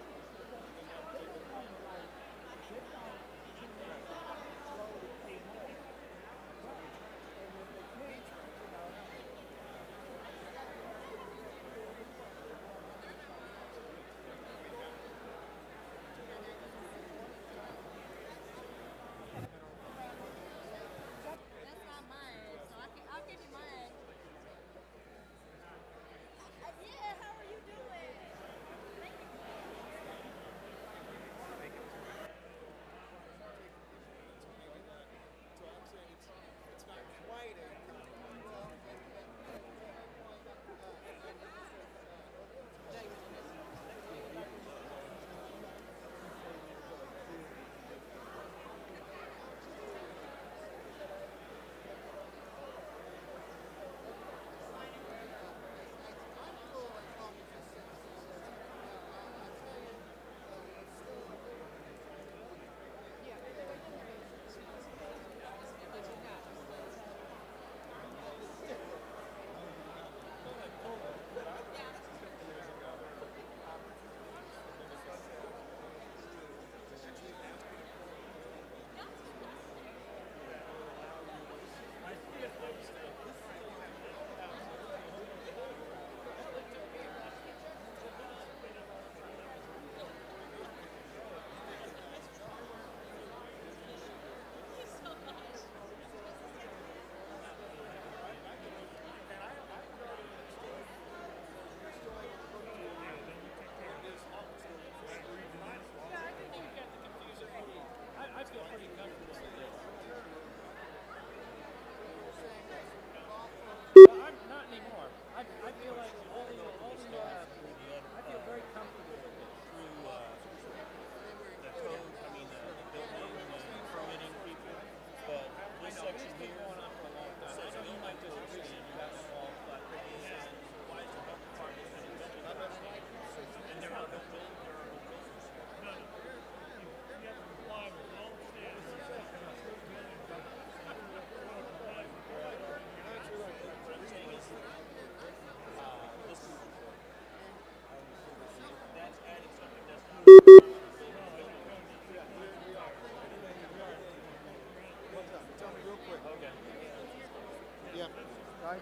All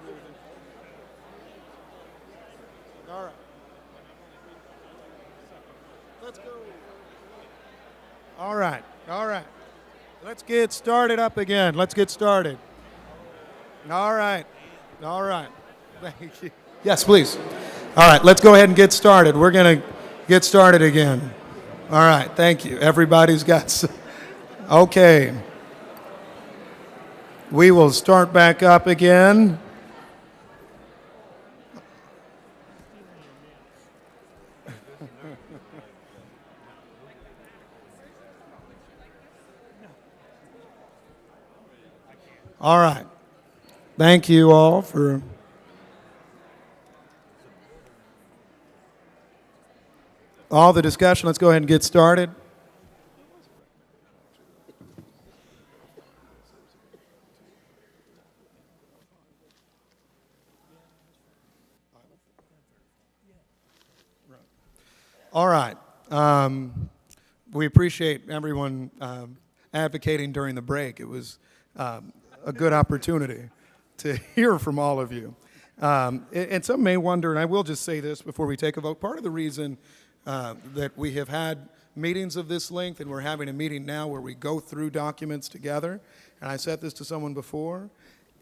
right. Let's go. All right. All right. Let's get started up again. Let's get started. All right. All right. Thank you. Yes, please. All right. Let's go ahead and get started. We're going to get started again. All right. Thank you. Everybody's got. Okay. We will start back up again. All right. Thank you all for all the discussion. Let's go ahead and get started. All right. We appreciate everyone advocating during the break. It was a good opportunity to hear from all of you. And some may wonder, and I will just say this before we take a vote, part of the reason that we have had meetings of this length, and we're having a meeting now where we go through documents together, and I said this to someone before,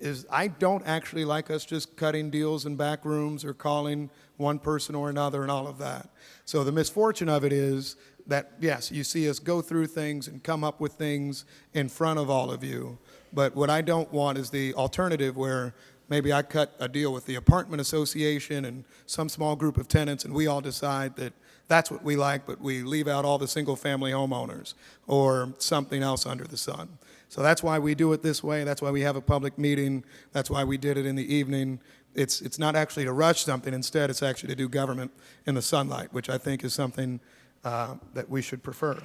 is I don't actually like us just cutting deals in back rooms or calling one person or another and all of that. So the misfortune of it is that, yes, you see us go through things and come up with things in front of all of you. But what I don't want is the alternative where maybe I cut a deal with the apartment association and some small group of tenants and we all decide that that's what we like, but we leave out all the single-family homeowners or something else under the sun. So that's why we do it this way. That's why we have a public meeting. That's why we did it in the evening. It's not actually to rush something. Instead, it's actually to do government in the sunlight, which I think is something that we should prefer.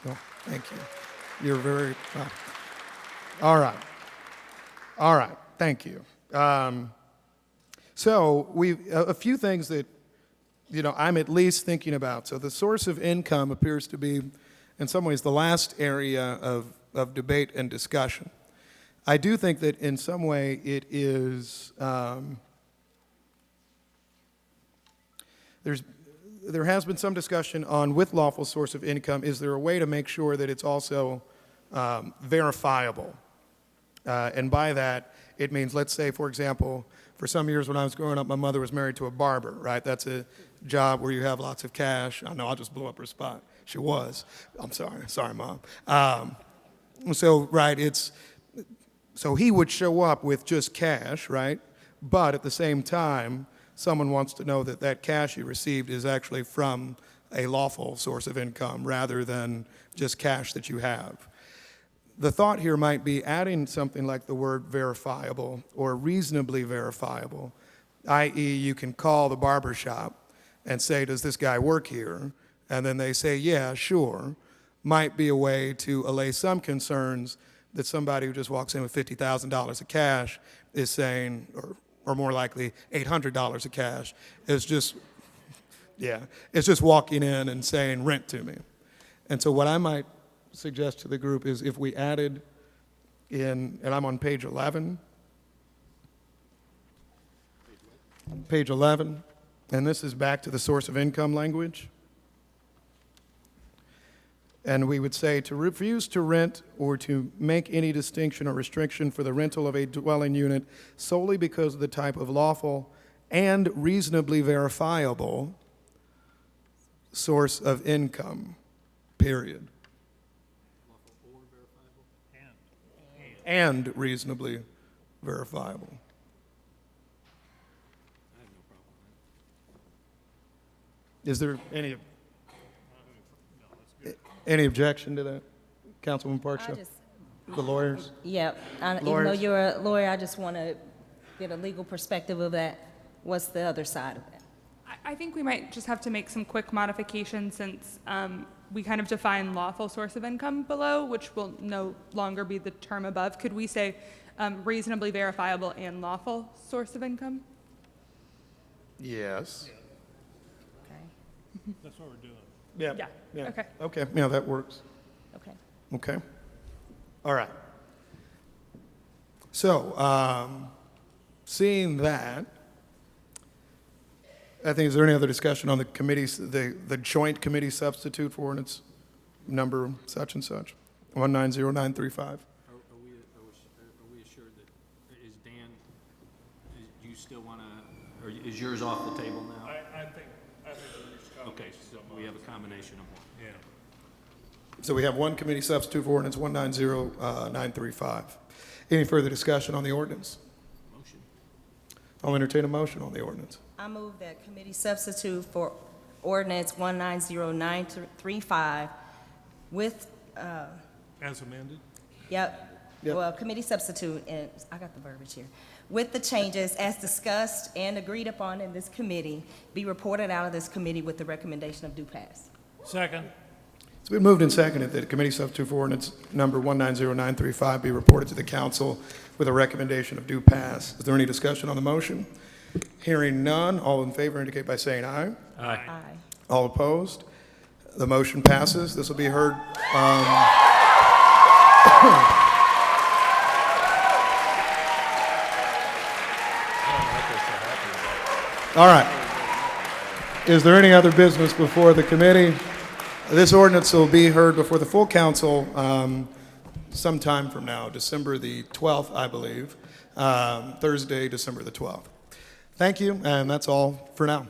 Well, thank you. You're very... all right. All right. Thank you. So a few things that, I'm at least thinking about. So the source of income appears to be, in some ways, the last area of debate and discussion. I do think that in some way it is, there has been some discussion on, with lawful source of income, is there a way to make sure that it's also verifiable? And by that, it means, let's say, for example, for some years when I was growing up, my mother was married to a barber, right? That's a job where you have lots of cash. I know, I just blew up her spot. She was. I'm sorry. Sorry, Mom. So, right, so he would show up with just cash, right? But at the same time, someone wants to know that that cash you received is actually from a lawful source of income rather than just cash that you have. The thought here might be adding something like the word verifiable or reasonably verifiable, i.e. you can call the barber shop and say, does this guy work here? And then they say, yeah, sure. Might be a way to allay some concerns that somebody who just walks in with $50,000 of cash is saying, or more likely $800 of cash, is just, it's just walking in and saying rent to me. And so what I might suggest to the group is if we added in, and I'm on page 11, and this is back to the source of income language. And we would say to refuse to rent or to make any distinction or restriction for the rental of a dwelling unit solely because of the type of lawful and reasonably verifiable source of income, period. And reasonably verifiable. Is there any objection to that, Councilwoman Parkshaw? The lawyers? Yep. Even though you're a lawyer, I just want to get a legal perspective of that. What's the other side of that? I think we might just have to make some quick modifications since we kind of define lawful source of income below, which will no longer be the term above. Could we say reasonably verifiable and lawful source of income? Yes. Okay. That's what we're doing. Yeah. Okay. Okay. Yeah, that works. Okay. Okay. All right. So, Seeing that, I think, is there any other discussion on the committees, the joint committee substitute for ordinance number such and such, 190935? Are we assured that, is Dan, do you still want to, or is yours off the table now? I think Okay, so we have a combination of one. Yeah. So we have one committee substitute for ordinance 190935. Any further discussion on the ordinance? Motion. I'll entertain a motion on the ordinance. I move that committee substitute for ordinance 190935 with, As amended? yep, Yep. well, committee substitute, and I got the verbiage here, with the changes as discussed and agreed upon in this committee, be reported out of this committee with the recommendation of due pass. Second. It's been moved and seconded that committee substitute for ordinance number 190935 be reported to the council with a recommendation of due pass. Is there any discussion on the motion? Hearing none, all in favor indicate by saying aye. Aye. Aye. All opposed? The motion passes. This will be heard. All right. Is there any other business before the committee? This ordinance will be heard before the full council sometime from now, December the 12th, I believe, Thursday, December the 12th. Thank you, and that's all for now.